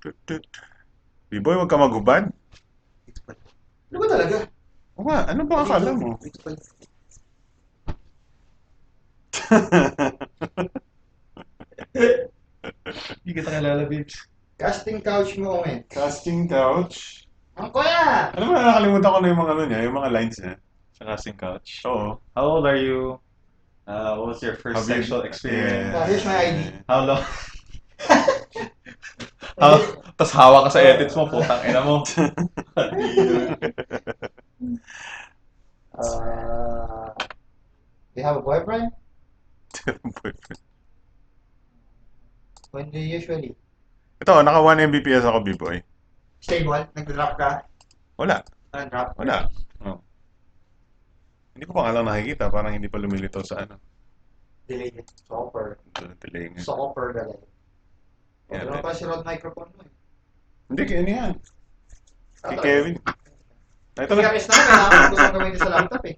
Tut. B-boy, huwag ka maghubad. Ito pala. Ano ba talaga? O nga, ano ba akala mo? Ito pala. Hindi kita kilala, babes. Casting couch moment. Casting couch. Ang kuya! Alam mo, nakalimutan ko na yung mga ano niya, yung mga lines niya. Sa casting couch. Oo. How old are you? What was your first Have you- sexual experience? Here's my ID. How long? Tapos hawa ka sa edits mo, putang ina mo. Do you have a boyfriend? Boyfriend. When do you usually? Ito, naka 1 Mbps ako, B-boy. Stable? Nag-drop ka? Wala. Drop? Wala. Oh. Hindi ko pa nga lang nakikita, parang hindi pa lumilitaw sa ano. Delay. Soccer. Delay nga. Soccer delay. Yeah, Ano pa si Rod microphone mo eh? Hindi, kaya ano yan. Kay Kevin. Ito Ito na. na kailangan gusto kong gawin ko sa laptop eh.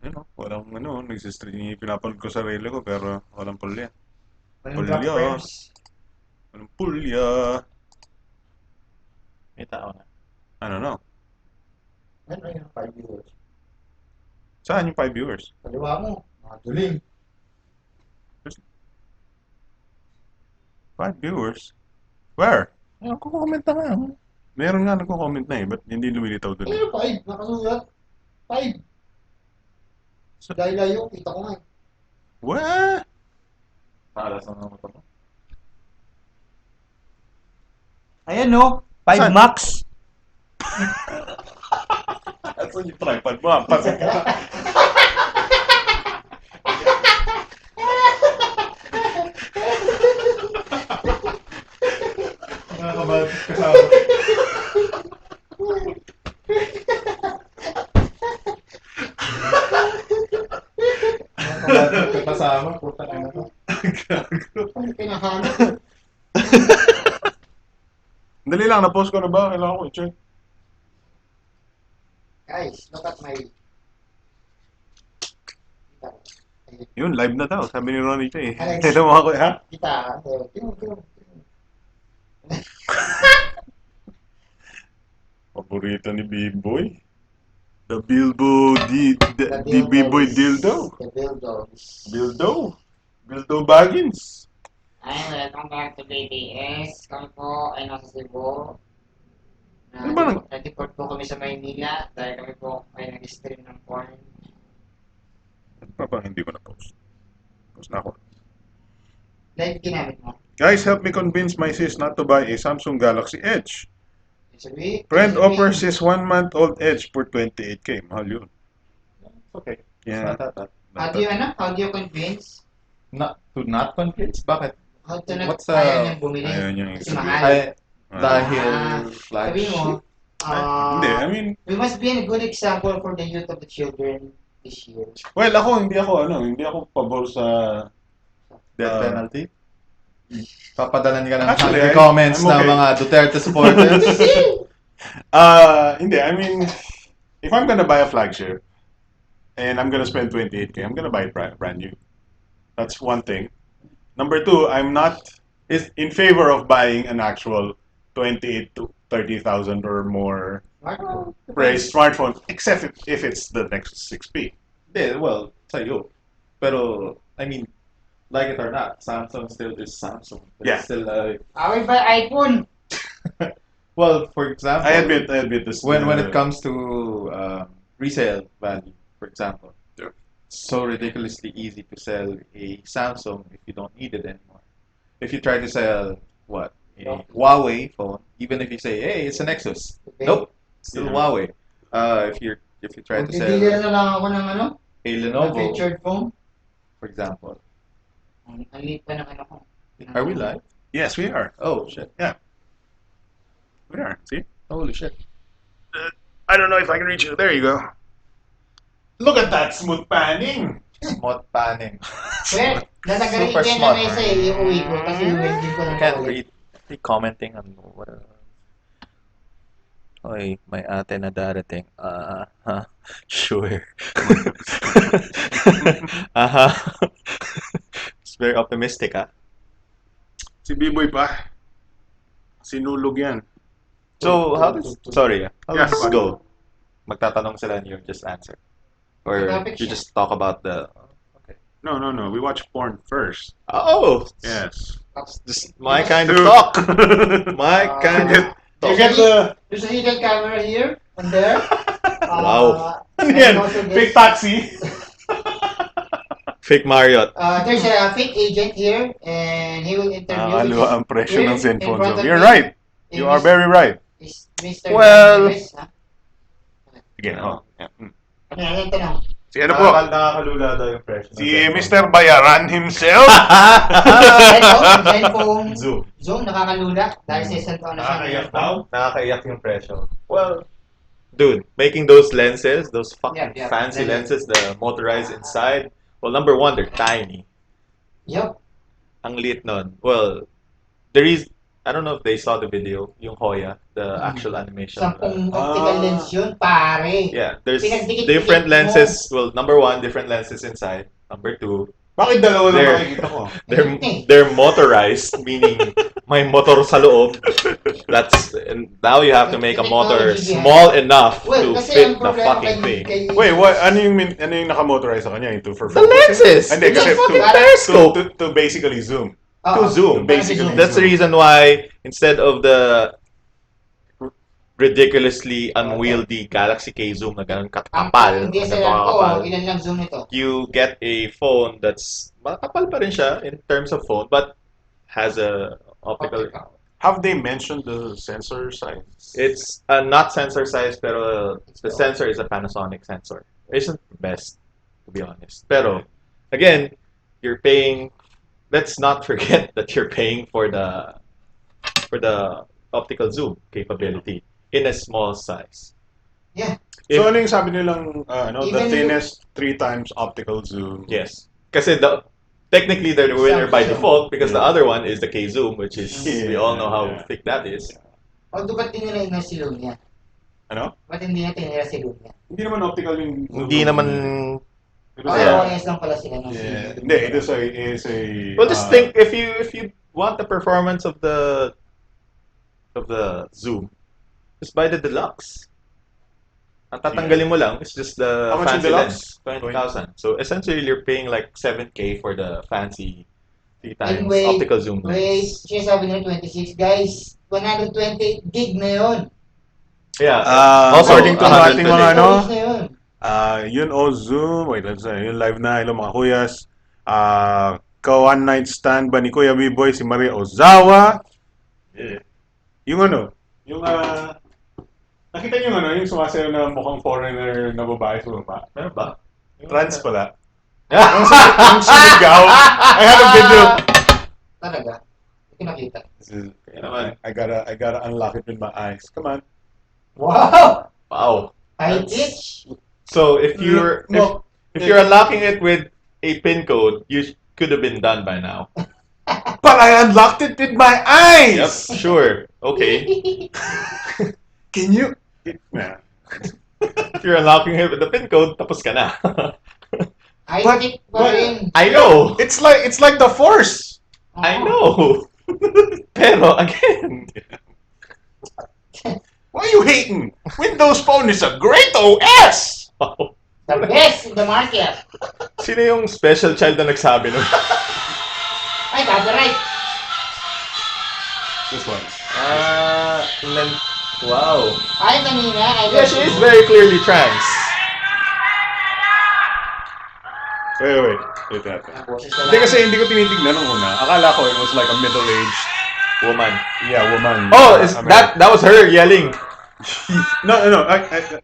Ano, walang ano, nagsistream, pinapanood ko sa relo ko pero walang pulya. Walang drop Pulya. frames. Walang pulya. May tao na. Ano no? Ano yun? 5 viewers. Saan yung 5 viewers? Kaliwa mo. Mga duling. 5 viewers? Where? Ano, kukomment na nga. Meron nga nagko-comment na eh, ba't hindi lumilitaw dun? Ano 5? Nakasulat. 5. Dahil layo, kita ko nga eh. What? Nakalas na naman ito mo. Ayan no, 5 Saan? max. Saan yung tripod mo? Pasok ka. Nakakabatis kasama. Nakakabatis kasama. Putang ina mo. Ano kinahanap? Dali lang, na-post ko na ba? Kailangan ko i-check. Guys, look at my... Yun, live na daw. Sabi ni Ronnie ito eh. Alex. Tignan mo ako eh, ha? Kita. Tingnan. Paborito ni B-Boy. The Bilbo, the B-Boy dildo. The dildo. Bildo Baggins. Ay, welcome back to BTS. Kami po ay nasa Cebu. Ano ba Nag-deport po kami sa Maynila dahil kami po ay nag-stream ng porn. Ano pa bang hindi ko na-post? Post na ako. Live ginamit mo. Guys, help me convince my sis not to buy a Samsung Galaxy Edge. Sabi, Friend offers his 1-month-old Edge for 28K. Mahal yun. Okay. Yeah. How do you convince? Not convince? Bakit? How to What's, ayaw niyang bumili? ayaw niyang Kasi ibili. mahal. Ay, Ah. dahil Sabi flagship. mo, Hindi, I mean, we must be a good example for the youth of the children this year. well, hindi ako pabor sa Death Ah. penalty? Papadalan ka ng Actually, angry comments I'm ng okay. mga Duterte supporters. Hindi, I mean, if I'm gonna buy a flagship and I'm gonna spend 28K, I'm gonna buy it brand new. That's one thing. Number two, I'm not in favor of buying an actual 28 to 30,000 or more price smartphone, except if it's the next 6P. Yeah, well, sa'yo. Pero, I mean, like it or not, Samsung still is Samsung. It's Yeah. still, I will buy iPhone. well, for example, I admit this. when it comes to resale value, for example, Yeah. it's so ridiculously easy to sell a Samsung if you don't need it anymore. If you try to sell what a Huawei phone, even if you say, "Hey, it's a Nexus," Okay. nope, still Yeah. Huawei. If you try to Magpipili sell na lang ako ng ano? a Ng Lenovo, featured phone. for example, Ang liit pa ng ano ko. are we live? Yes, we are. Oh shit! We are. See? Holy shit! I don't know if I can reach you. There you go. Look at that smooth panning. Smart panning. Well, nasagaling Super yan na smart. mesa eh, iuwi ko. Kasi iuwi ko ng Can't ulit. read. Commenting on what. Oy, may ate na darating. Sure. Aha. It's very optimistic, ah. Si B-Boy pa. Sinulog yan. So, how does... Sorry, how Yeah, does this fine. go? Magtatanong sila and you just answer. Or Topic you siya. just talk about the... Okay. No. We watch porn first. Oh! Yes. Just my kind of Dude. talk. My kind of You talk. get the... There's a hidden camera here and there. Wow. Ano And yan? also this. Fake taxi. Fake Marriott. There's a fake agent here, and he will interview. Nakakaliwa ang presyo Here, ng in Zenfone front Zoom. of You're me right. You are very right. is Mr. Well- Lewis, ha? Again, oh. Yeah. Ano yan, tanong? Si ano po? Nakakalula daw yung presyo. Si Mr. Bayaran himself. Zenfone Zoom. Zoom, nakakalula. Dahil sa isang taon na siya. Nakakaiyak daw? Nakakaiyak yung presyo. Well, dude, making those lenses, those fucking Yeah, fancy yeah. lenses, the motorized inside, well, number one, they're tiny. Yup. Ang liit nun. Well, there is, I don't know if they saw the video, yung Hoya, the actual animation. Sampung optical lens yun, pare. Yeah, there's Pinagdikit-dikit different mo. lenses. Well, number one, different lenses inside. Number two, Bakit dalawa lang There. makikita ko? they're motorized, meaning may motor sa loob. And now you have to make a motor small enough Well, to kasi fit ang the problema fucking kay- thing. kay- Wait, what? Ano yung naka-motorize sa kanya? Ito for The lenses! Hindi, kasi It's a fucking to- periscope! to basically zoom. Oo. To zoom, Para basically. zoom. That's the reason why instead of the ridiculously unwieldy Galaxy K zoom na ganun Ang kakapal, hindi na sa kakapal, ilan lang zoom nito? you get a phone that's makapal pa rin siya in terms of phone but has a optical. Have they mentioned the sensor size? It's not sensor size pero the sensor is a Panasonic sensor. It isn't the best to be honest. Pero again, you're paying. Let's not forget that you're paying for the optical zoom capability in a small size. Yeah. If- So ano yung sabi nilang the Even thinnest 3 times optical zoom? Yes. Kasi technically they're the winner by Samsung. default because the Yeah. other one is the K zoom, which is we all know how Yeah. thick that is. Although ba't di nila inna si Lumia? Ano? Ba't hindi natin nila si Lumia? Hindi naman optical yung zoom. Hindi naman. Ito Oh, Yeah. OS lang pala sila. Yeah. Hindi, it is a Well, just think if you want the performance of the zoom, just buy the deluxe. Ang tatanggalin mo lang is just the How much fancy yung lens, deluxe? 20,000. So essentially, you're paying like 7K for the fancy 3 times And wait, optical zoom Wait, lens. sinasabi nila 26. Guys, 120 gig na yun. Yeah. Also, according to ang 120. ating mga ano, Storage na yun. yun Zoom. Wait, let's say, yun live na. Hello mga kuyas. Ka-one night stand ba ni Kuya B-Boy si Maria Ozawa? Yeah. Yung yung nakita niyo yung sumasayaw na mukhang foreigner na babae sa baba? Meron ba? Trans pala. Yung sumigaw. I had a video. Talaga. Hindi nakita. I gotta unlock it with my eyes. Come on. Wow! Wow. High pitch. So if you're unlocking it with a pin code, you could have been done by now. But I unlocked it with my Yep, eyes. sure. Okay. Can you? Nah. If you're unlocking it with the pin code, tapos ka na. High But- pitch pa rin. I know. It's like the Force. I know. Pero again, Why are you hating? Windows Phone is a great OS. The best in the market. sino yung special child na nagsabi nun? Ay, copyright. This one. Wow. Ay, kanina. Yeah, she is very clearly trans. Wait. That. Boses na Hindi lang. kasi hindi ko tinitignan nung una. Akala ko it was like a middle-aged, Woman. woman. Oh, is American. that was her yelling? No.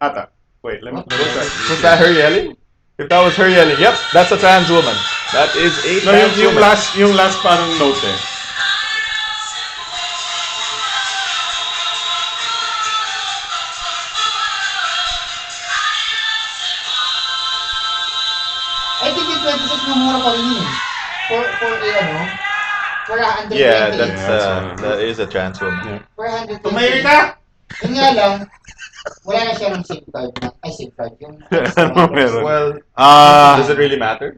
Ata. Wait, let me try. Was that her yelling? If that was her yelling, yep, that's a trans woman. That is a No, trans yung woman. last parang note eh. I think yung 26 na mura pa rin yun. For for 120. Yeah, that is a trans woman. Yeah. For 120. Tumahimik ka! Yun nga lang, wala na siya ng SIM card na, SIM card. Yung, Ano meron? Well, Ah, does it really matter?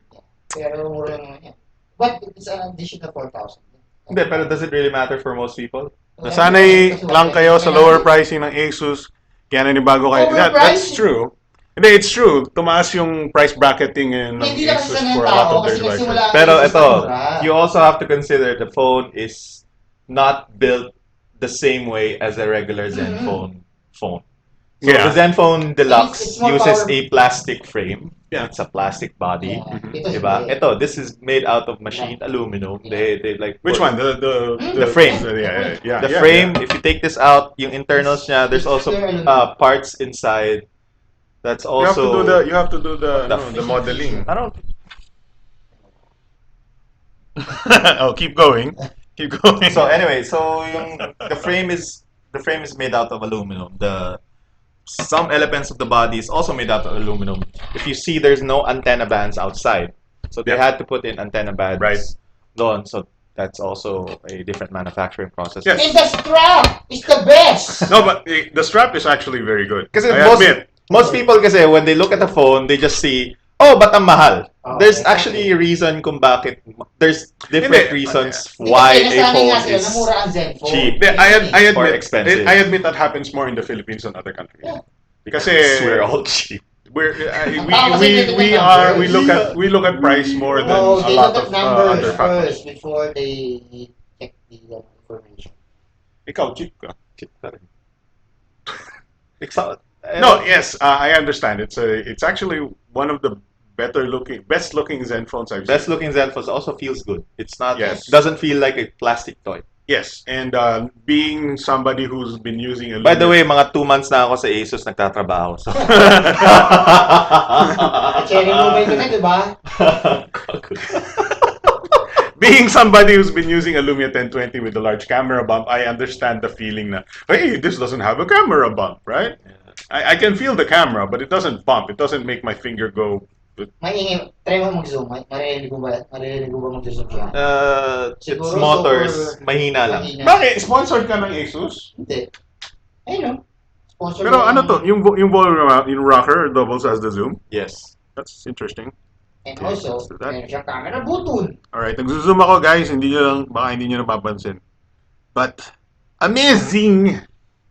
pero mura naman yan. But it's an additional 4,000. Hindi, pero does it really matter for most people? Nasanay lang kayo sa lower pricing ng Asus, kaya nanibago kayo. That's Overpricing. true. Hindi, it's true. Tumaas yung price bracketing ng Hindi na kasi Asus sanay for a ang lot tao of their kasi nagsimula devices. ang Pero Asus ito, na mura. you also have to consider the phone is not built the same way as a regular Zenfone phone. So Yeah. the Zenfone Deluxe It's more uses powerful. a plastic frame. Yeah. It's a plastic body. Ito Diba? hindi. Ito, this is made out of machined aluminum. They like Which put- one? The frame. Yeah. The frame, if you take this out, yung internals niya, there's It's also pure aluminum. parts inside. That's You have to also do the. You have to do the. the No, the modeling. I don't Oh, keep going. Keep going. So anyway, so yung the frame is made out of aluminum. Some elements of the body is also made out of aluminum. If you see, there's no antenna bands outside, so they Yeah. had to put in antenna bands Right. doon. So that's also a different manufacturing process. Yes. And the strap is the best. No, but the strap is actually very good. Because I most admit. people kasi when they look at the phone, they just see, oh, but ang mahal. Oh, There's exactly. actually a reason kung bakit. There's different Hindi. reasons Hindi why kasi a nasanay phone nga sila is na mura ang Zenfone. cheap. I Or admit. expensive. I admit that happens more in the Philippines than other countries. Yeah. Because we're all cheap. we look at price more than No, a they lot look of at numbers other factors. first before they check the information. Ikaw, cheap ka. Cheap pa rin. Ikaw- No, yes, I understand. It's actually one of the best looking Zenphones I've Best seen. looking Zenfone also feels good. It's not. Yes. Doesn't feel like a plastic toy. Yes, and being somebody who's been using a By the way, mga 2 months na ako sa Asus nagtatrabaho. So. Cherry mobile ka na, di ba? being somebody who's been using a Lumia 1020 with a large camera bump, I understand the feeling na, hey, this doesn't have a camera bump, right? I can feel the camera, but it doesn't bump. It doesn't make my finger go. Maingay. Try mo mag-zoom. Maririnig mo ba? Maririnig mo ba mag-zoom siya? Its Siguro motors, super- mahina lang. Mahina. Bakit? Sponsored ka ng Asus? Hindi. Ayun o. Sponsor Pero lang ano ng- to? Yung volume yung rocker doubles as the zoom? Yes. That's interesting. And also, so that- meron siyang camera button. Alright, nag-zoom ako guys. Baka hindi nyo napapansin. But, amazing!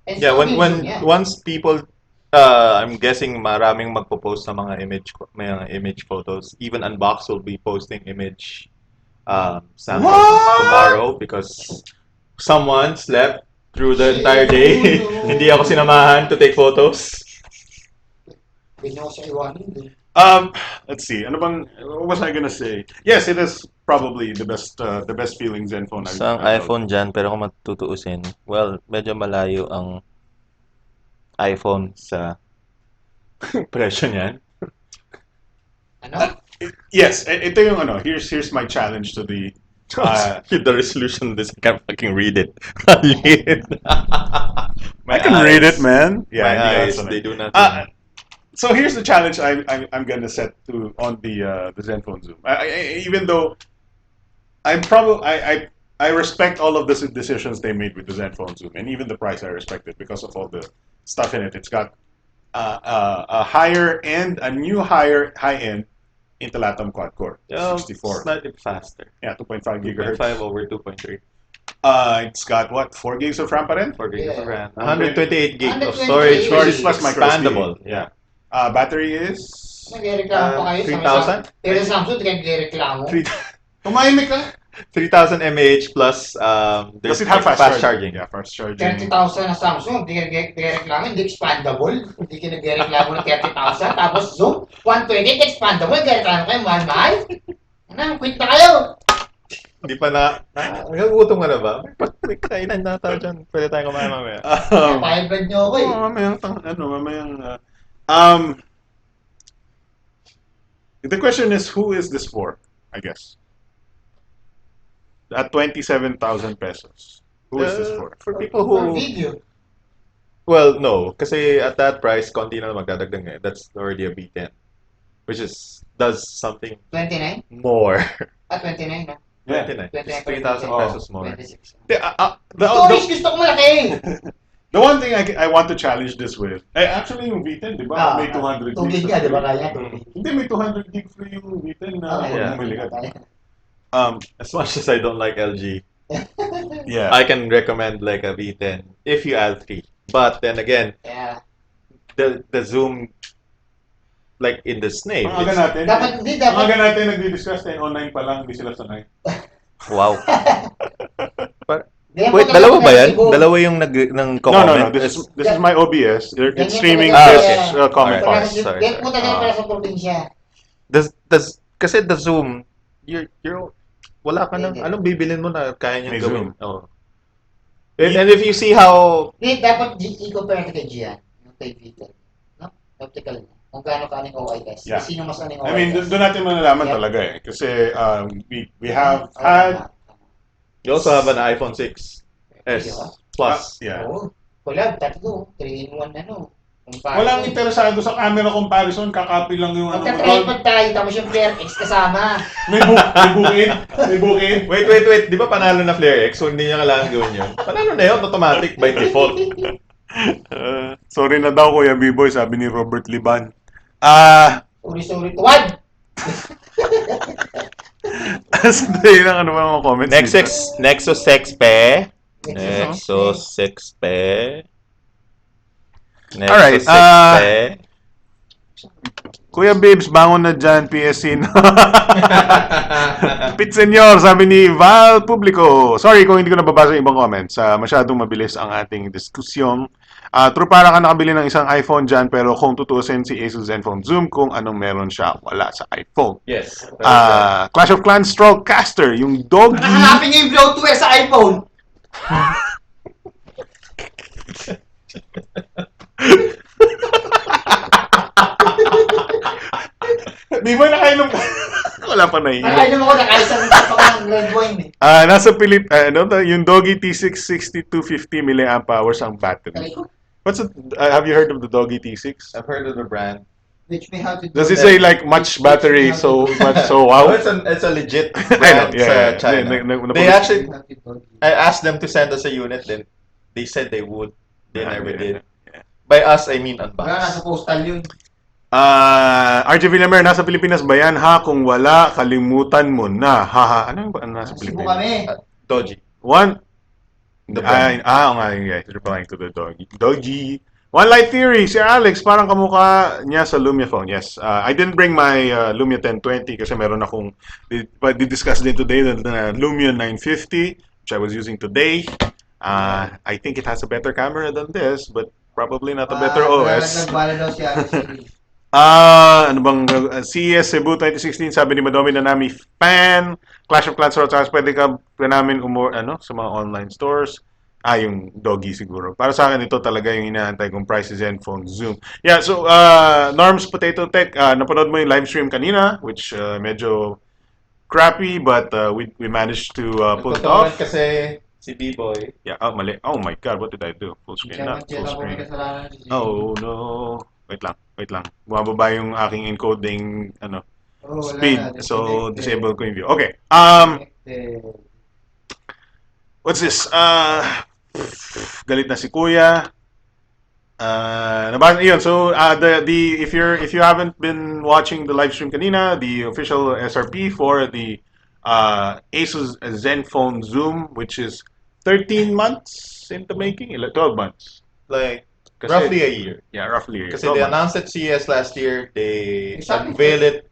And Yeah, so, when yeah. once people I'm guessing maraming magpo-post ng mga image photos. Even Unbox will be posting image samples What? tomorrow because someone slept through the entire day. Oh, no. Hindi ako sinamahan to take photos. Hindi niyo ako sa iwanin. Let's see. What was I gonna say? Yes, it is probably the best feeling Zenfone Isang I've iPhone dyan, pero kung matutuusin, well, medyo malayo ang iPhone sa presyo niyan. Ano? Yes, ito yung here's my challenge to the The resolution of this, I can't fucking read it. I can read it, man. Yeah, Yeah, my eyes, that's they it. do nothing. So here's the challenge I'm gonna set on the Zenfone Zoom. Even though I respect all of the decisions they made with the Zenfone Zoom, and even the price I respect it because of all the stuff in it. It's got a new high end Intel Atom quad core, 64. Slightly faster. Yeah, 2.5 gigahertz. 2.5 over 2.3. It's got what? 4 gigs of RAM pa rin? 4 gigs of Yeah. RAM. 128 gigs of 128 storage, which is plus micro SD. expandable. Yeah. Battery is Nagreklamo pa kayo 3,000? Pero sa Samsung, di kayo nagreklamo. Tumahimik lang. 3,000 mAh plus Does there's it have fast charging. Yeah, fast charging. 30,000 na Samsung, di kayo nagreklamo, hindi expandable. Hindi kayo nagreklamo ng 30,000. Tapos Zoom, 128 expandable, nagreklamo kayo, mahal-mahal. Ano, quit na kayo. Hindi pa nagugutom ka na ba? May kainan na tayo dyan. Pwede tayo kumain mamaya. Pahibad nyo ako eh. The question is, who is this for? I guess. At 27,000 pesos. Who is this for? For people For who... video. Well, no. Kasi at that price, konti na magdadagdag ngayon. That's already a B10. Which does something 29? more. 29 na. 29. 29. 3,000 pesos more. 26. Storage, gusto ko malaki. The one thing I want to challenge this with, actually yung V10, di ba? May 200 Tubig gigs. ka, di ba kaya? Tubig. Hindi, may 200 gig free yung V10 na Okay. Yeah. bumili ka. As much as I don't like LG, Yeah. I can recommend like a V10 if you add 3. But then again, Yeah. the zoom like in the Snake, Ang aga natin. Dapat, hindi, Ang dapat. aga natin nagdi-discuss 10:09 pa lang, hindi sila sanay. Wow. Ganyan Wait, po dalawa talaga ba yan? Cebu. Dalawa yung ng No, comment? this is my OBS. It's Ganyan streaming talaga this siya. comment Alright. part. Sorry. Ganyan po talaga para sa probinsya. Kasi the Zoom, you're wala ka nang, Hindi. anong bibilin mo na kaya niyang May gawin? Zoom. Oh. And if you see how, Hindi, dapat i-compare natin kay Gian. Yung kay Peter. No? Optical niya. Kung gaano ka ng OIS. Yeah. Sino mas ano yung I mean, OIS? doon natin malalaman Yeah. talaga eh. Kasi we have Oo, had you also have an iPhone 6s Plus. yeah. Oo. Collab, tatlo. 3-in-1 ano. Walang interesado sa camera comparison, kakapil lang yung ano. Magka-tripod tayo, tapos yung Flare X kasama. May bukid. Wait. Di ba panalo na Flare X? So hindi niya kailangan gawin yun. Panalo na yun, automatic by default. Sorry na daw Kuya B-Boy, sabi ni Robert Liban. Sorry, tuwad! Sandali lang, ano ba mga comments? Nexus 6P. Nexus 6P. Alright, Nexus 6P. Kuya Bibs, bangon na dyan, PSC na. Pit Senyor, sabi ni Val Publico. Sorry kung hindi ko nababasa yung ibang comments. Masyadong mabilis ang ating diskusyon. True, para ka nakabili ng isang iPhone dyan, pero kung tutuusin si Asus Zenfone Zoom, kung anong meron siya, wala sa iPhone. Yes. Clash of Clans Strollcaster, yung doggy. Hanapin niyo yung bloatware sa iPhone! Di ba nakainom ka? Wala pa na yun. Nakainom ako, nakaisa ng red wine eh. Nasa yung doggy T6 6250 mAh ang battery. Sabi ko, What's it? Have you heard of the doggy T6? I've heard of the brand. which may have to do Does it that. say like much battery, so much, so Oh, wow? it's a legit I know, brand yeah. sa China. They actually, I asked them to send us a unit, then they said they would. They never did. By us, I mean Wala, nasa unboxed. postal yun. RJ Villamer, nasa Pilipinas ba yan? Ha? Kung wala, kalimutan mo na. Haha. Ano yung nasa Cebu Pilipinas? kami. Doji. One. The brand. Oo nga, guys. Replying to the doggy. Doggy. One Light Theory, si Alex, parang kamukha niya sa Lumia phone. Yes. I didn't bring my Lumia 1020 kasi meron akong di-discuss din today the Lumia 950, which I was using today. I think it has a better camera than this, but probably not a better OS. Nagwala daw siya. Ano bang CES Cebu 2016, sabi ni Madomi na nami fan. Clash of Clans Rotas, pwede ka namin sa mga online stores. Yung doggy siguro. Para sa akin, ito talaga yung inaantay kong price is Zenfone Zoom. Yeah, so, Norms Potato Tech, napanood mo yung live stream kanina, which medyo crappy, but we managed to pull it off. Kasi si B-Boy. Yeah, mali. Oh my God, what did I do? Full screen na. Full screen. Oh no. Wait lang. Bumababa yung aking encoding speed. So, disable ko yung view. Okay. What's this? Galit na si Kuya. Yun. So, if you haven't been watching the live stream kanina, the official SRP for the Asus Zenfone Zoom, which is 13 months in the making, 12 months. Like, Kasi, roughly a year. Yeah, roughly a year. Kasi they announced at CES last year. They Exactly. unveiled it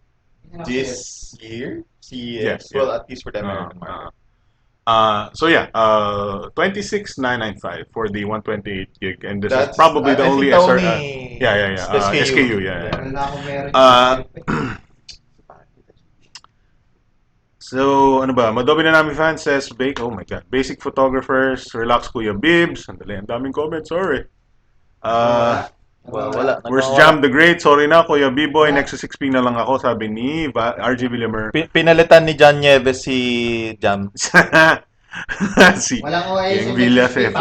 this year. CES. Yes, Well, yeah. at least for the American market. So yeah, 26,995 for the 128 gig, and this That's is probably the I only think the SR. only SKU. SKU, yeah. Wala akong meron. So, ano ba? Madobi na namin fan says, oh my God, basic photographers, relax Kuya Bibs. Sandali, ang daming comments, sorry. Wala. Where's Jam the Great? Sorry na, Kuya B-Boy, Nexus 6P na lang ako, sabi ni RG Villamer. Pinalitan ni John Nieves si Jam. Si Walang OIS. yung Villa, Flip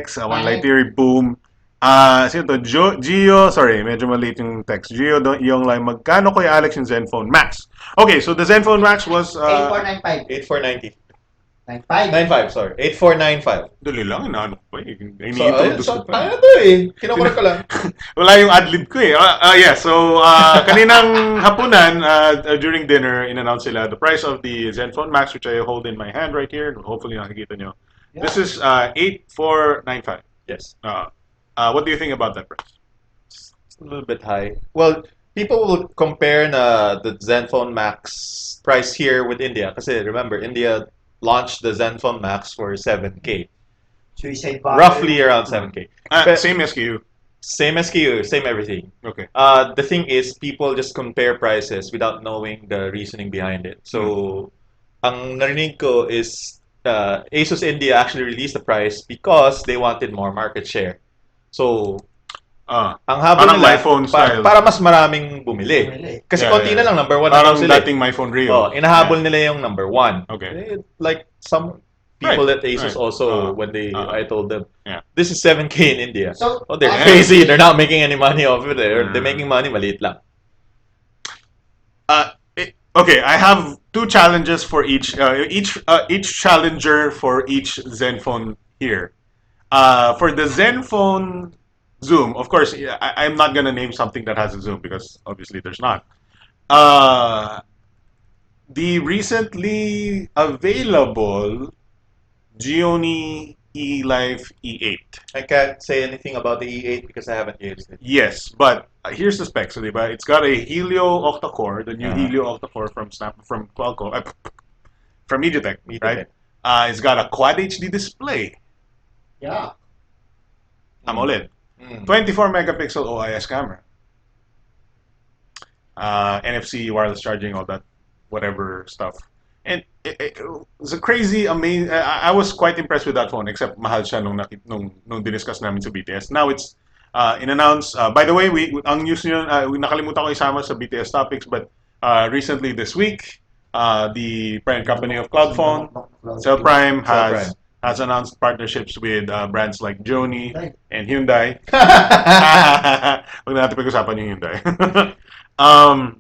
X, One Light Theory, boom. Sino to? Gio, sorry, medyo maliit yung text. Gio, yung line, magkano Kuya Alex yung Zenfone Max? Okay, so the Zenfone Max was 8495. 8490. 9.5. 9.5, sorry. 8495. Dali lang, inaano ko pa eh. So, ayun, Ini-introduce so, ko pa. ano to eh. Kinukuha ko lang. Wala yung adlib ko eh. Yeah, so kaninang hapunan during dinner, in-announce sila the price of the Zenfone Max, which I hold in my hand right here. Hopefully nakikita nyo. Yeah. This is 8495. Yes. What do you think about that price? It's a little bit high. Well, people will compare the Zenfone Max price here with India. Kasi remember, India launched the Zenfone Max for 7K. Suicide Roughly around 7K. But- Same SKU. Same SKU, same everything. Okay. The thing is, people just compare prices without knowing the reasoning behind it. So, ang narinig ko is Asus India actually released the price because they wanted more market share. So, ang habol Parang nila, my phone style. para mas maraming bumili. Kasi Yeah, konti yeah. na lang, number one na Parang daw sila. dating my phone Rio. Oh, inahabol nila yung number one. Okay. Like some people Right, at Asus right. also, when I told them, Yeah. this is 7K in India. So, Oh, they're Yeah. crazy. They're not making any money off it. They're Mm. making money, maliit lang. Okay, I have two challenges for each challenger for each Zenfone here. For the Zenfone Zoom, of course, I'm not gonna name something that has a zoom because obviously there's not. The recently available Gioni eLife E8. I can't say anything about the E8 because I haven't used it. Yes, but here's the specs, so diba? It's got a Helio octa-core, the new Uh-huh. Helio octa-core from Qualcomm, from MediaTek, MediaTek. right? It's got a Quad HD display, Yeah. AMOLED, Mm. 24 megapixel OIS camera, NFC, wireless charging, all that, whatever stuff. And it was a crazy, amazing. I was quite impressed with that phone, except mahal siya nung diniscuss namin sa BTS. Now it's in-announced. By the way, ang news nyo, nakalimutan ko isama sa BTS topics, but recently this week, the parent company of Cloud Phone, Cellprime, has announced partnerships with brands like Jony and Hyundai. Huwag na natin pag-usapan yung Hyundai.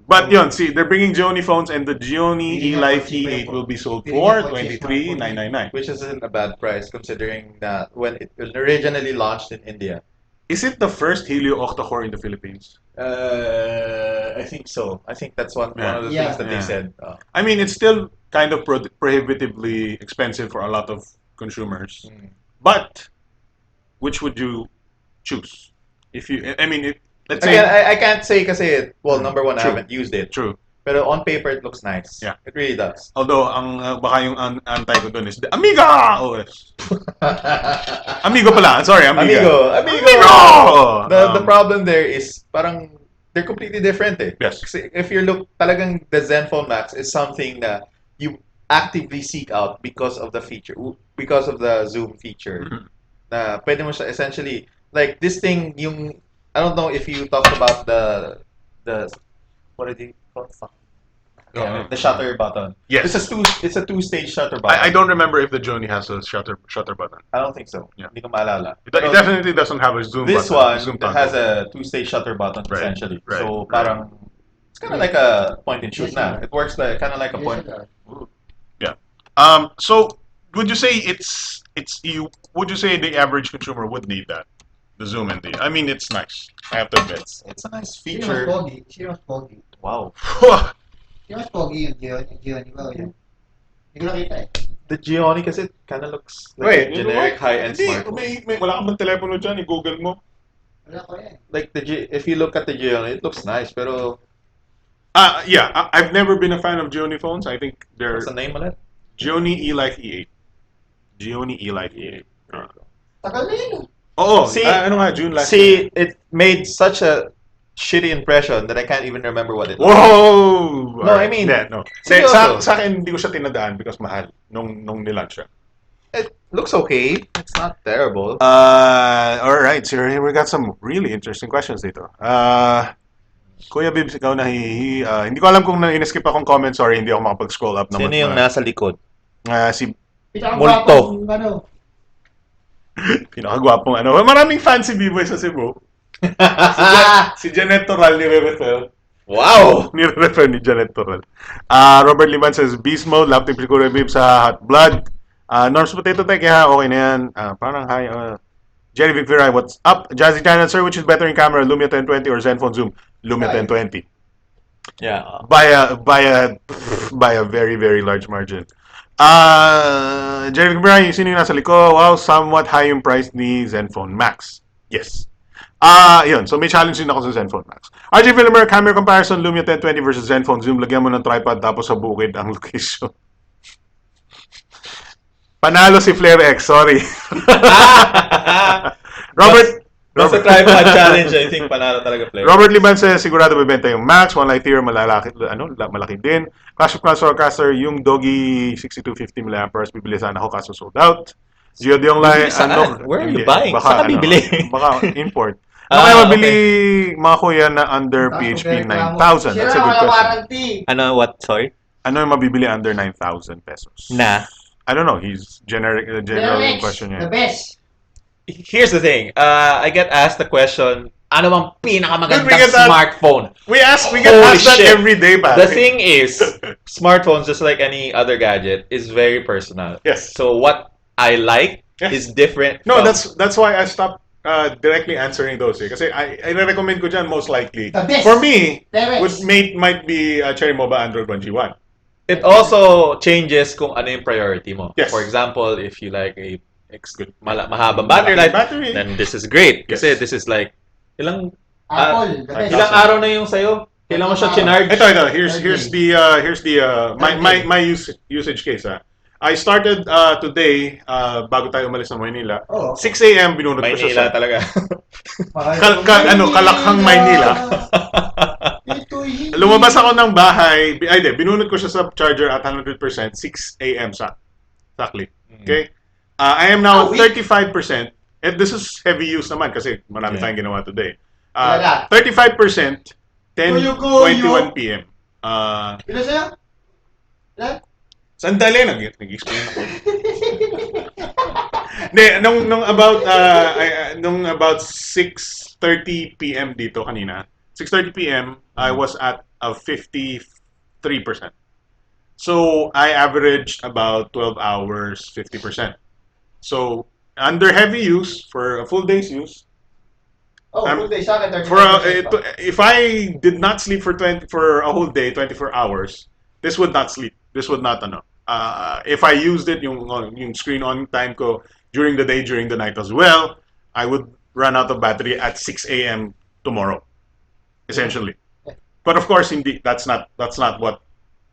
But yun, see, they're bringing Jony phones, and the Jony eLife E8 will be sold for $23,999. Which isn't a bad price considering that when it originally launched in India. Is it the first Helio octa-core in the Philippines? I think so. I think that's one of the things that they Yeah. said. I mean, it's still kind of prohibitively expensive for a lot of consumers. But which would you choose? If you, I mean, let's say Again, I can't say kasi, well, number one, I True. haven't used it. true. Pero on paper, it looks nice. Yeah. It really does. Although ang baka yung antay ko doon is the Amiga OS. Amigo pala. Sorry, Amiga. Amigo! The problem there is parang they're completely different eh. Yes. Kasi if you look, talagang the Zenfone Max is something that you actively seek out because of the feature, because of the zoom feature. Mhm. Na pwede mo siya essentially, like this thing, yung, I don't know if you talked about the what did you call it? Fuck. Yeah, the shutter button. Yes. It's a two-stage shutter button. I don't remember if the Jony has a shutter button. I don't think so. Yeah. Hindi ko maalala. It Pero definitely doesn't have a zoom this button. one Zoom has toggle. a two-stage shutter button Right, essentially. right, So right. parang it's kind of like a point and shoot Yes, na. sir. It works like kind of like a point. So would you say would you say the average consumer would need that? The zoom and I mean, it's nice. I have to admit. It's a nice Sino mas feature. pogi? Sino mas pogi? Wow. Sino mas pogi yung Gion? Di ba yun? Hindi ko nakita eh. The Gioni kasi kind of looks like Wait, a generic high-end Hindi, smartphone. wala kang bang telepono dyan, i-google mo. Wala ko yan. Like if you look at the Gioni, it looks nice. Pero Yeah, I've never been a fan of Jony phones. I think they're what's the name on it? Jony eLife E8. Jony eLife E8. Tagal na yun. Oo, See- ano nga, June last year. See, it made such a shitty impression that I can't even remember what it was. Whoa! No, I mean, no. seryoso. Sa akin, hindi ko siya tinadaan because mahal nung nilaunch siya. It looks okay. It's not terrible. All right, so here we got some really interesting questions dito. Kuya Bibs, ikaw nahihihi. Hindi ko alam kung in-skip akong comment. Sorry, hindi ako makapag-scroll up naman. Sino yung nasa likod? Si Pinakagwapong, ano, pinakagwapong ano. Maraming fan si B-Boy sa Cebu. Si Janet Toral nire-refer. Wow! Nire-refer ni Janet Toral. Robert Liman says, Beast Mode, laptop si Kuya Bibs sa Hot Blood. Norms Potato Tech, yeah, okay na yan. Parang hi. Jerry Vic Viray, what's up? Jazzy Channel, sir, which is better in camera, Lumia 1020 or Zenfone Zoom? Lumia Ay. 1020. Yeah. By a very, very large margin. Jerry Vic Viray, sino yung nasa liko? Wow, somewhat high yung price ni Zenfone Max. Yes. Yun. So, may challenge din ako sa Zenfone Max. RJ Villamere, camera comparison, Lumia 1020 versus Zenfone Zoom. Lagyan mo ng tripod tapos sa bukid ang location. Panalo si Flare X, sorry. Robert Basta tripod challenge, I think panalo talaga player. Robert Liban says, sigurado bebenta yung Max, One Lightyear, malaki din. Clash of Clans Forecaster, yung Doggy 6250 mAh, bibili sana ako kaso sold out. Gio Diong Lai, Bibili saan? Where are you buying? Baka, Saan ka bibili? Baka import. Ano kaya mabili mga kuya na under PHP 9,000? That's a good question. Warranty. Ano, what? Sorry? Ano yung mabibili under 9,000 pesos? Na. I don't know. He's general yung question The niya. best. Here's the thing. I get asked the question, ano bang pinakamagandang We get that- smartphone? We get Holy asked that shit. every day, pa. The thing is, smartphones, just like any other gadget, is very personal. Yes. So what I like Yes. is different. No, from- that's why I stopped directly answering those. Kasi I recommend ko dyan most likely. The best. For me, The would best. might be Cherry Mobile Android 1G1. It also changes kung ano yung priority mo. Yes. For example, if you like a mahabang battery life, Battery. then this is great. Kasi Yes. this is like, ilang Apple, the best. ilang araw na yung sayo? Kailan mo siya chinarge? Ito. Here's the my usage case. I started today bago tayo umalis ng Maynila. Oh. 6 a.m. binunod ko siya Maynila sa talaga. Kalakhang Maynila. Lumabas ako ng bahay, binunod ko siya sa charger at 100%, 6 a.m. Exactly. Okay? I am now 35%. And this is heavy use naman kasi marami tayong ginawa today. 35%, 10:21 p.m. Ilan sa'yo? Ilan? Sandali, nag-explain ako. Hindi, nung about 6:30 p.m. dito kanina, 6:30 p.m., I was at 53%. So, I averaged about 12 hours, 50%. So, under heavy use, for a full day's use, Full day sa akin, 35%. if I did not sleep for a whole day, 24 hours, this would not sleep. This would not, if I used it, yung screen on time ko during the day, during the night as well, I would run out of battery at 6 a.m. tomorrow, essentially. But of course, hindi. That's not what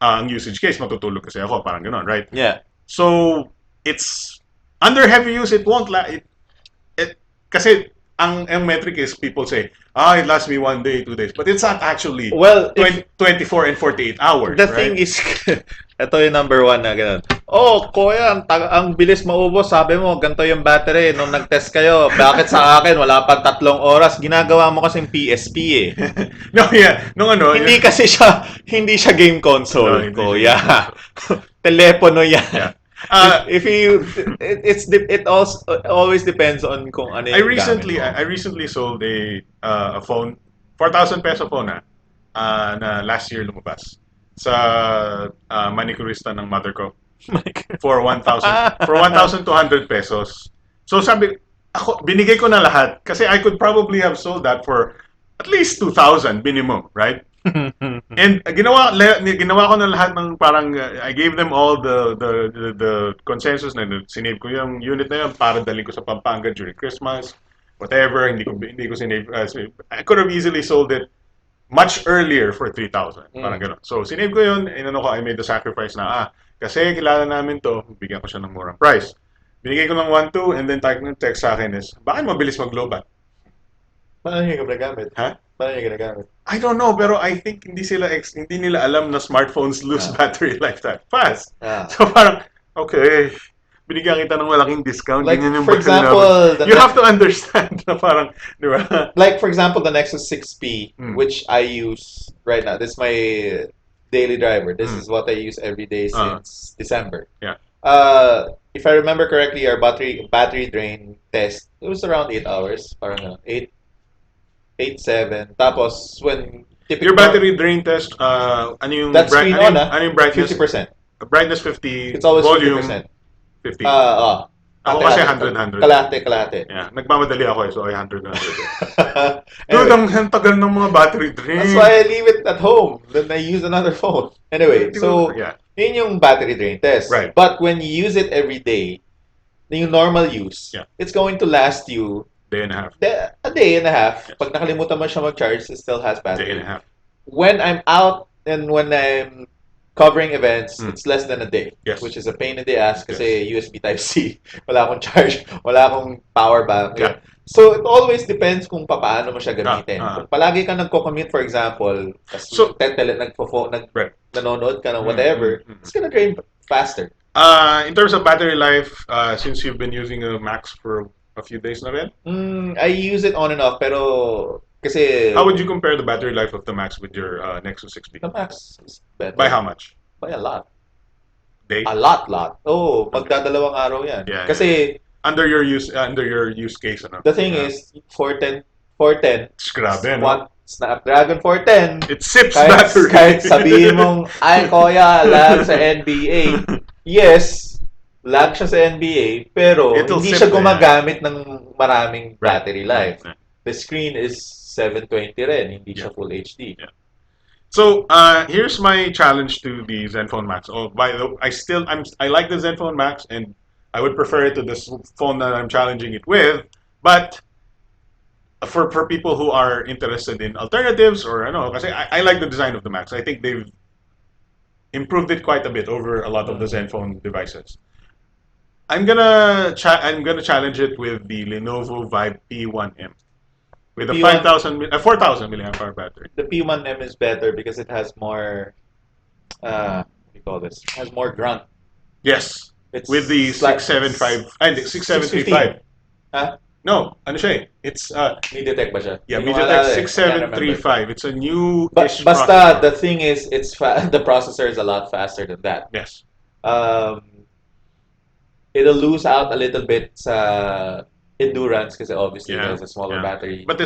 ang usage case. Matutulog kasi ako, parang gano'n, right? Yeah. So it's under heavy use. It won't kasi ang metric is people say, it lasts me 1 day, 2 days, but it's not actually Well, 24 and 48 hours. the right? thing is, ito yung number one na ganun. Oh, kuya, ang bilis maubos. Sabi mo, ganito yung battery. Nung nag-test kayo, bakit sa akin wala pang 3 oras? Ginagawa mo kasing PSP eh. No, yeah. Hindi siya game console, No, kuya. Telepono yan. Yeah. If you, it also always depends on kung ano yung gamit mo. I recently sold a phone, 4,000 peso phone na last year lumabas sa manicurista ng mother ko for 1,200 pesos. So sabi ako, binigay ko na lahat kasi I could probably have sold that for at least 2,000 minimum, right? And ginawa ko na lahat ng parang I gave them all the consensus na sinave ko yung unit na yun para dalhin ko sa Pampanga during Christmas, whatever. Hindi ko sinave. I could have easily sold it much earlier for 3,000. Parang gano'n. So sinave ko yun, I made the sacrifice na kasi kilala namin to, bigyan ko siya ng murang price. Binigay ko ng 1,200 and then text sa akin is, bakit mabilis mag-lobat? Paano yung ginagamit? Ha? Paano yung ginagamit? I don't know, pero I think hindi nila alam na smartphones lose battery life that fast. So parang, okay, binigyan kita ng malaking discount. Like, Ganyan yung for example, you have to understand na parang, di ba? Like, for example, the Nexus 6P, Mm. which I use right now. This is my daily driver. This is what I use every day since December. Yeah. If I remember correctly, our battery drain test, it was around 8 hours. Parang 8, 7. Tapos, when typical... Your battery drain test, ano yung That's screen on, ano yung brightness? 50%. Brightness 50, It's always volume 50%. 50. Ako kasi Ate-ate, 100. kalate. Yeah, nagmamadali ako so I 100. Dude, Anyway, ang tagal ng mga battery drain. that's why I leave it at home. Then I use another phone. Anyway, so yeah, yun yung battery drain test. Right. But when you use it every day, yung normal use, Yeah. it's going to last you day and a half. a day and a half. Yes. Pag nakalimutan mo siya mag-charge, it still has Day and battery. a half. When I'm out and when I'm covering events, it's less than a day. Yes. Which is a pain in the ass kasi USB Type-C. Wala akong charge, wala akong power bank. Yeah. So, it always depends kung paano mo siya gamitin. Ah. Kung palagi ka nagko-commute, for example, So- Right. nanonood ka ng whatever, it's gonna drain faster. In terms of battery life, since you've been using a Max for a few days na rin, I use it on and off, pero kasi how would you compare the battery life of the Max with your Nexus 6P? the Max is better. By how much? By a lot. Day? A lot. Oh, magdadalawang araw yan. Yeah, Kasi Under your use case, ano? the thing is, 410, Grabe, no? what Snapdragon 410, It sips kahit, battery. kahit sabihin mong, ay kuya, lag sa NBA. Yes, lag siya sa NBA, pero It'll hindi sip siya gumagamit ng maraming battery life. Right. The screen is 720 rin, hindi siya Yeah. full HD. Yeah. So here's my challenge to the Zenfone Max. Oh, by the way, I like the Zenfone Max, and I would prefer it to this phone that I'm challenging it with. But for people who are interested in alternatives, or I know, kasi I like the design of the Max. I think they've improved it quite a bit over a lot of the Zenfone devices. I'm gonna challenge it with the Lenovo Vibe P1M with a P1 4,000 milliamp hour battery. The P1M is better because it has more, what do you call this? It has more grunt. Yes, It's with the like 675 and 6735. Huh? No, ano siya eh? It's MediaTek ba siya? yeah, Hindi ko MediaTek maalala eh. 6735. It's a new Basta, the thing is, the processor is a lot faster than that. Yes. It'll lose out a little bit sa endurance because obviously Yeah, there's a smaller yeah. battery. But the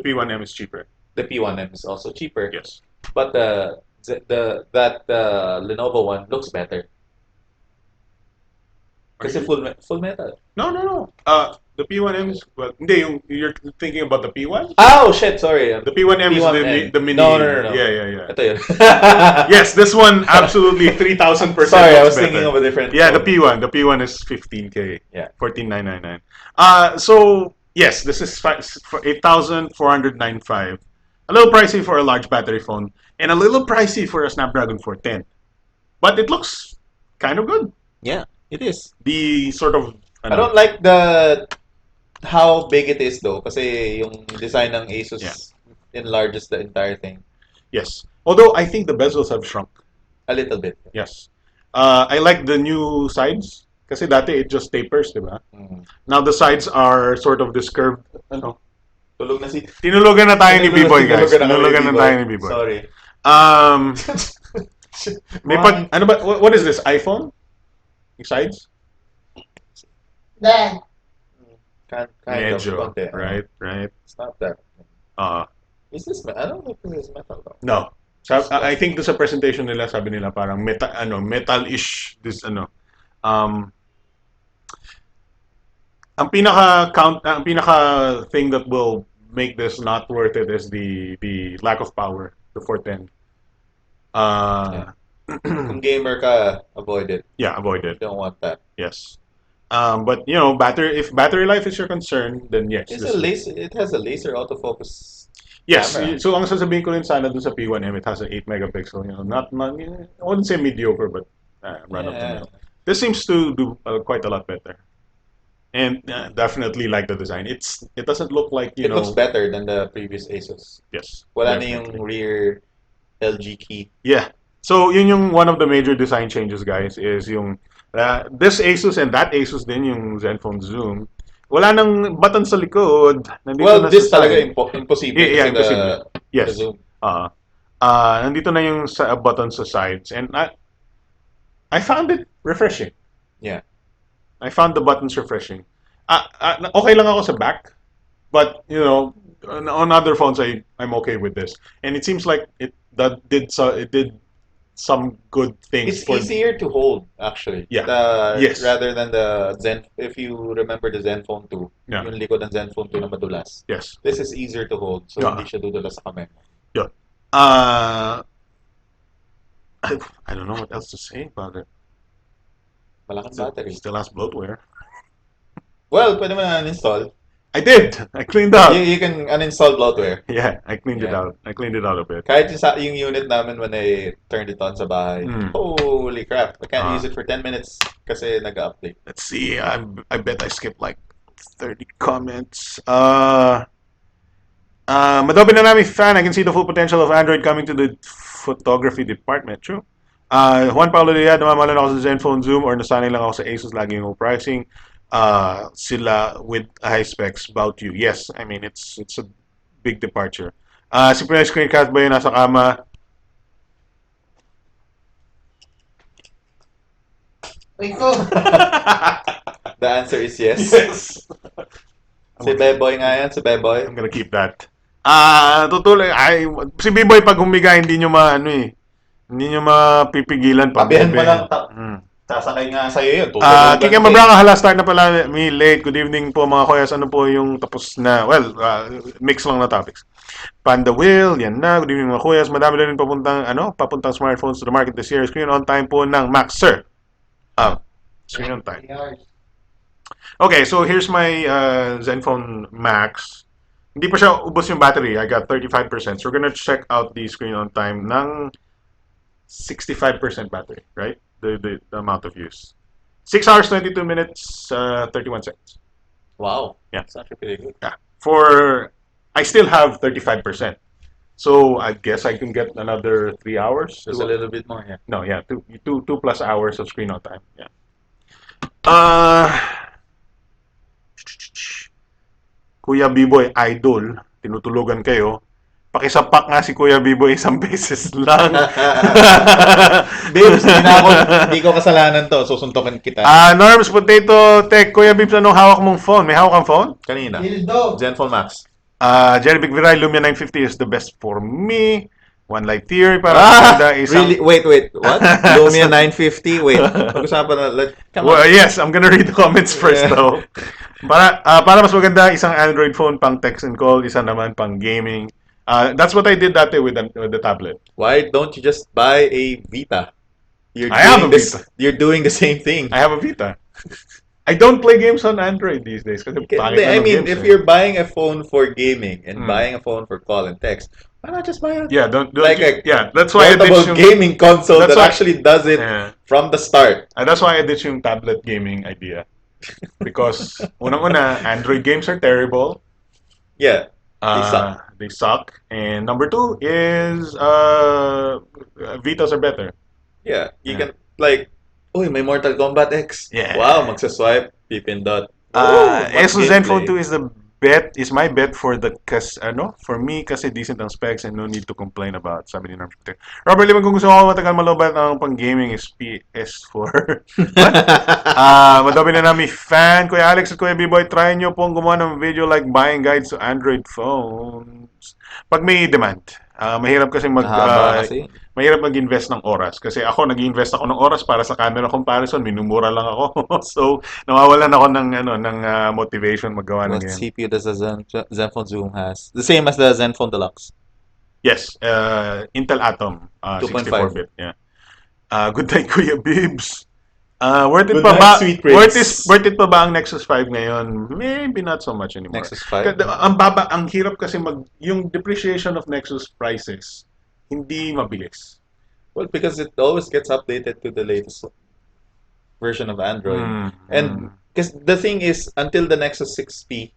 P1M is cheaper. The P1M is also cheaper. Yes. But the Lenovo one looks better. Kasi full metal. No. The P1M is hindi you're thinking about the P1? Oh shit, sorry. The P1M is P1M. the mini. No. Yeah. Ito yun. Yes, this one absolutely 3,000%. Sorry, I was better. thinking of a different. Yeah, the phone. P1 is 15K. Yeah. 14,999. So yes, this is for 8,495. A little pricey for a large battery phone, and a little pricey for a Snapdragon 410. But it looks kind of good. Yeah, it is. The sort of I don't like how big it is though, kasi yung design ng Asus enlarges the entire thing yes. Although I think the bezels have shrunk. a little bit. Yes. I like the new sides. Kasi dati it just tapers, di ba? Now the sides are sort of this curved. Ano? Tulog na si. Tinulugan na tayo ni B-Boy, guys. Tinulugan Tinulugan na tayo ni B-Boy. Sorry. May ano ba? What is this? iPhone? Yung sides? Then, Kind Medyo. of konti. Right. It's not that. Is this metal? I don't know if this is metal though. No. I think doon sa presentation nila, sabi nila parang metal-ish this ang pinaka thing that will make this not worth it is the lack of power, the 410. Kung gamer ka, avoid it. Yeah, avoid it. You don't want that. Yes. But if battery life is your concern, then yes. It has a laser autofocus. Yes. Camera. So ang sasabihin ko rin sana dun sa P1M, it has an 8 megapixel. I wouldn't say mediocre, but run up to mill. This seems to do quite a lot better. And definitely like the design. It doesn't look like It looks better than the previous Asus. Yes. Wala na definitely. yung rear LG key. Yeah. So yun yung one of the major design changes, guys, is yung this Asus and that Asus din yung Zenfone Zoom. Wala nang button sa likod. Nandito Well, na this sa talaga side. impossible. Yeah, kasi impossible. Yes. the Zoom. Nandito na yung button sa sides, and I found it refreshing. Yeah. I found the buttons refreshing. Okay lang ako sa back, but on other phones I'm okay with this. And it seems like it did some good things It's for easier to hold, actually. Yeah. Yes. Rather than the Zen. If you remember the Zenfone 2, Yeah. yung likod ng Zenfone 2 na madulas. Yes. This is easier to hold, so Yeah. hindi siya dudulas sa kamay mo. Yeah. I don't know what else to say about it. Malakas battery. Still has bloatware. Well, pwede mo na uninstall. I did. I cleaned out. You can uninstall bloatware. Yeah, I cleaned it Yeah. out. I cleaned it out a bit. Kahit yung unit namin when I turned it on sa bahay. Holy crap. I can't use it for 10 minutes kasi nag-update. Let's see. I bet I skipped like 30 comments. Madobi na namin fan. I can see the full potential of Android coming to the photography department. True. Juan Paulo Diaz, namamalan ako sa Zenfone Zoom or nasanay lang ako sa Asus, lagi yung pricing. Sila with high specs about you. Yes, I mean it's a big departure. Si Prince Screencast ba yun nasa kama? Wait ko. The answer is yes. Yes. Si Beboy nga yan, si Beboy. I'm gonna keep that. Tutuloy. Si B-Boy pag humiga, hindi nyo hindi nyo mapipigilan pa. Tabihan mo lang. Sasakay nga sa'yo yun. Kika Mabranga, hala, start na pala me late. Good evening po mga koyas. Ano po yung tapos na, well, mix lang na topics. Panda Will, yan na. Good evening mga koyas. Madami na rin papuntang smartphones to the market this year. Screen on time po ng Max, sir. Screen on time. Okay, so here's my Zenfone Max. Hindi pa siya ubos yung battery. I got 35%. So we're gonna check out the screen on time ng 65% battery, right? The amount of use. 6 hours, 22 minutes, 31 seconds. Wow. Yeah. That's actually pretty good. Yeah. I still have 35%. So I guess I can get another 3 hours. Just a little bit more, yeah. No, yeah, two plus hours of screen on time. Yeah. Kuya B-Boy, idol, tinutulugan kayo. Pakisapak nga si Kuya B-Boy isang beses lang. Bibs, hindi ko kasalanan to. Susuntokin kita. Norms Potato Tech, Kuya Bibs, anong hawak mong phone? May hawak kang phone? Kanina. Dildo. Zenfone Max. Jerry Big Viray, Lumia 950 is the best for me. One Light Theory para Really? Wait. What? Lumia 950? Wait. Pag-usapan na. Come on. Well, yes, I'm gonna read the comments first though. Para mas maganda, isang Android phone pang text and call, isa naman pang gaming. That's what I did that day with the tablet. Why don't you just buy a Vita? I have a Vita. You're doing the same thing. I have a Vita. I don't play games on Android these days. Kasi pangit na I ng mean, games, if you're buying a phone for gaming and buying a phone for call and text, why not just buy a that's why I ditched portable yung gaming console that's that why- actually does it from the start? that's why I ditched yung tablet gaming idea. Because unang-una, Android games are terrible. Yeah, they suck. They suck. And number two is Vitas are better. Yeah, you can uy, may Mortal Kombat X. Yeah. Wow, magsaswipe, pipindot. Asus Zenfone 2 is my bet for for me kasi decent ang specs and no need to complain about, sabi ni Norm. Robert Liman, kung gusto mo matagal malobat ang pang-gaming is PS4. What? Madami na namin fan. Kuya Alex at Kuya B-Boy, try nyo pong gumawa ng video like buying guides to Android phones. Pag may demand. Mahirap kasi mahirap mag-invest ng oras. Kasi ako, nag-invest ako ng oras para sa camera comparison. Minumura lang ako. So, nawawalan ako ng motivation magawa ng What ganyan. CPU does the Zenfone Zoom has? The same as the Zenfone Deluxe. Yes, Intel Atom, 2.5. 64-bit. Yeah. Good night, Kuya Bibs. Worth it Good pa night, ba? sweet prince. Worth it pa ba ang Nexus 5 ngayon? Maybe not so much anymore. Nexus 5? Ang hirap kasi yung depreciation of Nexus prices hindi mabilis. Well, because it always gets updated to the latest version of Android. And because the thing is, until the Nexus 6P,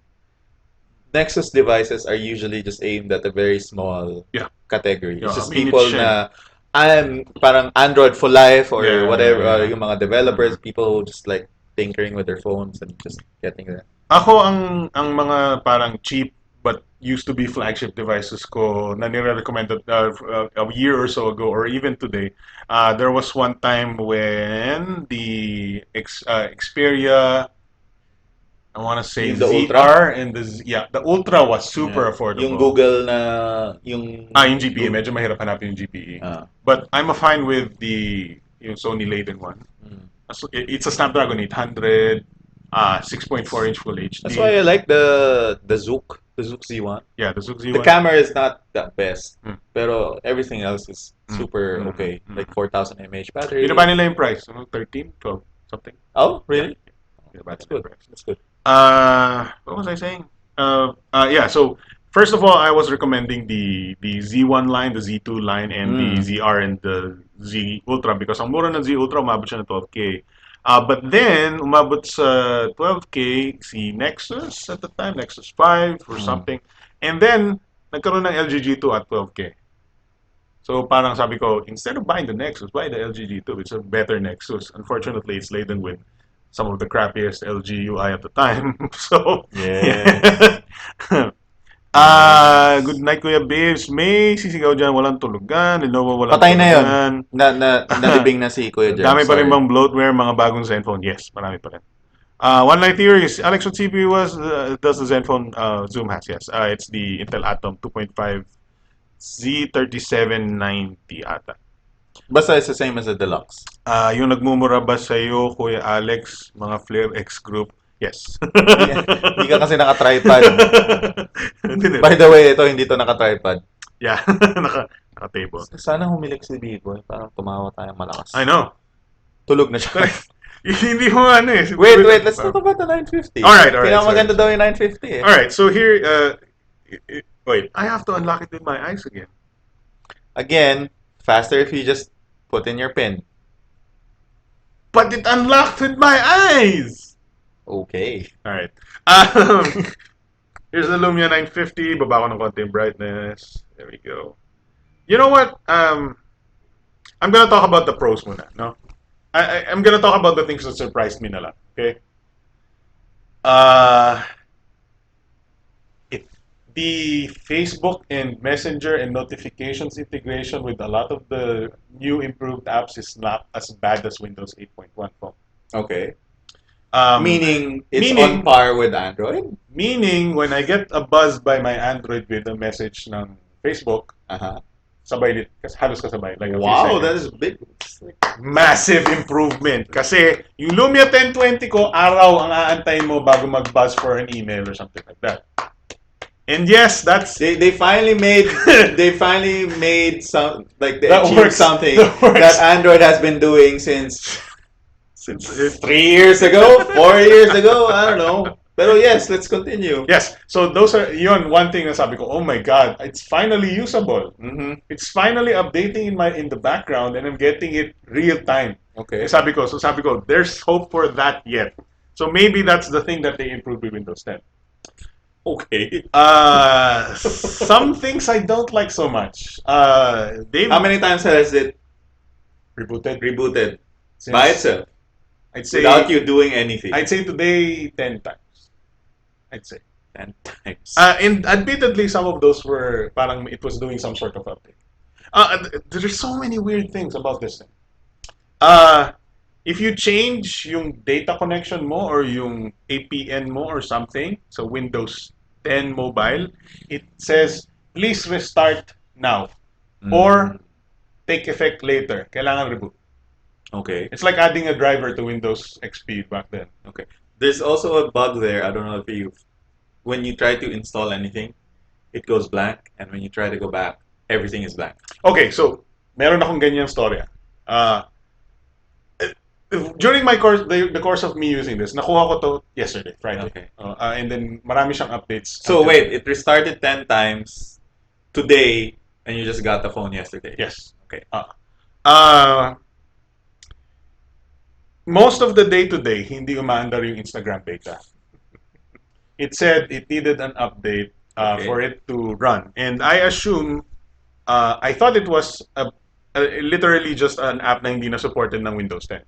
Nexus devices are usually just aimed at a very small category. It's just people na I'm parang Android for life or whatever, yung mga developers, people who just like tinkering with their phones and just getting that. Ako ang mga parang cheap but used to be flagship devices ko na nire-recommended a year or so ago or even today. There was one time when the Xperia I want to say Yung the ZR and the Ultra was super Yeah. affordable. Yung Google na yung Yung GPE, medyo mahirap hanapin yung GPE. Ah. But I'm fine with yung Sony Layden one. Mm. So, it's a Snapdragon 800, 6.4-inch Full HD. That's why I like the Zook Z1. Yeah, the Zoom The Z1. camera is not the best, Mm. pero everything else is super Mm. okay. Mm. Like 4,000 mAh battery. Binaba nila yung price. 13, 12, something. Oh, really? Binaba That's nila yung good. price. That's good. What was I saying? Yeah, so first of all, I was recommending the Z1 line, the Z2 line, and the ZR and the Z Ultra because ang mura ng Z Ultra, umabot siya ng 12K. But then, umabot sa 12K si Nexus at the time, Nexus 5 or something. And then, nagkaroon ng LG G2 at 12K. So parang sabi ko, instead of buying the Nexus, buy the LG G2. It's a better Nexus. Unfortunately, it's laden with some of the crappiest LG UI at the time. So, Yeah. good night Kuya Bibbs. May sisigaw dyan, walang tulugan. Lenovo, walang Patay na yun. tulugan. Nalibing na si Kuya Jem. Dami pa rin Sorry. bang bloatware, mga bagong Zenfone? Yes, marami pa rin. One line theories. Alex, what CPU does the Zenfone Zoom has? Yes, it's the Intel Atom 2.5 Z3790 ata. Basta it's the same as the deluxe. Yung nagmumura ba sa'yo, Kuya Alex, mga Flare X group? Yes. Hindi ka kasi naka-tripod. Hindi By the way, ito hindi to naka-tripod. Yeah, naka-table. Sana humilik si Biboy. Parang tumawa tayo malakas. I know. Tulog na siya. Hindi mo ano eh. Wait, let's talk about the 950. Alright. Pinakamaganda daw yung 950 eh. Alright, so here, wait, I have to unlock it with my eyes again. Again, faster if you just put in your pin. But it unlocked with my eyes! Okay. Alright. Here's the Lumia 950. Baba ko ng konti yung brightness. There we go. You know what? I'm gonna talk about the pros muna, no? I'm gonna talk about the things that surprised me na lang, okay? The Facebook and Messenger and notifications integration with a lot of the new improved apps is not as bad as Windows 8.1 phone. Okay. Meaning on par with Android? Meaning, when I get a buzz by my Android with a message ng Facebook, sabay halos kasabay. Like wow, that is big. Massive improvement. Kasi yung Lumia 1020 ko, araw ang aantayin mo bago mag-buzz for an email or something like that. And yes, that's they finally made some like they that achieved works, something that works. that Android has been doing since 3 years ago, 4 years ago, I don't know. Pero yes, let's continue. Yes, so those are yun one thing na sabi ko, oh my god, it's finally usable. It's finally updating in the background and I'm getting it real time. Okay. Sabi ko, there's hope for that yet. So maybe that's the thing that they improved with Windows 10. Okay. Some things I don't like so much. How many times has it rebooted by itself? I'd say Without you doing anything. I'd say today 10 times. I'd say 10 times. And admittedly, some of those were parang it was doing some sort of update. There's so many weird things about this thing. If you change yung data connection mo or yung APN mo or something, so Windows 10 mobile, it says, please restart now or take effect later. Kailangan reboot. Okay. It's like adding a driver to Windows XP back then. Okay. There's also a bug there. I don't know if when you try to install anything, it goes blank, and when you try to go back, everything is blank. Okay, so meron akong ganyang storya. During my course, the course of me using this, nakuha ko to yesterday, Friday. Okay. And then marami siyang updates. So wait, it restarted 10 times today, and you just got the phone yesterday. Yes. Okay. Most of the day-to-day, hindi umaandar yung Instagram beta. It said it needed an update for it to run. And I assume, I thought it was literally just an app na hindi na supported ng Windows 10.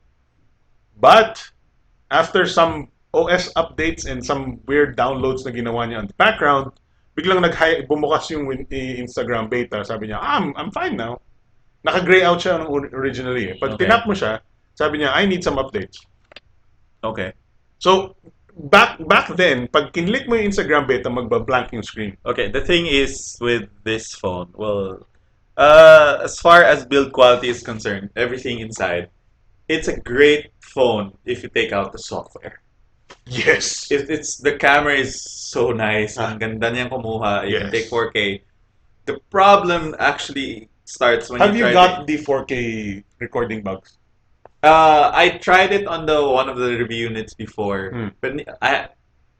But, after some OS updates and some weird downloads na ginawa niya on the background, biglang bumukas yung Instagram beta. Sabi niya, I'm fine now. Naka-gray out siya originally. Pag tinap mo siya, sabi niya, I need some updates. Okay. So, back then, pag kinlik mo yung Instagram beta, magba-blank yung screen. Okay, the thing is with this phone, well, as far as build quality is concerned, everything inside, it's a great phone if you take out the software. Yes. It's the camera is so nice. Ah. Ang ganda niyang kumuha. You can Yes. take 4K. The problem actually starts when Have you you try got the 4K recording bugs? I tried it on the one of the review units before, but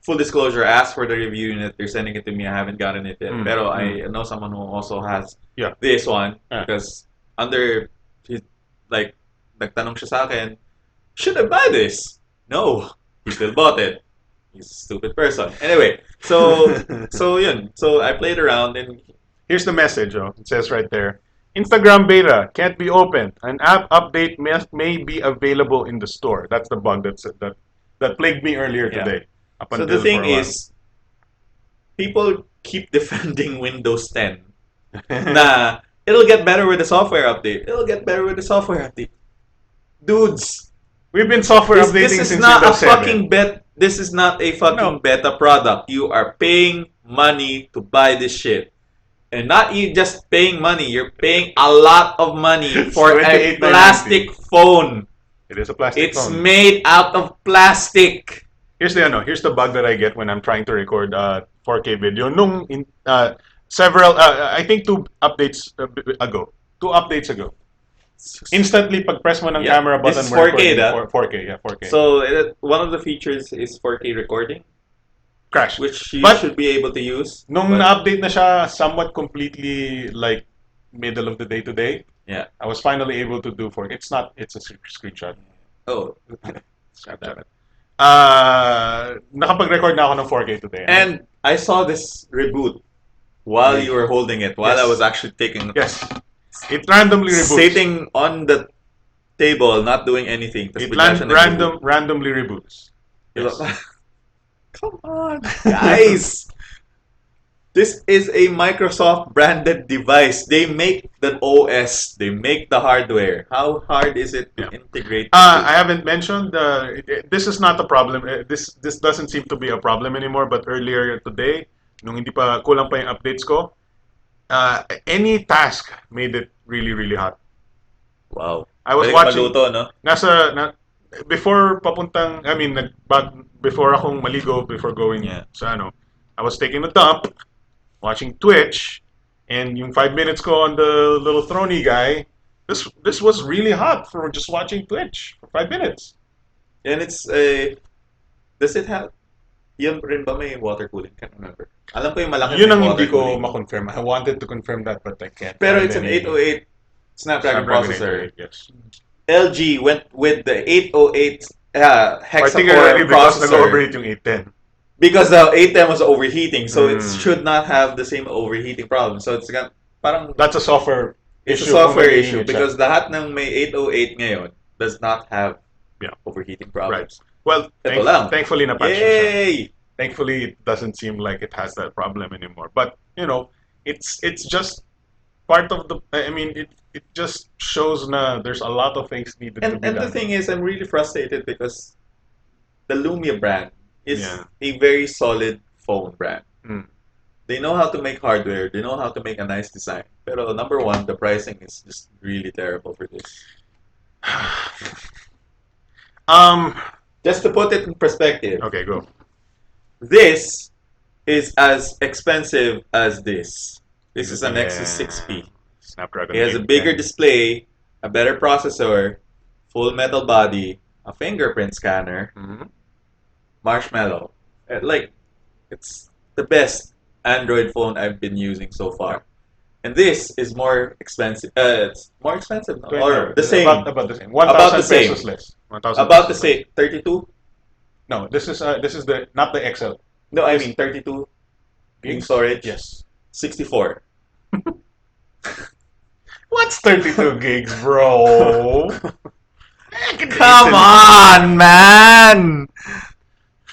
full disclosure, I asked for the review unit. They're sending it to me. I haven't gotten it yet. Pero I know someone who also has this one because under his, like nagtanong siya sa akin, should I buy this? No, he still bought it. He's a stupid person. Anyway, so yun. So I played around and Here's the message. It says right there. Instagram beta can't be opened. An app update may be available in the store. That's the bug that plagued me earlier today. Up so until the thing for a while. is, people keep defending Windows 10. Nah, it'll get better with the software update. It'll get better with the software update. Dudes, we've been software updating this is since not Windows a 7. fucking bet. This is not a fucking No. beta product. You are paying money to buy this shit. And not you just paying money, you're paying a lot of money for a $28.90. plastic phone. It is a plastic It's phone. made out of plastic. Here's the bug that I get when I'm trying to record 4K video. Several I think 2 updates ago. 2 updates ago. Instantly pag press mo ng Yeah, camera this button is mo 4K recording 4K, yeah, 4K. So one of the features is 4K recording, crash. which you But should be able to use. Nung but- na-update na siya somewhat completely like middle of the day today, Yeah. I was finally able to do 4K. It's a screenshot. Oh. Snapchat. Nakapag-record na ako ng 4K today. And I saw this reboot while you were holding it, while Yes. I was actually taking Yes. It randomly reboots. sitting on the table, not doing anything. Tas It bigla siya nag-reboot. randomly reboots. Yes. Come on, guys. This is a Microsoft branded device. They make the OS. They make the hardware. How hard is it to integrate? I haven't mentioned this is not a problem. This doesn't seem to be a problem anymore. But earlier today, nung hindi pa kulang pa yung updates ko, any task made it really really hot. Wow. I was Pwede ka watching. maluto, no? Before papuntang, before akong maligo, before going sa I was taking a dump, watching Twitch, and yung 5 minutes ko on the little throny guy, this was really hot for just watching Twitch for 5 minutes. And it's a... Does it have... Yun rin ba may water cooling? Can't remember. Alam ko yung malaki Yun may ang water hindi ko cooling. ma-confirm. I wanted to confirm that, but I can't. Pero find it's an any- 808 Snapdragon processor. 808, yes. LG went with the 808 Particularly hexa-core because processor nag-overheat yung 810. because the 810 was overheating, so it should not have the same overheating problem. So it's got parang That's a software it's issue. a software kung issue nag-iinit siya. because lahat ng may 808 ngayon does not have overheating problems. Well, Ito lang. thankfully na-patch siya. Yay! Thankfully, it doesn't seem like it has that problem anymore. But it's just part of the. I mean, it just shows na there's a lot of things needed to be And done. the thing is, I'm really frustrated because the Lumia brand is Yeah. a very solid phone brand. Mm. They know how to make hardware. They know how to make a nice design. Pero number one, the pricing is just really terrible for this. Just to put it in perspective, Okay, go. this is as expensive as this. This is an Nexus 6P. Snapdragon. It has a 810. bigger display, a better processor, full metal body, a fingerprint scanner, Mhm. Marshmallow. It's the best Android phone I've been using so far. And this is more expensive. It's more expensive, no? Or the same. About the same. 1,000 About the same. pesos less. 1,000 About the pesos same. 32? less. No, this is the not the XL. No, I mean 32 in storage. Yes. 64. What's 32 gigs, bro? Come on, man!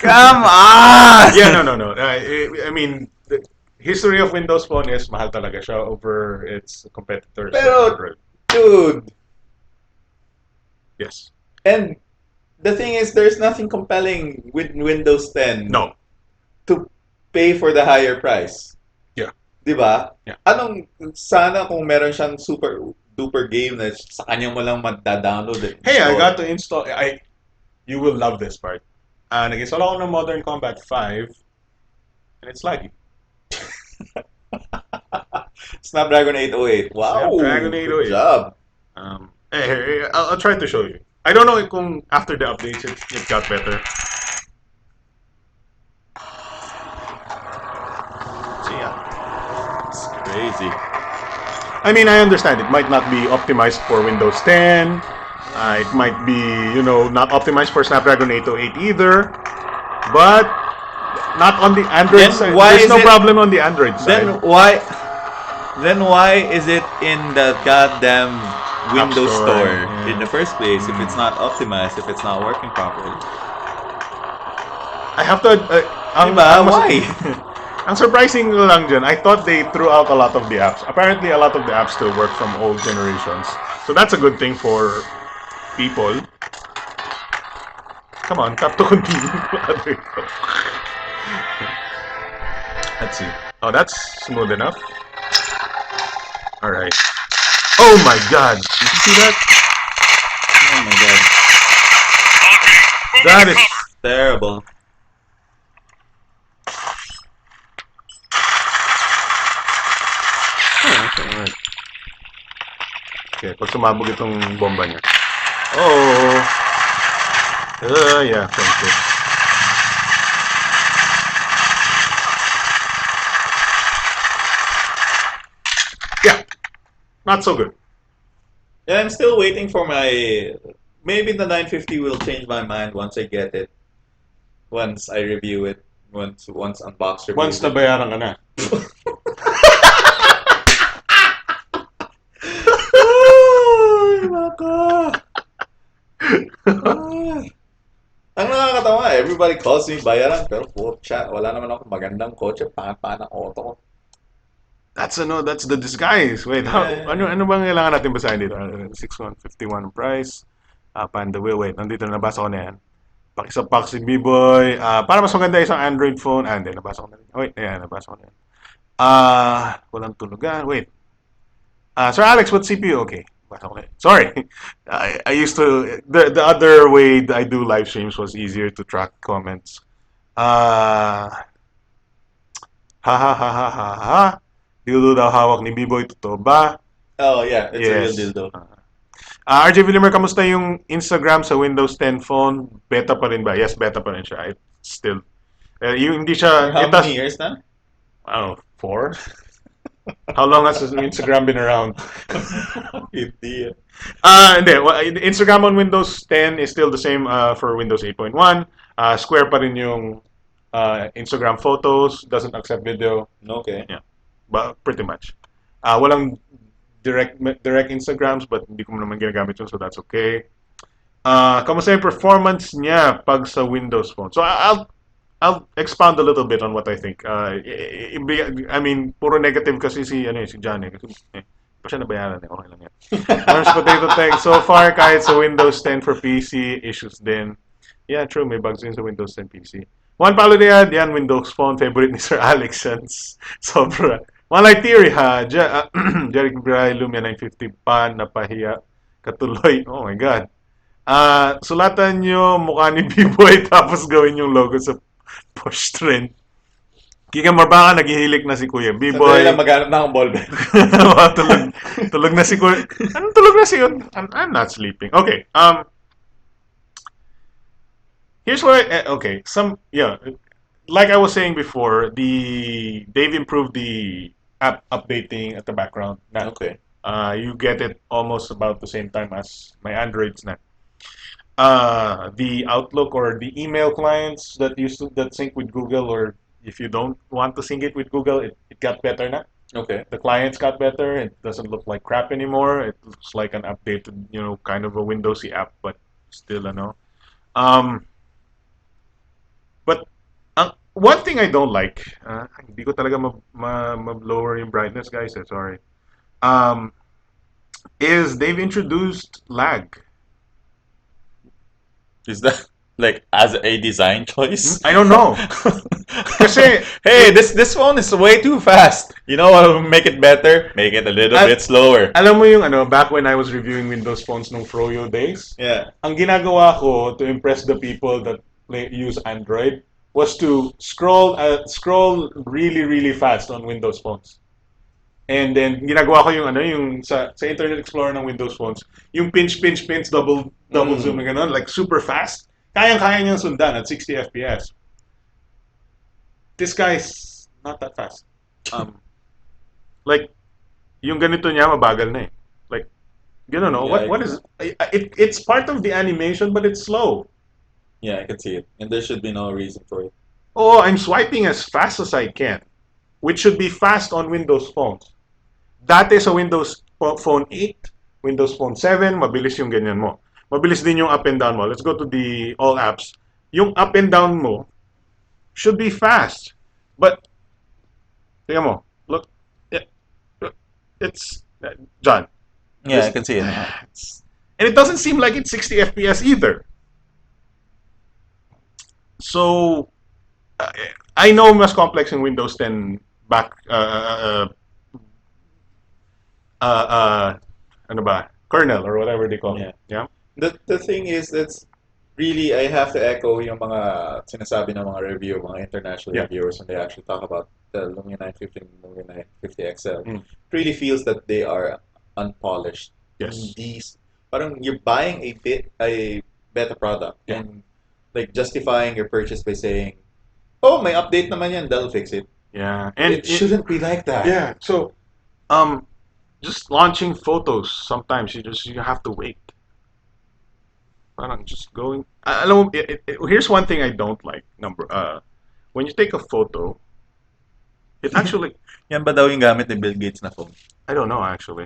Come on! Yeah, no. I mean, the history of Windows Phone is mahal talaga siya over its competitors. Pero- Dude! Yes. And the thing is, there's nothing compelling with Windows 10 No. to pay for the higher price. Yeah. Di ba? Yeah. Anong, sana kung meron siyang super duper game na sa kanya mo lang magda-download at Hey, I install. got to install. You will love this part. Nag-install ako ng Modern Combat 5 and it's laggy. Snapdragon 808. Wow! Snapdragon Good 808. job. I'll try to show you. I don't know kung after the updates it got better. So yeah, it's crazy. I mean, I understand it might not be optimized for Windows 10. It might be, not optimized for Snapdragon 808 either. But not on the Android Then side. why There's is no it- problem on the Android side. Then why is it in the goddamn Windows Store, Store yeah. in the first place if it's not optimized, if it's not working properly? I have to... Diba? Why? Ang surprising lang dyan, I thought they threw out a lot of the apps. Apparently, a lot of the apps still work from old generations. So that's a good thing for people. Come on, tap to continue. There you go. Let's see. Oh, that's smooth enough. Alright. Oh my god! Did you see that? Oh my god. That is... Terrible. Alright. Okay, pag sumabog itong bomba niya. Oh! Yeah, thank you. Yeah, not so good. Yeah, I'm still waiting for my. Maybe the 950 will change my mind once I get it. Once I review it. Once Unbox review. Once nabayaran ka na. Ay, baka. Ang nakakatawa, everybody calls me bayaran, pero chat, wala naman ako magandang kotse, pangat-pangat ang auto ko. That's the disguise. Wait, how, Yeah. ano bang kailangan natin basahin dito? 6151 price. Panda wheel. Wait, nandito nabasa ko na yan. Pakisapak si B-Boy. Para mas maganda isang Android phone. Hindi, nabasa ko na rin. Wait, ayan, nabasa ko na yan. Walang tulugan. Wait. Sir Alex, what CPU? Okay. Basa ko na yan. Sorry. I used to, the other way I do live streams was easier to track comments. Ha ha ha ha ha ha. Dildo daw hawak ni B-Boy, totoo ba? Oh yeah, it's a real Yes. dildo. RJ Villimer, kamusta yung Instagram sa Windows 10 phone? Beta pa rin ba? Yes, beta pa rin siya. It's still. Yung hindi siya. How it has, many years na? I don't know, 4? How long has Instagram been around? Hindi. Hindi. Well, Instagram on Windows 10 is still the same for Windows 8.1. Square pa rin yung Instagram photos. Doesn't accept video. Okay. Yeah. But pretty much. Walang direct Instagrams but hindi ko naman ginagamit yun, so that's okay. Kamusta yung performance niya pag sa Windows phone? So I'll expound a little bit on what I think. I mean, puro negative kasi si Johnny. Pa siya nabayaran eh. Okay lang yan. Orange Potato Tech. So far, kahit sa Windows 10 for PC, issues din. Yeah, true. May bugs din sa Windows 10 PC. Juan Paulo Diad, yan, Windows Phone. Favorite ni Sir Alex yan. Sobra. One Light Theory, ha? Jeric Bray, Lumia 950 pa, napahiya. Katuloy. Oh my God. Sulatan nyo mukha ni B-Boy tapos gawin yung logo sa push trend. Kika Marbaka, naghihilik na si Kuya Sandali B-Boy. lang maghanap na akong ballpen. tulog na si Kuya. Anong tulog na si yun? I'm not sleeping. Okay. Here's what okay. Like I was saying before, they've improved the app updating at the background. Now, Okay. you get it almost about the same time as my Androids now. The Outlook or the email clients that sync with Google, or if you don't want to sync it with Google, it got better now. Okay. The clients got better. It doesn't look like crap anymore. It looks like an updated, kind of a Windowsy app, but still, But one thing I don't like, hindi ko talaga ma-lower yung brightness, guys. Sorry. Is they've introduced lag. Is that like as a design choice? I don't know. Kasi, Hey, this phone is way too fast. You know what will make it better? Make it a little Al- bit slower. alam mo yung ano, back when I was reviewing Windows phones nung Froyo days, Yeah. ang ginagawa ko to impress the people that use Android was to scroll really really fast on Windows phones. And then ginagawa ko yung ano yung sa Internet Explorer ng Windows phones, yung pinch double zoom na ganun, like super fast. Kayang-kaya niyang sundan at 60 FPS. This guy's not that fast. Like yung ganito niya mabagal na eh. Like you don't know Yeah, what is it's part of the animation but it's slow. Yeah, I can see it. And there should be no reason for it. Oh, I'm swiping as fast as I can, which should be fast on Windows phones. Dati sa Windows Phone 8, Windows Phone 7, mabilis yung ganyan mo. Mabilis din yung up and down mo. Let's go to the all apps. Yung up and down mo should be fast. But, tingnan mo, look, it's, John. Yeah, I can see it. And it doesn't seem like it's 60 FPS either. So, I know mas complex in Windows 10 back, ano ba, kernel or whatever they call it. Yeah. The thing is that's really I have to echo yung mga sinasabi ng mga mga international Yeah. reviewers when they actually talk about the Lumia 950 and Lumia 950 XL. Mm. It really feels that they are unpolished. Yes. These parang you're buying a better product Yeah. and like justifying your purchase by saying, "Oh, may update naman yan, that'll fix it." Yeah. And it shouldn't be like that. Yeah. So, just launching photos sometimes you have to wait. Parang just going. Alam mo, here's one thing I don't like. When you take a photo, it actually. Yan ba daw yung gamit ni Bill Gates na phone? I don't know actually.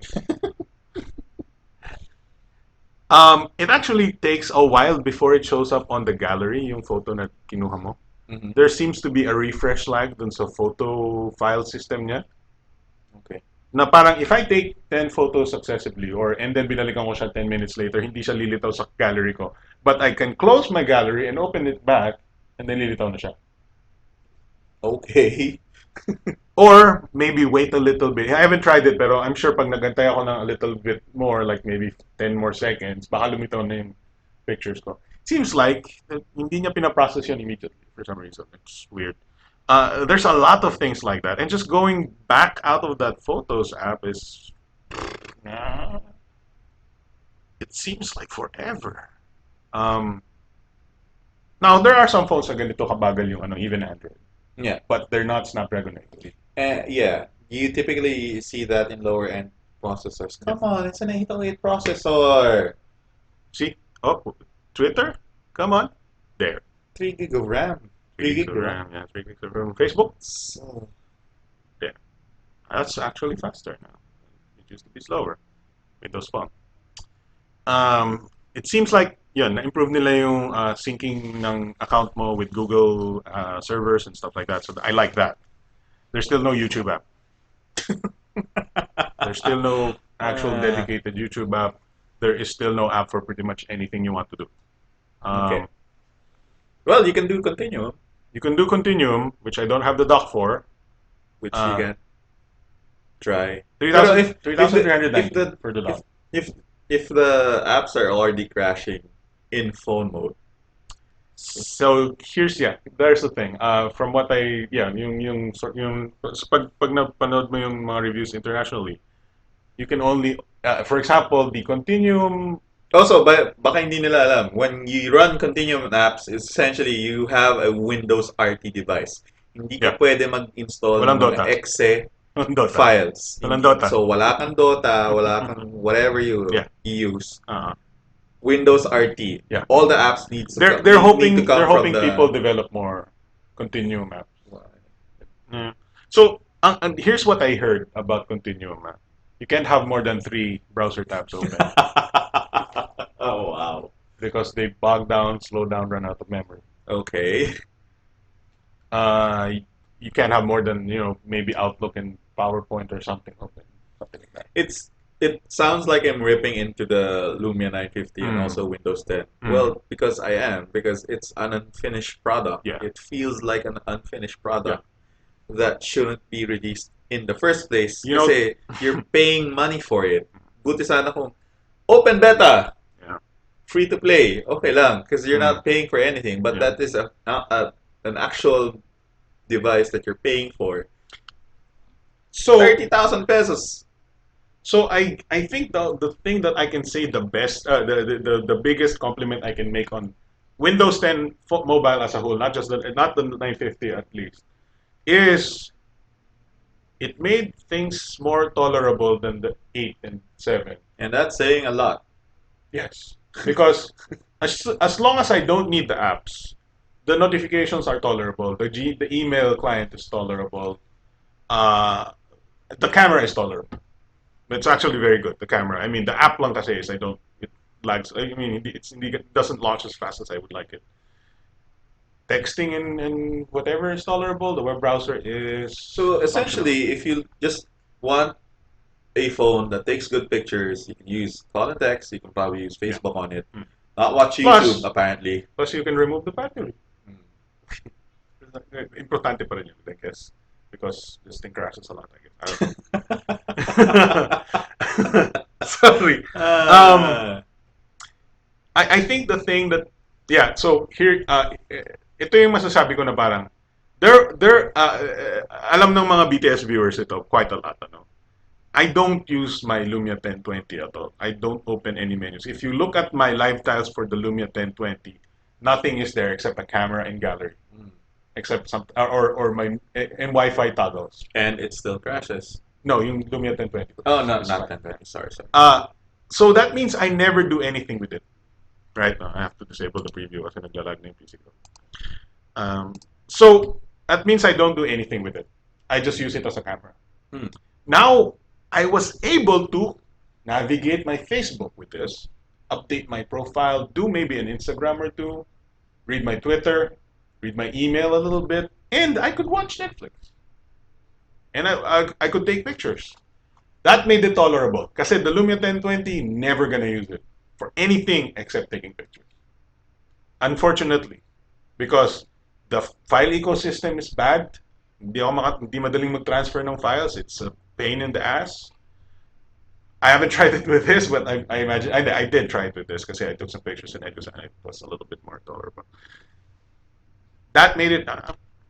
It actually takes a while before it shows up on the gallery, yung photo na kinuha mo. Mhm. There seems to be a refresh lag dun sa photo file system niya. Okay. Na parang if I take 10 photos successively and then binalikan ko siya 10 minutes later, hindi siya lilitaw sa gallery ko. But I can close my gallery and open it back and then lilitaw na siya. Okay. Or maybe wait a little bit. I haven't tried it pero I'm sure pag nagantay ako ng a little bit more, like maybe 10 more seconds, baka lumitaw na yung pictures ko. Seems like hindi niya pinaprocess yun immediately for some reason. It's weird. There's a lot of things like that. And just going back out of that Photos app is... it seems like forever. Now, there are some phones na ganito kabagal yung even Android. Yeah. But they're not Snapdragon 8. Yeah, you typically see that in lower end processors. Come on, it's an 808 processor. See? Oh, Twitter? Come on. There. 3 gig of RAM. 3 gigs of RAM. Yeah, 3 gigs of RAM. Facebook? So, Yeah. That's actually faster now. It used to be slower. Windows Phone. It seems like, yun, na-improve nila yung syncing ng account mo with Google servers and stuff like that. So I like that. There's still no YouTube app. There's still no actual dedicated YouTube app. There is still no app for pretty much anything you want to do. Okay. Well, you can do Continuum, You can do Continuum, which I don't have the dock for. which you can try. 3,390 for the dock. If the apps are already crashing in phone mode, So there's the thing. From what yung so pag napanood mo yung mga reviews internationally, you can only, for example, the Continuum. also, baka hindi nila alam, when you run Continuum apps, essentially you have a Windows RT device. Hindi ka Yeah. pwede mag-install Walang ng mga Dota. exe Dota. files. Walang Dota. So wala kang Dota, wala kang whatever you Yeah. use. Uh, Windows RT. Yeah. All the apps need to they're come, need hoping to come they're from hoping the, people develop more Continuum apps. Yeah. So here's what I heard about Continuum. You can't have more than 3 browser tabs open Oh wow. because they bog down, slow down, run out of memory. Okay. You can't have more than maybe Outlook and PowerPoint or something open. Something like that. It's It sounds like I'm ripping into the Lumia 950 and Mm. also Windows 10. Mm. Well, because I am, because it's an unfinished product. Yeah. It feels like an unfinished product that shouldn't be released in the first place. You know- Kasi you're paying money for it. Buti sana kung open beta, Yeah. free to play, okay lang, because you're Mm. not paying for anything. But Yeah. that is an actual device that you're paying for. So 30,000 pesos. So I think the thing that I can say the best the biggest compliment I can make on Windows 10 mobile as a whole, not the 950 at least, is it made things more tolerable than the 8 and 7. And that's saying a lot. Yes, because as long as I don't need the apps, the notifications are tolerable. The email client is tolerable. Uh, the camera is tolerable. It's actually very good, the camera. I mean, the app lang kasi is it lags. I mean, it doesn't launch as fast as I would like it. Texting and whatever is tolerable. The web browser is So essentially, if you just want a phone that takes good pictures, you can use call and text. You can probably use Facebook on it. Mm. Not watch Plus- YouTube, apparently. Plus, you can remove the battery. Mm. Importante pa rin yun, I guess. Because this thing crashes a lot, I guess. I don't know. Sorry. I think the thing that, yeah, so here, ito yung masasabi ko na parang, alam ng mga BTS viewers ito, quite a lot, ano. I don't use my Lumia 1020 at all. I don't open any menus. If you look at my live tiles for the Lumia 1020, nothing is there except a camera and gallery. Mm. Except some, or my, and Wi-Fi toggles. And it still crashes. No, yung Lumia 1020. Oh, It's not fine. 1020. Sorry. So that means I never do anything with it. Right now, I have to disable the preview kasi naglalag na yung PC ko. So that means I don't do anything with it. I just use it as a camera. Hmm. Now, I was able to navigate my Facebook with this, update my profile, do maybe an Instagram or two, read my Twitter, read my email a little bit, and I could watch Netflix. And I could take pictures. That made it tolerable. Kasi the Lumia 1020, never gonna use it for anything except taking pictures. Unfortunately, because the file ecosystem is bad, hindi madaling mag-transfer ng files. It's a pain in the ass. I haven't tried it with this, but I imagine I did try it with this because I took some pictures and it was a little bit more tolerable. That made it.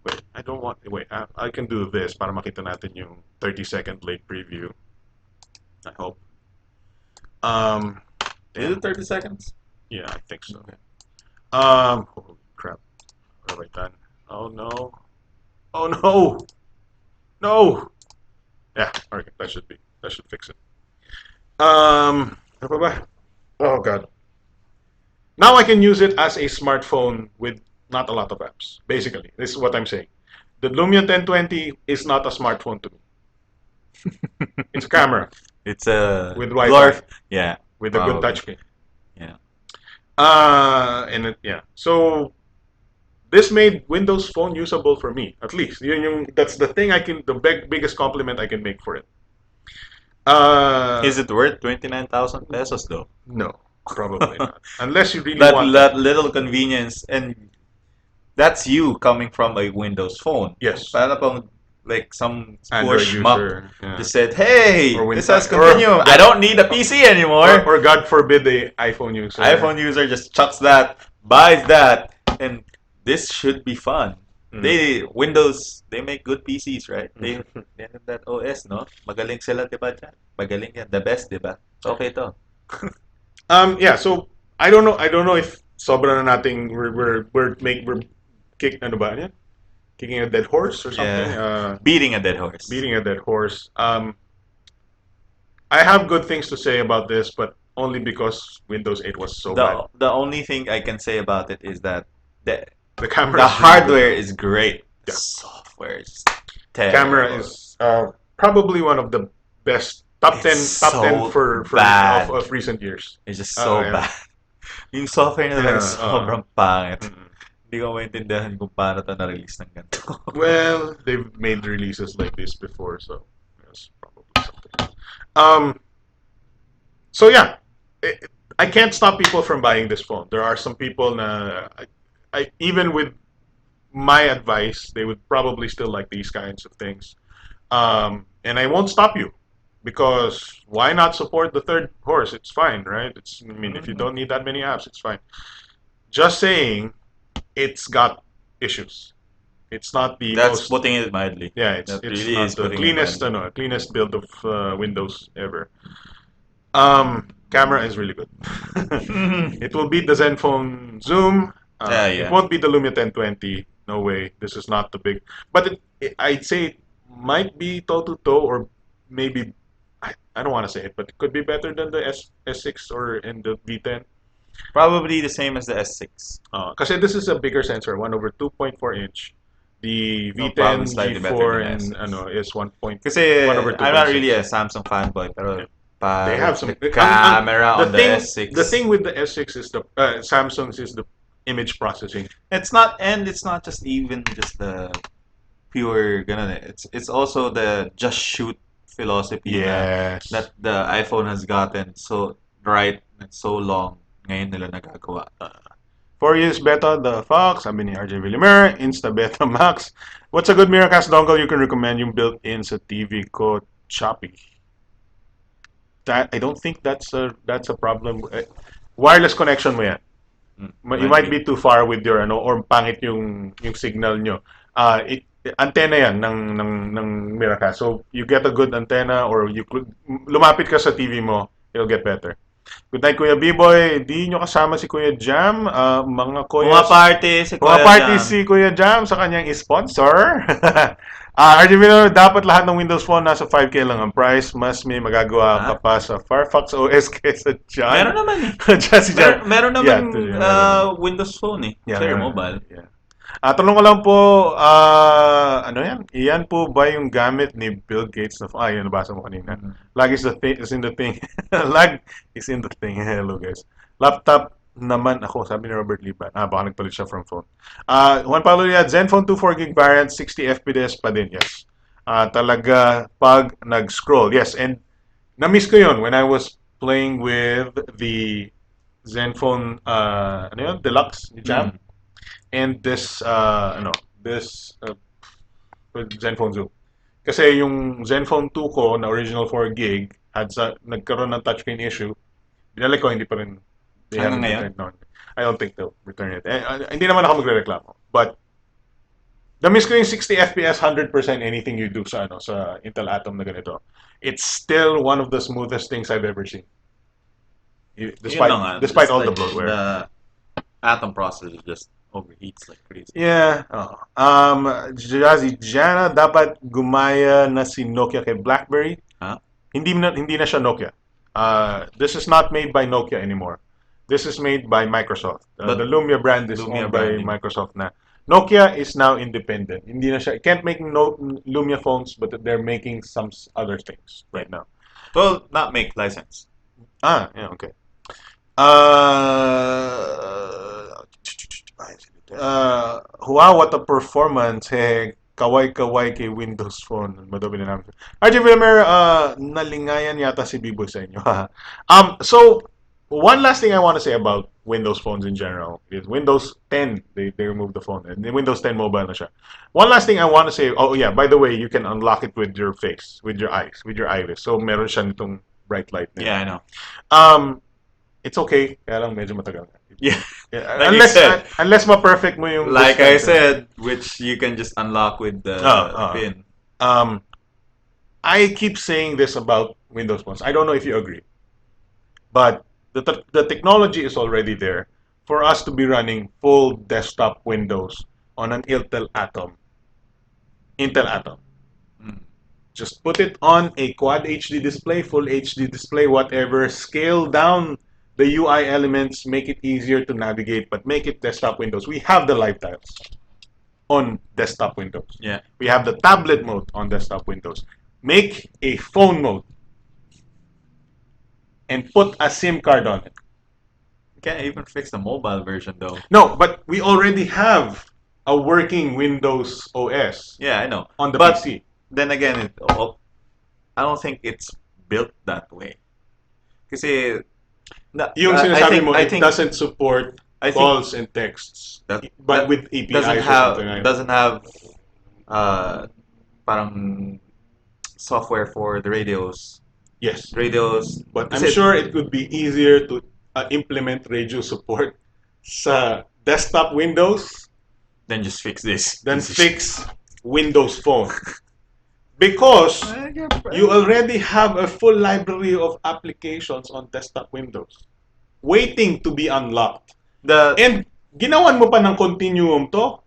Wait, I don't want. Wait, I can do this para makita natin yung 30-second late preview. I hope. Is it 30 seconds? Yeah, I think so. Okay. Holy crap. What have I done? Oh no. Oh no. No. Yeah, okay, that should fix it. Ano pa ba? Oh god. Now I can use it as a smartphone with not a lot of apps. Basically, this is what I'm saying. The Lumia 1020 is not a smartphone to me. It's a camera It's a with Wi-Fi. Yeah, With a good probably. touchscreen. Yeah. Yeah. So this made Windows Phone usable for me, at least. That's the thing the biggest compliment I can make for it. Is it worth 29,000 pesos though? No, probably not. Unless you really That want little convenience, and that's you coming from a Windows phone. Yes. Para pang like some Android squish mop user. Yeah. just said, "Hey, Or this has or- continued. I don't need a PC anymore." Or God forbid the iPhone user. iPhone user just chucks that, buys that, and this should be fun. Windows, they make good PCs, right? They have that OS, no? Magaling sila, diba dyan? Magaling yan. The best, diba? Okay to. Yeah, so I don't know if sobra na nating we're ano ba yan? Kicking a dead horse or something. Yeah. Beating a dead horse. Beating a dead horse. I have good things to say about this, but only because Windows 8 was so bad. The only thing I can say about it is that the The camera. the is really hardware is great. The Yeah. software is good. terrible. Camera is probably one of the best top 10 It's top 10 so for bad. of recent years. It's just so yeah. bad. Yung software nila Yeah, sobrang pangit. Mm. Hindi ko maintindihan kung paano ito na-release ng ganito. Well, they've made releases like this before, so yes, probably something. So yeah, I can't stop people from buying this phone. There are some people na even with my advice, they would probably still like these kinds of things. And I won't stop you because why not support the third horse? It's fine, right? I mean, if you don't need that many apps, it's fine. Just saying, it's got issues. It's not the That's most. putting it mildly. Yeah, That it's really not is the putting it cleanest, mildly. cleanest build of Windows ever. Camera is really good. It will beat the Zenfone Zoom. Yeah, It yeah. won't beat the Lumia 1020. No way. This is not the big. But I'd say it might be toe to toe, or maybe I don't want to say it, but it could be better than the S6 or in the V10. Probably the same as the S6. Kasi this is a bigger sensor, 1 over 2.4 inch. The No, probably V10 slightly better G4 than the and S6. is 1 Kasi 1 over I'm not really a 2.6. Samsung fanboy, pero They have some. the camera on the The S6. thing with the S6 is the Samsung's is the image processing. It's not just even just the pure ganun eh. It's also the just shoot philosophy Yes. that the iPhone has gotten so right and so long ngayon nila nagagawa. 4 years beta, the Fox, sabi ni RJ Villamere, Insta Beta Max. What's a good Miracast dongle you can recommend yung built-in sa TV ko? Choppy. That I don't think that's a problem. Wireless connection mo yan. You might be too far with your or pangit yung signal nyo. Antenna yan ng Miracast. So you get a good antenna or lumapit ka sa TV mo, it'll get better. Good night, Kuya B-Boy. Di nyo kasama si Kuya Jam. Mga Kuya... Pumaparty si Kuya Pumaparty Jam. si Kuya Jam sa kanyang sponsor. RGB, dapat lahat ng Windows Phone nasa 5K lang ang price. Mas may magagawa ka pa sa Firefox OS kaysa dyan. Meron naman eh. Just dyan. Meron naman meron. Windows Phone eh. Yeah, Sorry, meron. mobile. Yeah. Tanong ko lang po, ano yan? Iyan po ba yung gamit ni Bill Gates na yun, nabasa mo kanina. Lag is in the thing. Lag is in the thing. Hello guys. Laptop naman ako, sabi ni Robert Liban. Baka nagpalit siya from phone. Juan Pablo Liad, Zenfone 2 4GB variant, 60 FPS pa din, yes. Talaga pag nag-scroll, yes. And na-miss ko yun when I was playing with the Zenfone, ano yun, Deluxe, ni Jam. And this Zenfone Zoom. Kasi yung Zenfone 2 ko na original 4GB nagkaroon ng touchscreen issue. Binalik ko, hindi pa rin. They haven't returned. No, I don't think they'll return it. Hindi naman ako magrereklamo. But na-miss ko yung 60 FPS, 100% anything you do sa Intel Atom na ganito. It's still one of the smoothest things I've ever seen. Despite all the bloatware. The Atom processor just overheats like crazy. Yeah. Jazzy Jana, dapat gumaya na si Nokia kay BlackBerry. Huh? Hindi na siya Nokia. This is not made by Nokia anymore. This is made by Microsoft. The Lumia brand is owned by Microsoft na. Nokia is now independent. Hindi na siya. Can't make Lumia phones, but they're making some other things right now. Well, not make license. Yeah, okay. Wow, what a performance. Hey, kaway-kaway kay Windows Phone. Madami na namin. RJ Villamere, nalingayan yata si B-Boy sa inyo. So, one last thing I want to say about Windows phones in general is Windows 10, they removed the phone. And Windows 10 mobile na siya. One last thing I want to say, oh yeah, by the way, you can unlock it with your face, with your eyes, with your iris. So, meron siya nitong bright light. Yeah, I know. It's okay, kaya lang medyo matagal. Yeah. Like unless ma-perfect mo yung like I said, which you can just unlock with the pin. I keep saying this about Windows phones. I don't know if you agree. But the technology is already there for us to be running full desktop Windows on an Intel Atom. Just put it on a Quad HD display, Full HD display, whatever. Scale down the UI elements, make it easier to navigate, but make it desktop Windows. We have the live tiles on desktop Windows. Yeah. We have the tablet mode on desktop Windows. Make a phone mode and put a SIM card on it. You can't even fix the mobile version though. No, but we already have a working Windows OS. Yeah, I know. On the PC. Then again, I don't think it's built that way. Kasi, Yung I sinasabi think, mo, I it think, doesn't support I think calls and texts, but with APIs or something like that. doesn't have uh parang software for the radios. Yes. Radios, But I'm kasi sure it would be easier to implement radio support sa desktop Windows then just fix this. than This is- fix Windows Phone. Because you already have a full library of applications on desktop Windows waiting to be unlocked. the And ginawan mo pa ng continuum to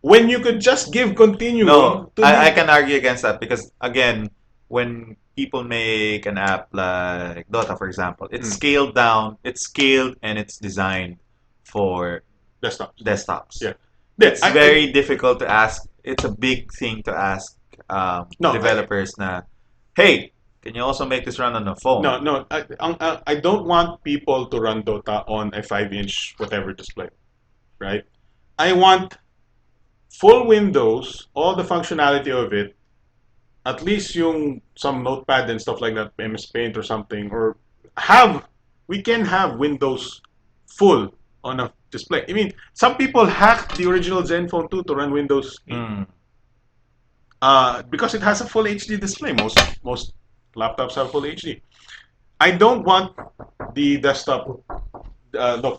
when you could just give continuum No, to I the... can argue against that because again, when people make an app like Dota, for example, it's scaled down, it's scaled and it's designed for desktops. desktops. Yeah. It's very difficult to ask. It's a big thing to ask No, developers na, hey, can you also make this run on a phone? No. I don't want people to run Dota on a 5-inch whatever display, right? I want full Windows, all the functionality of it, at least yung some notepad and stuff like that, MS Paint or something, or we can have Windows full on a display. I mean, some people hacked the original Zenfone 2 to run Windows 8. Because it has a full HD display. Most laptops have full HD. I don't want the desktop look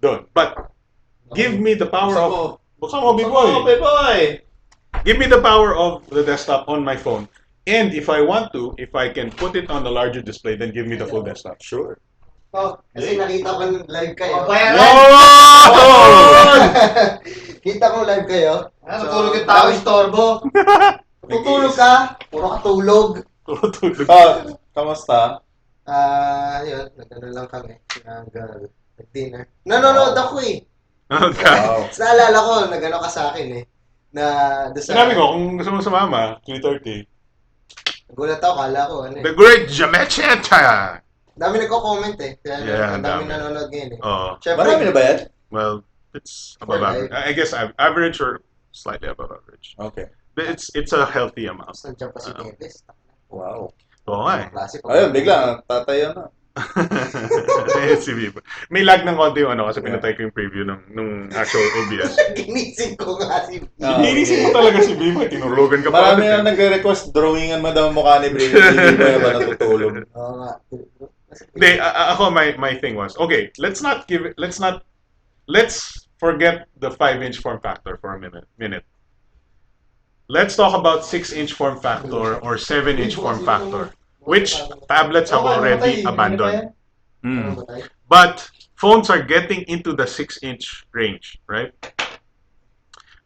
done, but give me the power of... Buksan mo, B-boy! boy! Give me the power of the desktop on my phone. And if I want to, if I can put it on the larger display, then give me the full desktop. Sure. Oh, kasi nakita ko live kayo. Bayaran! Yun! Kita ko live kayo. Natutulog yung tao, istorbo. Tutulog ka, puro katulog. Kamusta? Yun, nagano lang kami. Nag-dinner. Nanonood ako eh. Okay. Wow. Tapos naalala ko, nagano ka sa akin eh. Na, doon sa... Sinabi ko, kung gusto mo sumama, 3:30. Nagulat ako, kala ko ano The eh. Great Jamecheta! Dami nagko-comment eh. Kaya Yeah, ang dami dami. nanonood ngayon eh. Oh, Marami na ba yan? well, it's above For average. I guess average or slightly above average. Okay. But it's a healthy amount. Tapos nandiyan pa si Kempes. Wow. Oo nga eh. Klase pa. Ayun, bigla, tatayo na. Si Vivo. May lag ng konti yung ano kasi pinatay ko yung preview nung actual OBS. Ginising ko nga si Hinihinisip mo talaga si Vivo, tinurugan ka pa. Marami na nagre-request drawingan mo daw ang mukha ni Brady. Hindi ba natutulog? Oo nga. Hindi, ako my thing was, okay, let's forget the 5-inch form factor for a minute. Let's talk about 6-inch form factor or 7-inch form factor, which tablets have already abandoned. But phones are getting into the 6-inch range, right?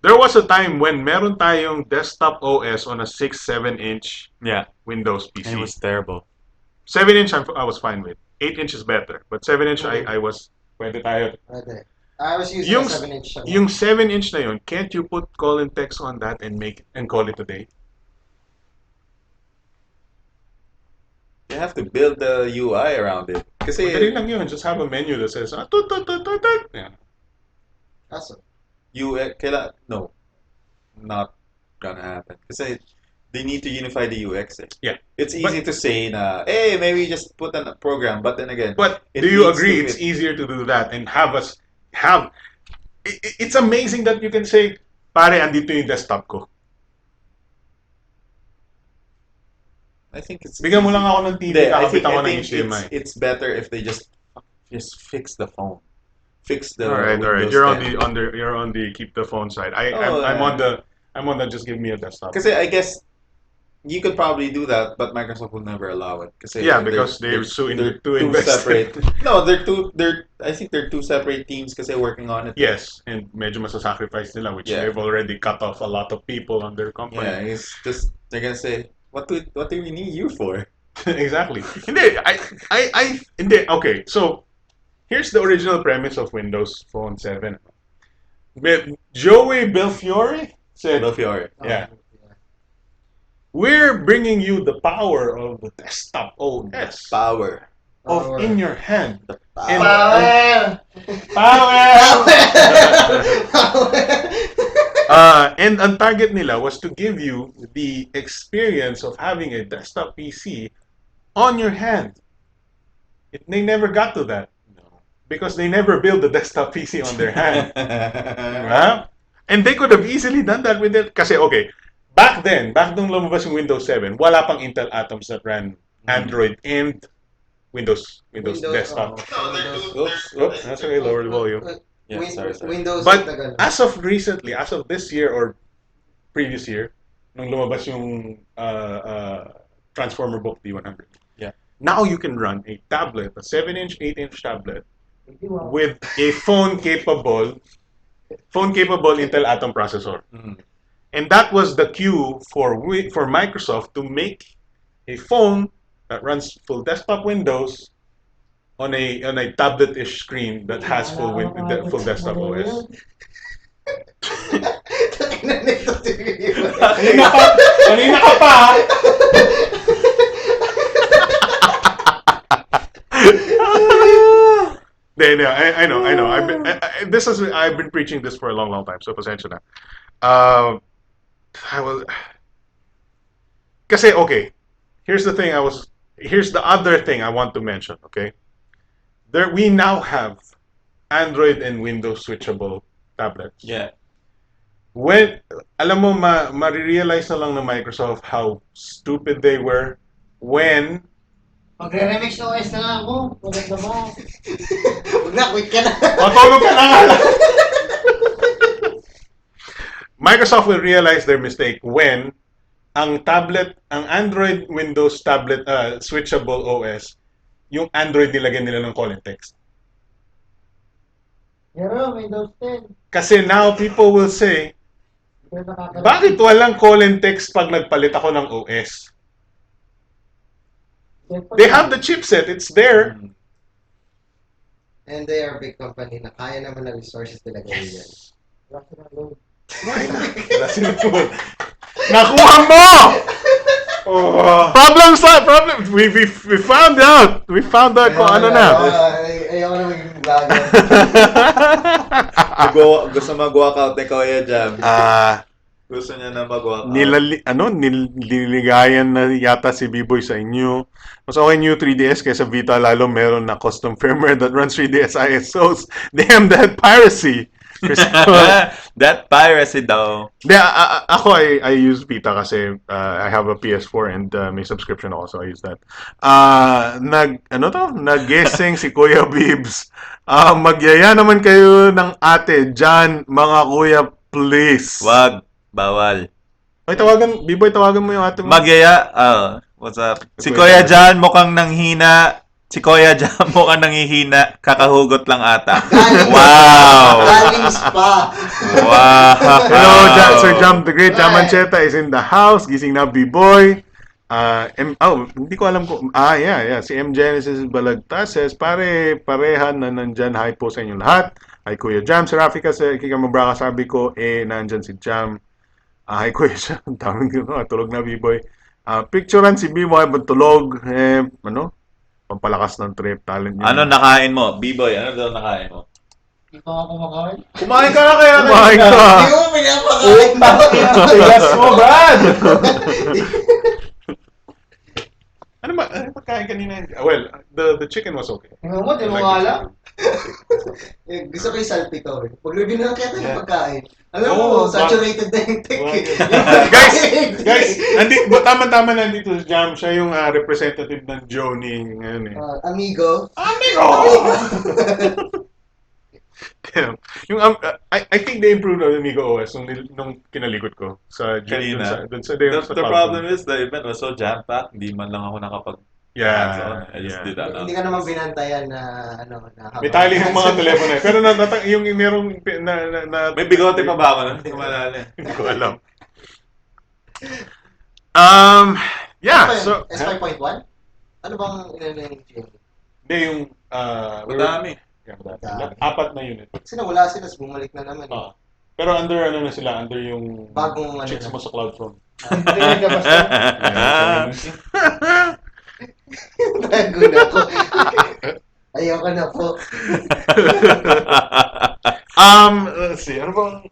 There was a time when meron tayong desktop OS on a 6-7-inch Yeah, Windows PC. and it was terrible. 7-inch I was fine with. 8-inch is better, but 7-inch I was pwede tayo. Okay. I was using Yung a 7-inch. yung 7-inch na yun, can't you put call and text on that and call it a day? You have to build the UI around it. Madali Kasi lang yun. Just have a menu that says tut, tut, tut, tut, tut. Yeah. Kaso, no, not gonna happen. Kasi they need to unify the UX. Yeah. It's easy to say na, hey, maybe just put a program, but then again, But it do you needs agree to it's fit. easier to do that and it's amazing that you can say, pare, andito yung desktop ko. I think it's Bigyan mo lang ako ng TV, Hindi, I kakapit think, ako I ng think HDMI. it's better if they just fix the phone. Fix the All right. Windows You're on 10. you're on the keep the phone side. Oh, I'm yeah. on the just give me a desktop. Kasi I guess you could probably do that, but Microsoft will never allow it. Kasi Yeah, because they're too invested. separate. No, I think they're two separate teams kasi working on it. Yes, and medyo masasacrifice nila, which Yeah. they've already cut off a lot of people on their company. Yeah, it's just they're gonna say, what do we need you for? Exactly. Hindi, hindi. Okay, so here's the original premise of Windows Phone 7. Joey Belfiore said, Belfiore. yeah, we're bringing you the power of the desktop OS Power. of in your hand. And- Power! Power! And ang target nila was to give you the experience of having a desktop PC on your hand. They never got to that. Because they never built the desktop PC on their hand. Diba? And they could have easily done that with it. Kasi, okay, back nung lumabas yung Windows 7, wala pang Intel Atoms that ran Android and Windows desktop. Oops, that's okay, lower the volume. Yeah, sorry. Windows But tagal. as of recently, as of this year or previous year, nung lumabas yung Transformer Book D100. Yeah. Now you can run a tablet, a 7-inch, 8-inch tablet with a phone-capable Intel Atom processor. And that was the cue for Microsoft to make a phone that runs full desktop Windows on a tablet-ish screen that has full desktop OS. Kanina ka pa. I know. I've been preaching this for a long time. So pasensya na. Kasi okay. Here's the other thing I want to mention. Okay, we now have Android and Windows switchable tablets. Yeah. When alam mo ma-realize na lang ng Microsoft how stupid they were when Magre-remix na OS na lang ako. Maganda mo. Huwag na, quit ka na. matulog ka na nga. Microsoft will realize their mistake when ang Android Windows tablet switchable OS, yung Android nilagyan nila ng call and text. Pero, Windows 10. Kasi now people will say, bakit walang call and text pag nagpalit ako ng OS? They have the chipset, it's there. And they are a big company na kaya naman na resources nila gawin yan. Nakuha mo! Problem. We found out. We found out kung ano na. Ayaw na maging vlogger. Gusto mag-walkout ni Kuya Jam. Gusto niya na mag-walkout. Nililigayan na yata si B-Boy sa inyo. Mas okay new 3DS kaysa Vita, lalo meron na custom firmware that runs 3DS ISOs. Damn that piracy. That piracy daw. Ako I use Vita kasi I have a PS4 and may subscription ako, so I use that. Nag-guessing si Kuya Bibs. Magyaya naman kayo ng ate dyan, mga kuya, please. Wag. Bawal. Ay, B-Boy, tawagan mo yung ate mo. Magyaya. What's up? Si Kuya Jan mukhang nanghina. Si Kuya Jan mukhang nanghihina. Kakahugot lang ata. Wow. Galing spa. Wow. Hello, Sir Jam, the great Jam Mancheta is in the house. Gising na B-Boy. Hindi ko alam kung... yeah. Si M. Genesis Balagta says, parehan na nandyan. Hi po sa inyo lahat. Hi, Kuya Jam. Si Rafi kasi, Kikamabraka, sabi ko, nandyan si Jam. Hi, Kuya Jam. Daming tulog na, B-Boy. Picturean si B-Boy, tulog. Pampalakas ng trip, talent niya. Ano nakain mo? B-Boy, ano daw nakain mo? Hindi pa ako kumakain. Kumain ka na kaya. Kumain ka. Hindi mo pinapakain. Tigas mo, Brad! Ano pagkain kanina? Well, the chicken was okay. Tingnan mo, di mo nga alam. Gusto ko yung salpikaw eh. Pag-review na lang kaya tayo ng pagkain. Alam Oo, mo, saturated na yung tech eh. Guys, tama-tama nandito si Jam. Siya yung representative ng Johnny ngayon eh. Amigo. Damn. I think they improved on Amigo OS nung kinaligot ko sa Kanina. The problem is the event was so jam-packed, hindi man lang ako nakapag I just did that. Hindi ka naman binantayan na may tali yung mga telepono eh. Pero yung merong May bigote pa ba ako? Hindi ko maalala. Hindi ko alam. Yeah, so S5.1? Ano bang yung hindi yung Madami. apat na unit. Kasi nawala sila, bumalik na naman. Pero under yung Bagong chicks mo sa CloudFront. Hindi ka basta. Bago na po. Ayoko na po. Let's see. Ano bang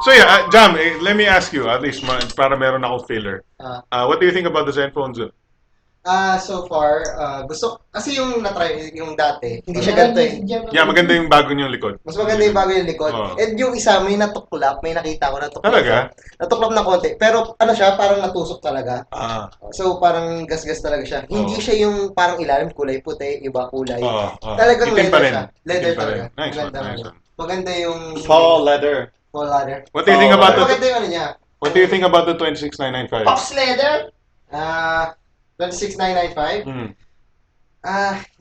so yeah, Jam, let me ask you, at least para meron ako filler. What do you think about the Zenfone Zoom? So far, kasi yung na-try, yung dati, hindi siya ganito eh. Yeah, maganda yung bago niyong likod. Mas maganda yung bago yung likod. Oo. And yung isa, may natuklap, may nakita ko natuklap. Talaga? Natuklap na konti. Pero ano siya, parang natusok talaga. Ah. So parang gas-gas talaga siya. Hindi Oo. siya yung parang ilalim, kulay puti, iba kulay. Oo. Talagang Itim leather pa rin. siya. Leather Itim pa rin. talaga. Nice one, Maganda, nice one. maganda yung... Fall leather. Fall leather. What do you think about Pero the maganda yung ano niya. What do you think about the 26995? Fox leather? 26995. Mm.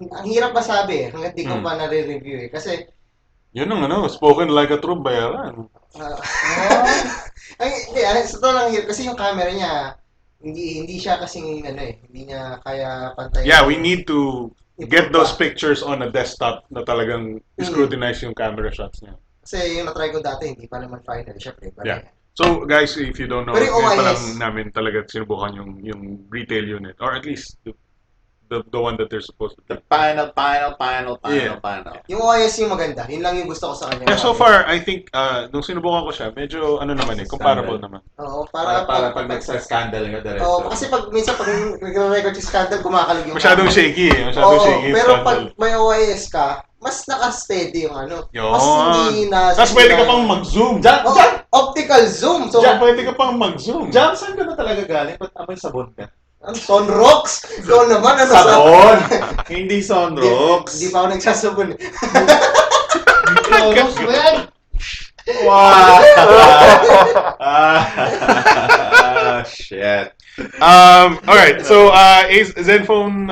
Ang hirap masabi hanggang di ko pa nare-review eh. Kasi, Yun ang spoken like a true bayaran. sa to lang hirap. Kasi yung camera niya, hindi siya kasing hindi niya kaya pantay. Yeah, we need to get those pictures on a desktop na talagang scrutinize yung camera shots niya. Kasi yung na-try ko dati, hindi pa naman final. Syempre, Yeah. So guys, if you don't know, Pero yung ngayon pa lang OIS. namin talaga sinubukan yung retail unit, or at least the one that they're supposed to The be. final. Yeah. Yung OIS yung maganda. Yun lang yung gusto ko sa kanya. Yeah, so far, I think, nung sinubukan ko siya, medyo comparable naman. Oo, Para pag nagsa-scandal nga diretso. Oo, kasi minsan pag nagre-record si Scandal, kumakalig yung Masyadong camera. shaky eh. Masyadong Oo, shaky. pero Scandal. pag may OIS ka, mas naka-steady yung Yun. Mas hindi na... Tapos pwede ka pang mag-zoom. Optical zoom. So, Pwede ka pang mag-zoom. Jam, saan ka na talaga galing? Ba't amoy sabon ka? Sunrocks. Ikaw naman, Sabon! Hindi sunrocks. Hindi pa ako nagsasabon. Close mo yan. Wow! Shit. Alright, so Zenfone,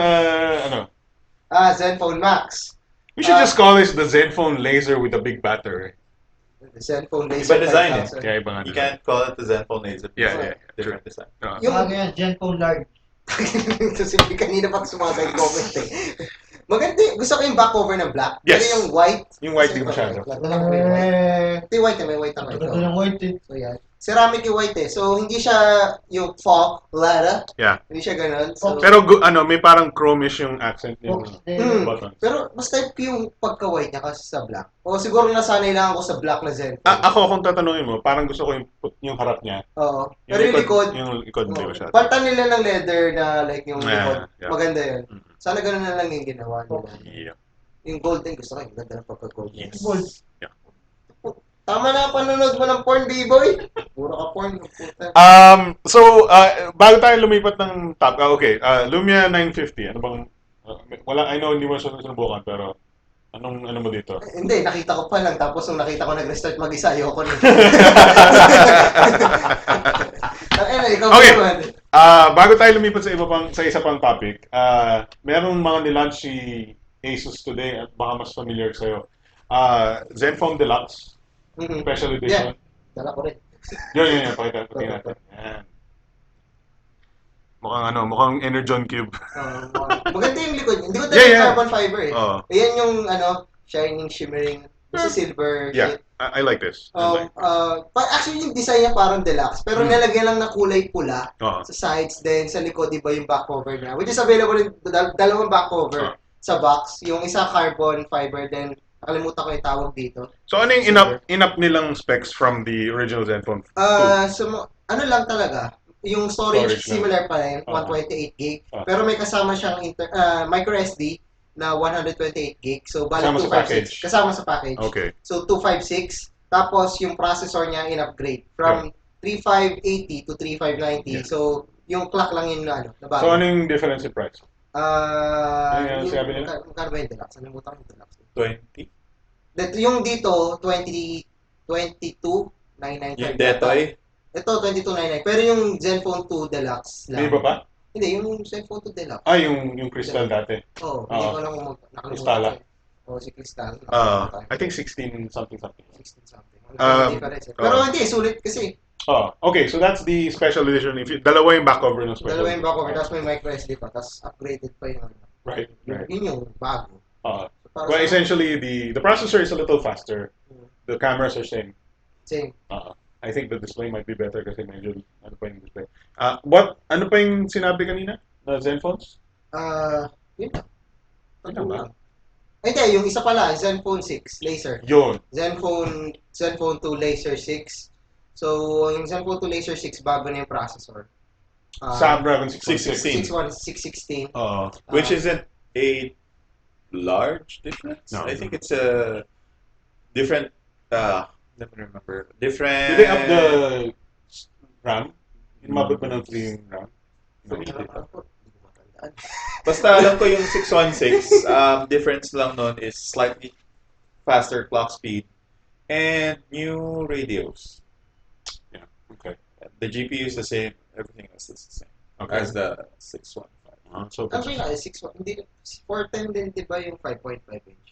Zenfone Max. we should just call this the Zenfone Laser with a big battery. Zenfone Laser Iba design eh. 5000. Kaya iba nga You design. can't call it the Zenfone Laser. Yeah. Different design. Yung Ano yan? Zenfone large. kasi kanina pa sumasay comment eh. Maganda gusto ko yung back cover ng black. Yes. Pero yung white. Yung white kasi di masyado. Ito yung white, may white ako ito. Ito ng white eh. So yan. Ceramic yung white eh. So hindi siya yung fall leather. Yeah. Hindi siya ganun. So, Pero may parang chromish yung accent yung Fox leather. buttons. pero mas type ko yung pagka-white niya kasi sa black. O siguro nasanay lang ako sa black na Zenfone. Ako kung tatanungin mo, parang gusto ko yung harap niya. Oo. Pero yung likod, Yung likod hindi masyado. palitan nila ng leather na like yung Yeah, likod. yeah. Maganda yun. Mhm. Sana ganun na lang yung ginawa nila. Yeah. Yung golden gusto ko, yung ganda ng pagka-gold. Yes. Gold. Yeah. Tama na panonood mo ng porn, B-boy. Puro ka porn. Puta. So, bago tayo lumipat ng top, okay, Lumia 950, ano bang, I know hindi mo sinubukan, pero ano mo dito? Hindi, nakita ko pa lang. Tapos nung nakita ko nag-restart mag-isa, ayoko na. Ikaw Okay. naman. Bago tayo lumipat sa isa pang topic, merong mga nilaunch si Asus today at baka mas familiar sa'yo. Zenfone Deluxe, Mhm. special edition. Dala ko rin. Yun, pakita natin. Yan. Mukhang Energon Cube. Maganda yung likod. Hindi ko Yeah, talaga yeah. carbon fiber eh. Oo. Ayan yung shining, shimmering, kasi silver. Yeah, shit. I like this. I like Actually, yung design niya parang deluxe. Pero nilagyan lang na kulay pula Oo. sa sides. Then sa likod, iba yung back cover niya. Which is available in dalawang back cover sa box. Yung isa carbon fiber. Then nakalimutan ko yung tawag dito. So ano yung in-up nilang specs from the original Zenfone 2? Ano lang talaga, yung storage Storage lang. similar pa rin, Oo. 128 gig. Oo. Pero may kasama siyang micro SD na 128 gig. So, bali Kasama sa 256. package. Kasama sa package. Okay. So, 256. Tapos, yung processor niya in-upgrade from 3580 to 3590. Yeah. So, yung clock lang yun na bago. So ano yung difference in price? Yung, sabi nila? magkano ba yung deluxe? Nalimutan ko yung deluxe. 20? Yung dito, 22,995. Yung Detoy? Ito, 2299. Pero yung Zenfone 2 Deluxe lang. May iba pa? Hindi, yung Zenfone 2 Deluxe. Yung Crystal dati. Oo, hindi ko lang nakalimutan. Crystala. Oo, si Crystal. I think 16 something. 16 something. Difference. Pero hindi, sulit kasi. Okay, so that's the special edition. Dalawa yung back cover ng special. Dalawa yung back cover, tapos may micro SD pa, tapos upgraded pa yung Right. Yun yung bago. Well, essentially, the processor is a little faster. The cameras are same. Same. I think the display might be better kasi medyo ano pa yung display. Ano pa yung sinabi kanina? Na Zenphones? Yun na. Ano ba? Hindi, yung isa pala, Zenfone 6 Laser. Yun. Zenfone 2 Laser 6. So, yung Zenfone 2 Laser 6, bago na yung processor. Snapdragon 616. 616. Which isn't a large difference. No. I think it's a different. Let me remember. Different. Did they up the RAM? Mabot ba ng 3 yung RAM? Basta alam ko yung 616, difference lang nun is slightly faster clock speed and new radios. Yeah, okay. The GPU is the same, everything else is the same Okay. as the 615. So, Actually, 6 hindi 410 din, di ba yung 5.5 inch?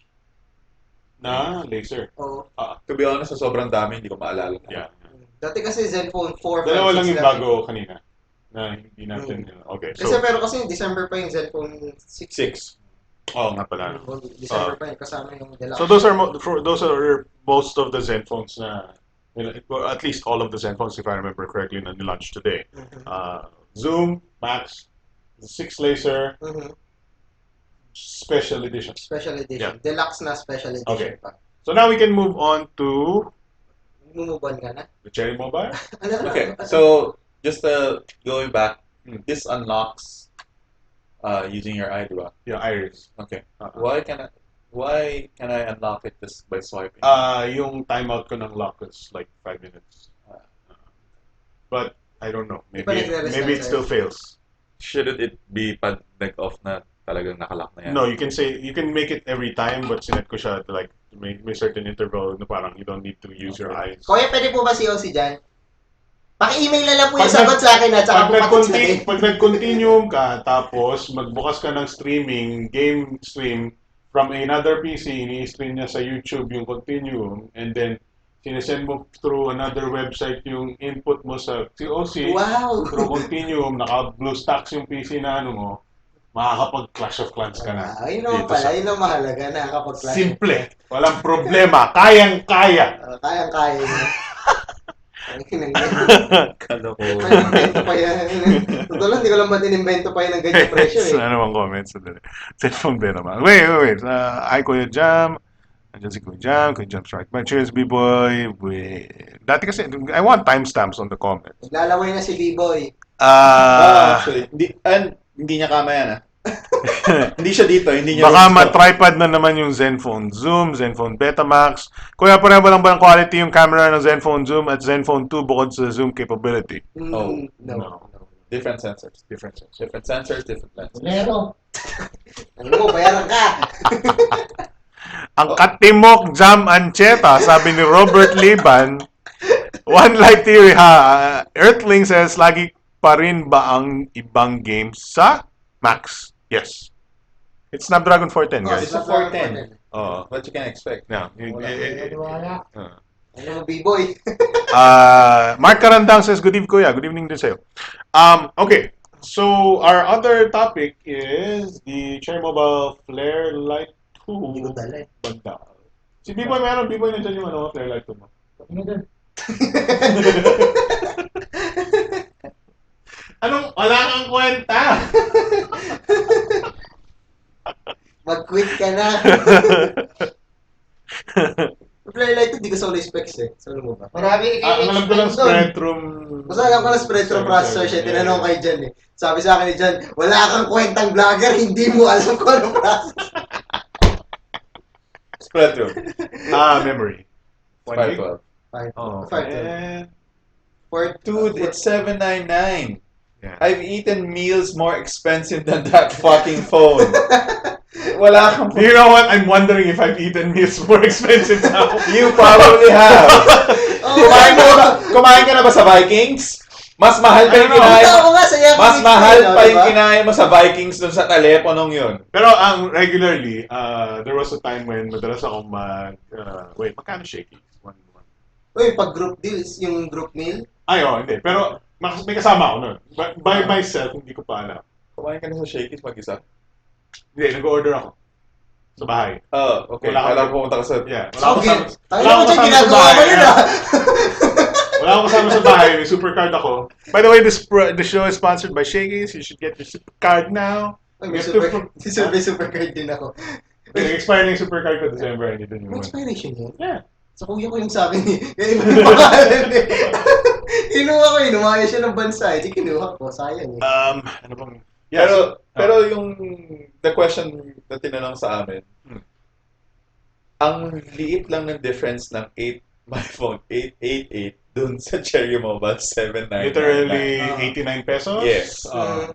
na laser. Oo. To be honest, sa sobrang dami, hindi ko maalala. Yeah. Dati kasi Zenfone 4, 5, Dalawa lang 6 yung bago kanina. Na hindi natin. Okay. Kasi So, pero kasi yung December pa yung Zenfone 6. 6. oh, nga pala. December pa yun, kasama yung deluxe. So those are most of the Zenphones na, well, at least all of the Zenphones, if I remember correctly, na nilaunch today. Zoom, Max, the 6 laser, special edition. Special edition. Yeah. Deluxe na special edition Okay. pa. So now we can move on to Mumuban ka na? the Cherry Mobile. Okay, so just going back, this unlocks using your eye, diba? Yeah, Iris. Okay. Why can I unlock it just by swiping? Yung timeout ko ng lock is like 5 minutes. But I don't know. Maybe it still fails. Shouldn't it be pag nag-off na talagang nakalock na yan? No, you can make it every time, but sinet ko siya to like may certain interval na parang you don't need to use your eyes. Kuya, pwede po ba si OC dyan? Paki-email na lang po yung sagot sa akin at saka po Pag nag-continue ka, tapos magbukas ka ng streaming, game stream from another PC, ini-stream niya sa YouTube yung continuum, and then sinesend mo through another website yung input mo sa COC, Wow! through continuum, naka-blue stacks yung PC na ano mo, makakapag-Clash of Clans ka na. Yun naman Dito pala, sa- yun ang mahalaga na kapag-clash. Simple. Walang problema. Kayang-kaya. Kayang-kaya niya. Ang kinangyan. Kalokohan. May invento pa yan. Totoo lang, hindi ko lang ba't inimbento pa yan ng ganyan presyo eh. Ano bang comments? Cellphone ba naman? Wait. Hi, Kuya Jam. Andiyan si Kuya Jam Strike Back. Cheers, B-Boy. Wait. Dati kasi, I want timestamps on the comments. Naglalaway na si B-Boy. Actually, hindi niya kama yan Hindi siya dito, hindi niya Baka ma-tripod na naman yung Zenfone Zoom, Zenfone Beta Max. Kuya, pareho ba lang ba ng quality yung camera ng Zenfone Zoom at Zenfone 2 bukod sa zoom capability? No. No. Different sensors, different lenses. Meron. Ano mo, bayaran ka. Ang katimok Jam Ancheta, sabi ni Robert Liban. One light theory ha. Earthling says, lagi pa rin ba ang ibang games sa Max? Yes. It's Snapdragon 410, guys. It's a 410. Oh, What you can expect? yeah. Wala. Ano mo, B-Boy? Mark Karandang says, good evening, Kuya. Good evening din sa'yo. Okay. So, our other topic is the Cherry Mobile Flare Lite 2. Hindi ko dala eh. Banda. Si B-Boy meron. B-Boy nandiyan yung ano, Flare Lite 2 mo. Ano doon? Anong wala kang kwenta? Mag-quit ka na. Flare Lite, hindi ko solo specs eh. Solo mo ba? Marami Ang alam ko lang Spectrum. Basta alam ko na Spectrum processor siya. Tinanong kay Jan eh. Sabi sa akin ni Jan, wala kang kwentang vlogger, hindi mo alam kung anong processor. Spectrum. Memory. 512. Oh, 512. Dude, it's $799. Yeah. I've eaten meals more expensive than that fucking phone. Wala kang You know what? I'm wondering if I've eaten meals more expensive now. You probably have. Kumain ka na ba sa Vikings? Mas mahal pa yung kinain mo. Mas mahal pa yung kinain mo sa Vikings dun sa teleponong yun. Pero ang regularly, there was a time when madalas akong wait, magkano shaky? Uy, pag group deals, yung group meal, Ay, hindi. Pero may kasama ako nun. By myself, hindi ko pa alam. Kumain ka na sa Shakey's mag-isa? Hindi, nag-order ako. Sa bahay. Okay. Wala Kala kang- ko pumunta ka sa... Yeah. Wala akong kasama. Tayo Wala mo akong dyan, kasama sa ginagawa bahay. mo yun ah. Wala akong kasama sa bahay. May supercard ako. By the way, the show is sponsored by Shakey's. You should get your supercard now. Uy, may Get supercard din ako. Nag-expire na yung supercard ko December. Hindi din May yung expiration yun? Yeah. Sa kuya ko yung sa akin eh. Kaya iba yung pangalan eh. Kinuha ko yun, lumaya siya ng bansa. Hindi kinuha ko. Sayang eh. Ano bang... Yes. Pero yung the question na tinanong sa amin, ang liit lang ng difference ng 8 my phone 888 dun sa Cherry Mobile 79. Literally 89 pesos? Yes.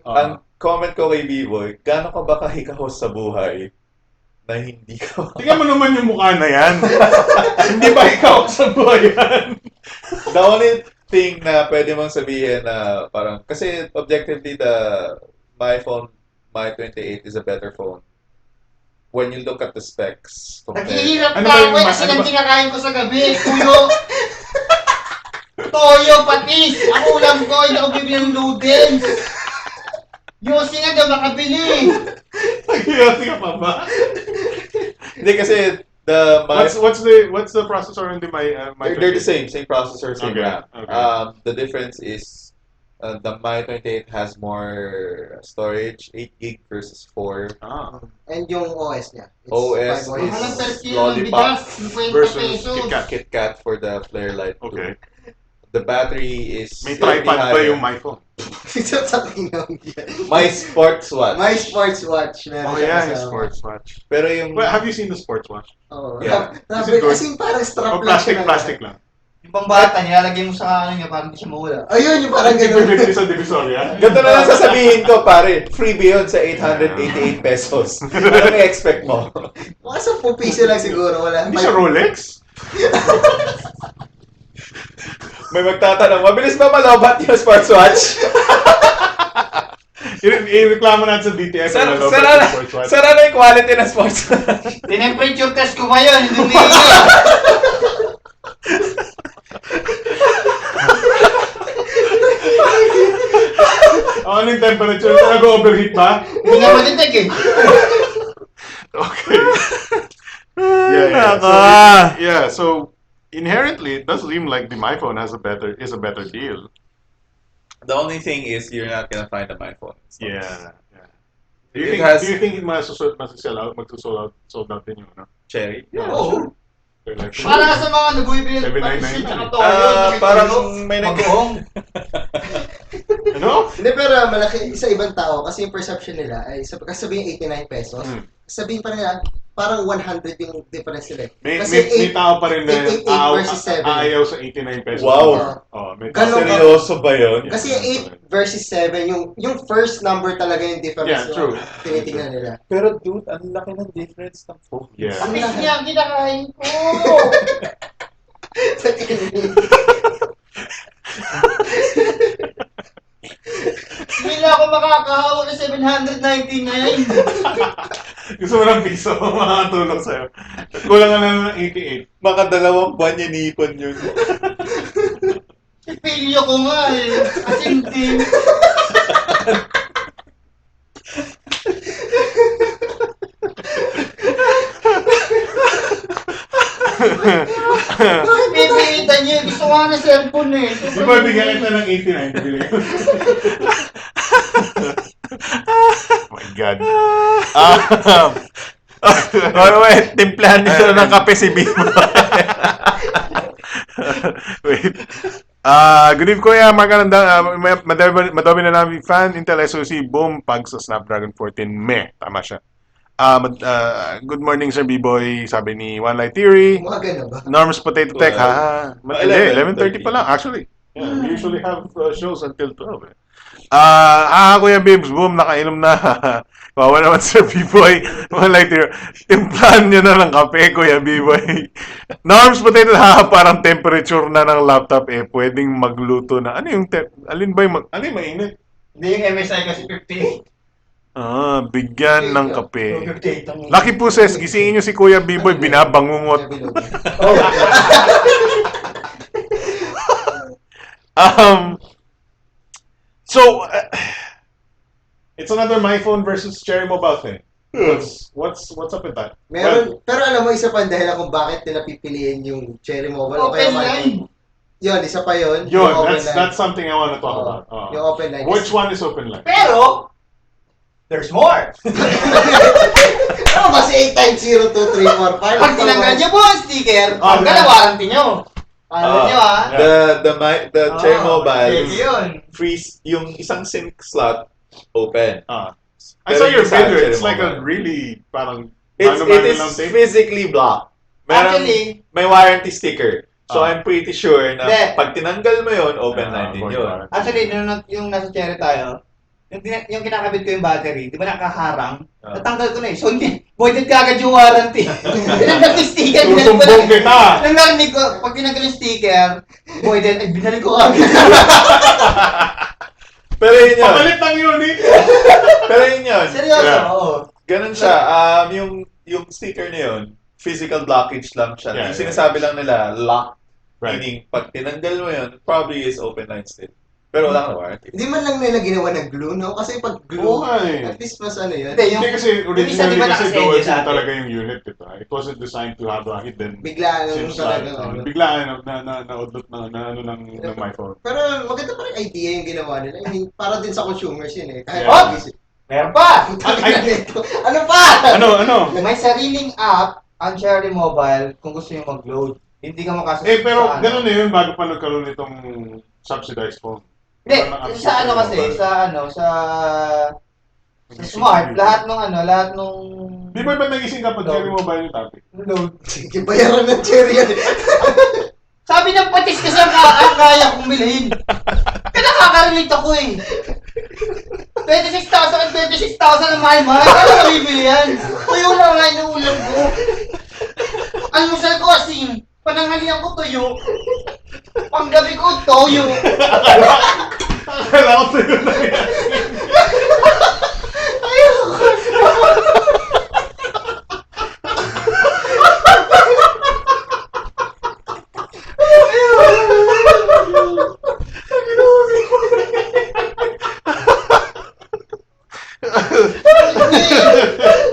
Ang comment ko kay B-Boy, gaano ka ba kahikahos sa buhay na hindi ka... Tingnan mo naman yung mukha na yan. Hindi ba ikaw sa buhay yan? The only thing na pwede mong sabihin na parang, kasi objectively my phone, my 28 is a better phone. When you look at the specs, Naghihirap Ano na ba ako yung- eh, kasi ano nang ba- kinakain ko sa gabi. Tuyo. Toyo, patis. Ang ulam ko, hindi ako bibili ng noodles. Yossi nga daw makabili. Nag-iossi ka pa ba? hindi kasi What's the processor in the my they're the same processor, same Okay, RAM. okay. The difference is the My 28 has more storage, 8 gig versus 4. And yung OS niya. It's OS 5 is- Walang per kilo ng Lollipop bigas. 50 versus pesos. KitKat. KitKat for the Flare Lite 2. Okay. The battery is May slightly tripod ba higher. yung my phone? Sa tingnan yan. My sports watch. My sports watch. Meron Oh siya yeah, kasama. his sports watch. Pero yung Well, have you seen the sports watch? Oo. Yeah. Is it good? Kasi parang strap Oh, lang siya. plastic lang. Yung pambata, nilalagay mo sa ano niya para hindi siya mawala. Ayun, yung parang Hindi gano'n. pwede sa Divisoria. ganito na lang sasabihin ko, pare. Freebie yun sa 888 pesos. Ano may expect mo? Mga 10 piso lang siguro. Wala. Hindi siya Rolex? May magtatanong, mabilis ba malobat yung sports watch? I-reklamo natin sa BTS. Sara na lobat yung sports watch. na yung quality ng sports watch. Tinemperature test ko ngayon, hindi nila. Ano yung temperature? Nag-overheat ba? Hindi nga matitag eh. Okay. So inherently, it does seem like the my phone is a better deal. The only thing is you're not gonna find a my phone. Yeah. Do It you has- think it magsusell out, sold out din yung ano? Cherry? Oo. They're like, Para sa mga nag-uibili ng 799. patis at toyo. Parang may mag-uong. ano? Hindi, pero malaki sa ibang tao kasi yung perception nila ay sabihin 89 pesos. Sabihin pa nila parang 100 yung difference nila. May Kasi tao pa rin na 888 versus 7. aayaw sa 89 pesos. Wow. May Ganun ka- Seryoso ba yun? Kasi 8 versus 7, yung first number talaga yung difference Yeah, true. tinitingnan nila. Pero dude, ang laki ng difference ng phone. Yeah. Patis niya ang kinakain ko. Sa tingin. Hindi na ako makakahawak ng 799. Gusto mo ng piso, makakatulong sa'yo. Kulang ka na ng 88. Mga 2 buwan niya niipon yun. Pilyo ko nga eh. Asintin. Pipilitan niyo. Gusto ko nga ng cellphone eh. Di ba bigyan kita ng 89? Bili ko. Oh my God. Wait, timplahan nito ng kape si Bimo. Wait. Good evening, Kuya. Magandang, madami na namin fan. Intel SoC, boom, pag sa Snapdragon 14, meh. Tama siya. Good morning, Sir B-Boy. Sabi ni One Light Theory. Mga gano'n ba? Norm's Potato Tech, ha? 11:30 pa lang, actually. Yeah, we usually have shows until 12. Eh. Kuya Bibs, boom, nakainom na. Wawa naman, Sir B-Boy. One Light Theory. Timplahan nyo na ng kape, Kuya B-Boy. Norm's Potato, parang temperature na ng laptop, pwedeng magluto na. Ano yung alin ba yung Ano yung mainit? Hindi yung MSI kasi 58. bigyan ng kape. 58 ang Lucky Puses, gisingin nyo si Kuya B-Boy, binabangungot. So, It's another my phone versus Cherry Mobile thing. What's up with that? Meron, pero alam mo, isa pa ang dahilan kung bakit nila pipiliin yung Cherry Mobile. o kaya Open line. Yun, isa pa yun. Yun, yung open that's line. something I want to talk Oo, about. Yung open line. Which one is open line? Pero, there's more. Ano ba si 8 times 0, 2, 3, 4, 5? Pag tinanggal niyo po ang sticker, Oh, tanggal ang warranty niyo. Alam nyo ah. The Cherry Mobile, Pwede yun. freeze, yung isang SIM slot, open. I Pero saw your yung sa video. It's Cherry like a Mobile. really parang It mano-mano is lang tape. physically blocked. Actually, May warranty sticker. So Ah. I'm pretty sure na Hindi. pag tinanggal mo yun, open line din void yun. warranty. Actually, yung nasa cherry tayo, yung kinakabit ko yung battery, di ba nakaharang? Natanggal ko na eh. So, hindi, voided kagad yung warranty. Tinanggal yung sticker, binalik ko na. Susumbong kita. Narinig ko, pag tinanggal yung sticker, voided, ay binalik ko kagad. Pero yun yun. Papalit ng unit. Pero yun yun. Seryoso, Yeah. oo. Ganun siya. Yung sticker na yun, physical blockage lang siya. Yeah, Yung sinasabi lang nila, lock. Right. Meaning, pag tinanggal mo yun, probably is open line still. Pero wala ka warranty. Hindi man lang nila ginawa ng glue, no? Kasi pag glue, Oo nga eh. at least mas ano yun. Hindi, yung, Hindi kasi isa, originally di ba, kasi nakasedyo dual SIM dati? talaga yung unit, diba? It wasn't designed to have a hidden Bigla SIM nung slot. talaga. ano. Biglaan na-udlot na ano ng my phone. Pero maganda pa rin idea yung ginawa nila. I mean, para din sa consumers yun eh. Kahit Yeah. meron pa! Ano pa? Ano? May sariling app ang Cherry Mobile kung gusto nyo mag-load. Hindi ka makasasya Eh, pero sa gano'n na yun bago pa nagkaroon itong subsidized phone. Hindi, Wala nang app sa ano kasi, mobile. sa smart, lahat nung Di ba ba't nagising ka pag Cherry Mobile yung topic? load. Sige, bayaran ng cherry yan. Sabi ng patis kasi ang kaya kong bilhin. Kaya nakaka-relate ako eh. 26,000 ang mahal-mahal. Kaya nabibili yan. Tuyo lang nga inuulam ko. Almusal ko asin. Panangalian ko tuyo. Panggabi ko toyo. Akala ko sa'yo na yan.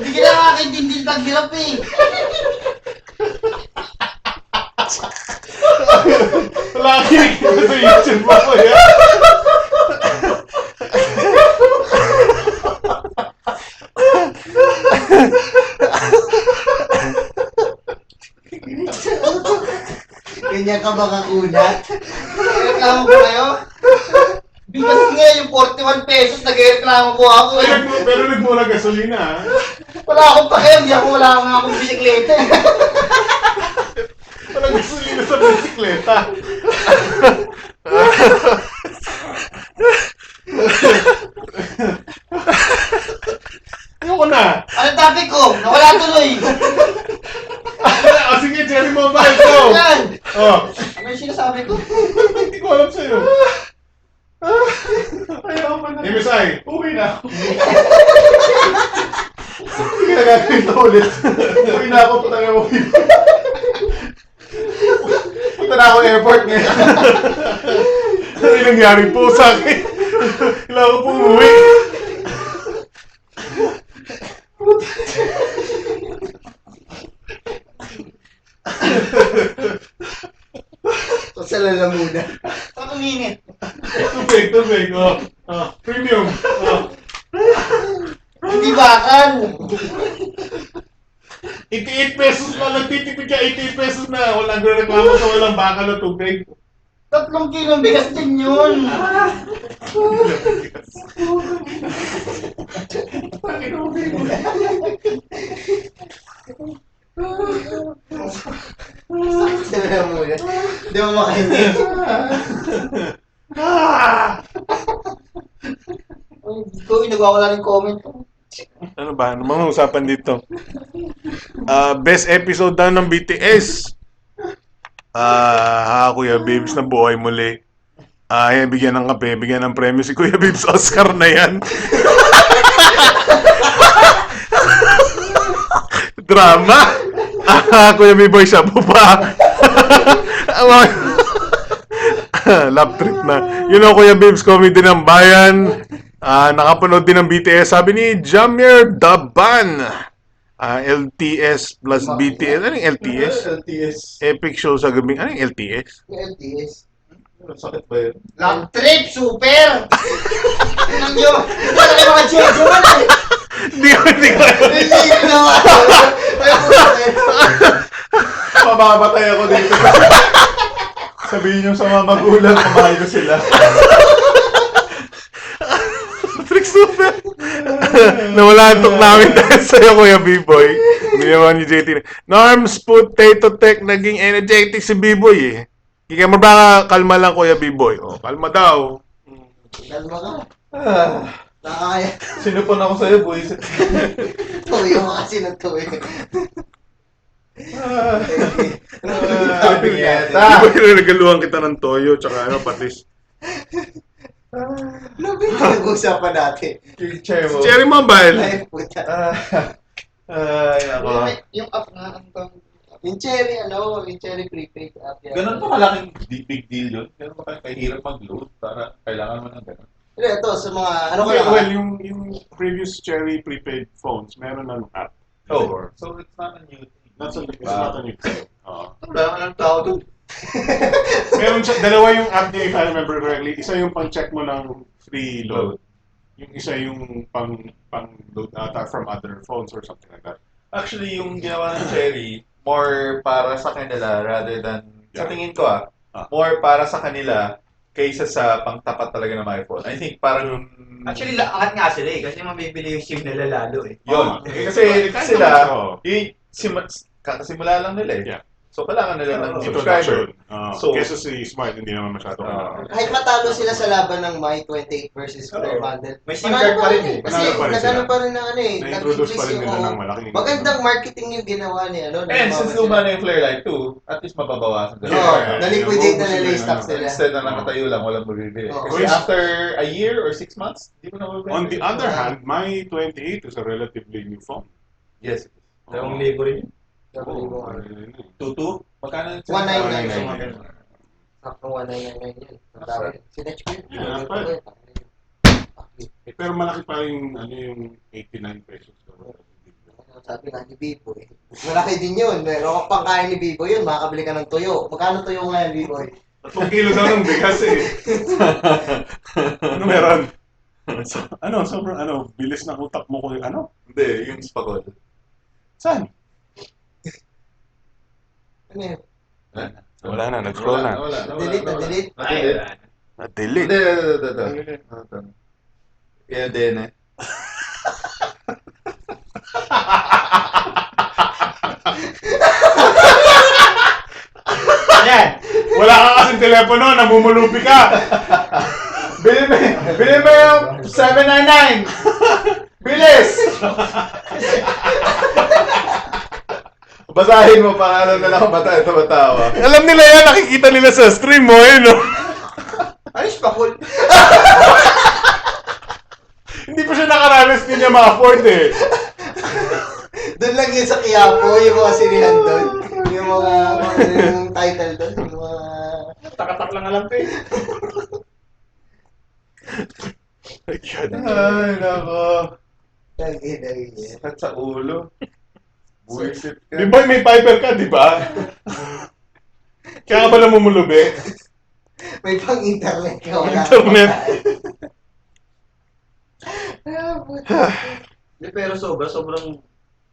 Hindi ka nakakaintindi ng taghirap eh. Wala kang kinikita sa YouTube mo ko yan. Ganyan ka baka kunat. Reklamo ko kayo? Bigas nga yung 41 pesos, nag-reklamo ko ako eh. Pero nagmura gasolina ha. Wala akong pakialam, wala akong bisikleta. Walang gasolina sa bisikleta. Ayoko na. Ano topic ko? Nawala tuloy. Sige, Cherry Mobile ko. Yan. Ano yung sinasabi ko? Hindi ko alam sa'yo. Ayoko na. MSI, uwi na ako. Hindi na gagawin ito ulit. Uwi na ako, punta na uwi. Punta na ako airport ngayon. Ano yung nangyari po sa akin? Kailangan ko pong uwi. Sa lalamunan. Ang minute. Tubig. Premium. Hindi bakal. 88 pesos na, nagtitipid ka 88 pesos na. Walang reklamo sa walang bakal na tubig. 3 kilong bigas din yun. Sa lalamunan. Hindi mo makainit. Ikaw, nagwawala ng comment ko. Ano ba? Ano bang usapan dito? Best episode daw ng BTS. Kuya Bibs, na buhay muli. Bigyan ng kape, bigyan ng premyo si Kuya Bibs. Oscar na yan. Drama. Kuya B-Boy, siya po pa. Love trip na. You know, Kuya Bibs, comedy ng bayan. Nakapanood din ng BTS. Sabi ni Jamir Daban. LTS plus BTS. Ano yung LTS? LTS. Epic show sa gabi. Ano yung LTS? LTS. Sakit ba yun? Love trip, super! Ano yun? Ito na yung mga joke eh. Hindi ko. Hindi ko naman. Mamamatay ako dito. sabihin yung sa mga magulang, kumain ko sila. Trick super. Nawala ang tok namin dahil sa'yo, Kuya B-Boy. Hindi naman ni JT. Norms Potato Tech, naging energetic si B-Boy eh. Kaya mo ba kalma lang, Kuya B-Boy? Oh, kalma daw. Kalma ka. Ah, Nakakaya. sinupon ako sa'yo, boys. Tuyo mo kasi ng tuyo. Sabi niya. B-Boy, nagaluhan kita ng toyo, tsaka patis. Ano ba yung nag-uusapan natin? Yung chair mo. Cherry Mobile. Ay, puta. Ay, ako. Yung app nga, ang tawag. Yung cherry prepaid app yan. Ganun pa kalaking big deal yun. Ganun pa kahirap mag-load para kailangan mo ng ganun. Hindi, ito, sa mga, ano ko Well, lang. well, yung previous Cherry prepaid phones, meron ng app. Oh, so it's not a new thing. It's not a new thing. Oo. Wala ng tao doon. Meron siya, dalawa yung app niya if I remember correctly. Isa yung pang-check mo ng free load. Yung isa yung pang-load ata from other phones or something like that. Actually, yung ginawa ng Cherry, more para sa kanila rather than, sa tingin ko more para sa kanila kaysa sa pangtapat talaga ng iPhone. I think parang Actually, angat nga sila eh. Kasi mabibili yung SIM nila lalo eh. yun. Eh, Kasi kahit sila, naman, oo. kakasimula lang nila eh. Yeah. So, kailangan nila ng Introduction. subscriber. So, Kesa si Smart, hindi naman masyado. Kahit matalo sila sa laban ng My 28 versus Clear Bundle. May SIM card pa rin eh. Kasi Panalo pa rin nagano sila. pa rin ng ano eh. Na-introduce pa rin yung, nila oo. ng malaking. Magandang marketing yung ginawa ni ano. and nagawa since sila. luma na yung Flare Lite 2, at least mababawasan Oo, sila. na-liquidate na nila yung stocks nila. Instead na nakatayo lang, walang mabibili. Oo. Kasi after a year or 6 months, di mo na mabibili. On the other hand, my 28 is a relatively new phone. Yes. Dalawang libo rin yun. Double mo. 2-2? Magkano yung 199. Sakto 199 yun. Ang dami. Sinetch ko yun. Yeah, Ano Pero malaki pa yung 89 pesos. sabi nga ni Bibo eh. Malaki din yun. Meron ka pang kain ni Bibo yun. Makakabili ka ng tuyo. Magkano tuyo ngayon, Bibo? 3 kilo daw ng bigas eh. Ano meron? Sobrang bilis ng utak mo ko Hindi, yung spagol. Saan? Ano yun? Wala na, nag-scroll na. Delete. Na-delete. Ito. Kaya din eh. Ayan! Wala ka kasing telepono, namumulupi ka. Bili mo yung 799! Bilis! Basahin mo para alam na lang kung tumatawa. Alam nila yan, nakikita nila sa stream mo no? Ayos pa, cool. Hindi pa siya nakaranas din niya ma-afford eh. Doon lang yun sa Quiapo, yung mga sinihan doon. Yung mga yung title doon. Yung mga... Takatak lang alam ko eh. Ay, nako. Lagi. Sakit sa ulo. Buisit ka. Di ba may Piper ka, di ba? Kaya ka ba namumulubi? May pang internet ka. Wala Internet. Pero sobrang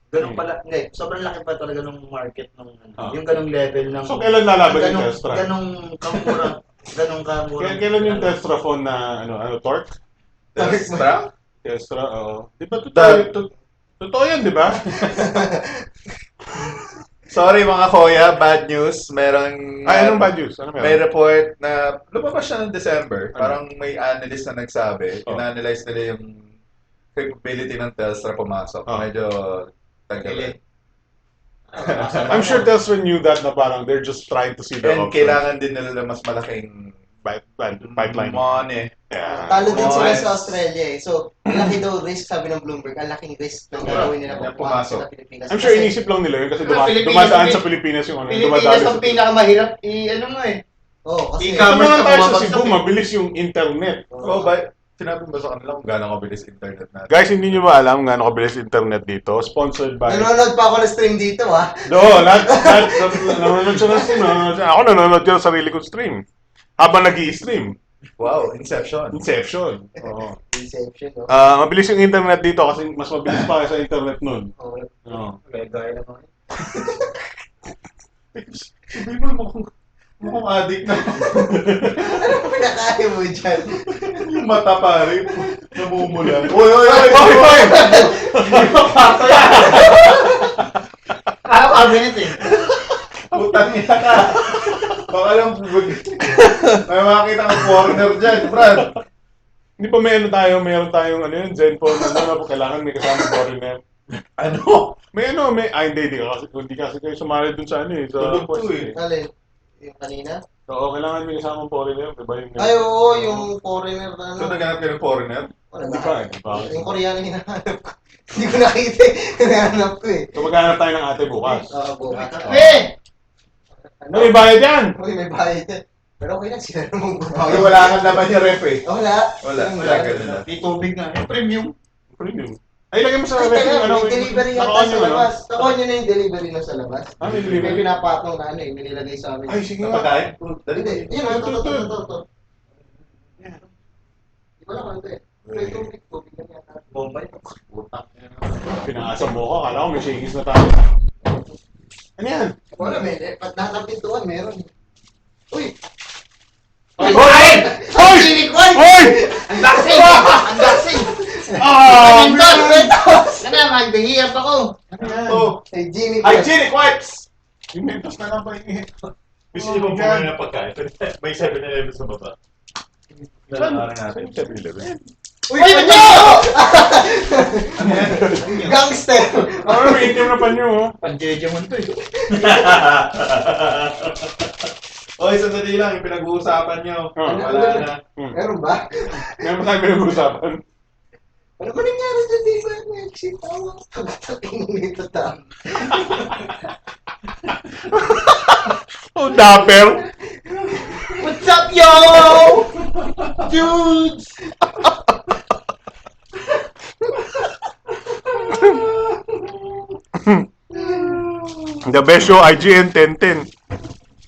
ganun pala, hindi, sobrang laki pa talaga ng market ng yung ganung level ng So, kailan lalaban yung Testra? ganung kamura, Kailan yung Testra phone na, torque? Testra? Testra, oo. Di ba totoo yan, di ba? Sorry mga koya, bad news. Merong... Ay, anong bad news? Ano May meron? report na lumabas siya ng December. Ano? Parang may analyst na nagsabi. Oh. In-analyze nila yung capability ng Telstra pumasok. Oh. Medyo tagal. I'm sure Tesla knew that na parang they're just trying to see the And options. kailangan din nila mas malaking pipeline. money. Yeah. Talo din sila Nice. sa Australia eh. So, malaki daw risk, sabi ng Bloomberg, ang laking risk ng gagawin nila Yeah, kung pumasok pumasok. sa Pilipinas. I'm sure Kasi- inisip lang nila yun kasi Pilipinas, dumadaan sa Pilipinas yung Pilipinas dumadaan ang pinakamahirap ano mo eh. Oo, kasi... Ikaw- Kung naman tayo sa Bumabagsak Cebu, eh. mabilis yung internet. Oh, sinabi mo ba sa kanila kung gaano kabilis internet natin? Guys, hindi nyo ba alam gaano kabilis internet dito? Sponsored by... Nanonood pa ako ng stream dito ah. Nanonood siya ng stream. Ako nanonood siya ng sarili kong stream. Habang nag-i-stream. Wow, Inception. Inception. Oo. Inception, no? Mabilis yung internet dito kasi mas mabilis pa sa internet nun. Oo. Oo. Gaya naman. Sabi mo Mukhang adik na. Ano pinakain mo dyan? Yung mata pare. Namumula. Uy, uy, uy, uy, uy! Hindi pa pato yan! Akala ko cabinet eh. Putang ina ka. Baka lang may makakita kang foreigner dyan, Brad. Hindi pa may ano tayo, mayroon tayong ano yun, Zenfone, ano, kailangan may kasama foreigner. Ano? May ano, may, hindi kasi kayo sumali dun sa ano eh, sa Tulog quest to eh. Alin? Yung kanina? Oo, kailangan may kasama foreigner, diba yung... Ay, oo, yung foreigner na ano. So, naghanap kayo ng foreigner? Wala Hindi na. pa, hindi pa. Yung Koreano hinahanap ko. Hindi ko nakita eh. Hinahanap ko eh. So maghanap tayo ng ate bukas. Oo, bukas. Eh! Ano? May bayad yan! Uy, may bayad eh. Pero okay lang, sila namang Ay, bumayad. wala kang laban yung ref eh. Wala. Wala, ganun na. May tubig na. Yung premium. Premium. Ay, lagay mo sa Ay, ref teka, yung ano. may delivery naka-on yata sa yung ano. labas. Naka-on nyo na yung delivery na sa labas. Ah, may May delivery. pinapatong na ano eh, may nilagay sa amin. Ay, sige Ang nga. pagkain? Hindi, yun, ito. Di ba lang ano eh. May tubig na yata. Bombay. Putak. Pinakasam mo ko, akala ko may shakings na tayo. Ano yan? Wala, may lahat ng pintuan meron. Uy! Hoy! Hoy! Ay, silik ko! Hoy! Unboxing! Unboxing! Ah! Mentos! Kana, magbihiyap ako. Ano yan? Oh, Ay, Jimmy. hygienic wipes! Yung mentos na lang pa yung Gusto niyo bang bumili ng pagkain? May 7-Eleven sa baba. Lalakarin natin. 7-Eleven. Uy, Uy, panyo! Ano yan? Gangster! Ah, may itim na pa nyo, oh. Panjeje mo ito eh. Oy, sandali lang, yung pinag-uusapan nyo. Ah, Wala na. Meron ba? Meron pa tayo pinag-uusapan. Ano ba nangyari dyan, di ba? Exit tawa. Pagkatating nito ta. Oh, dapper! What's up, yo? Dudes! The best show, IGN 1010.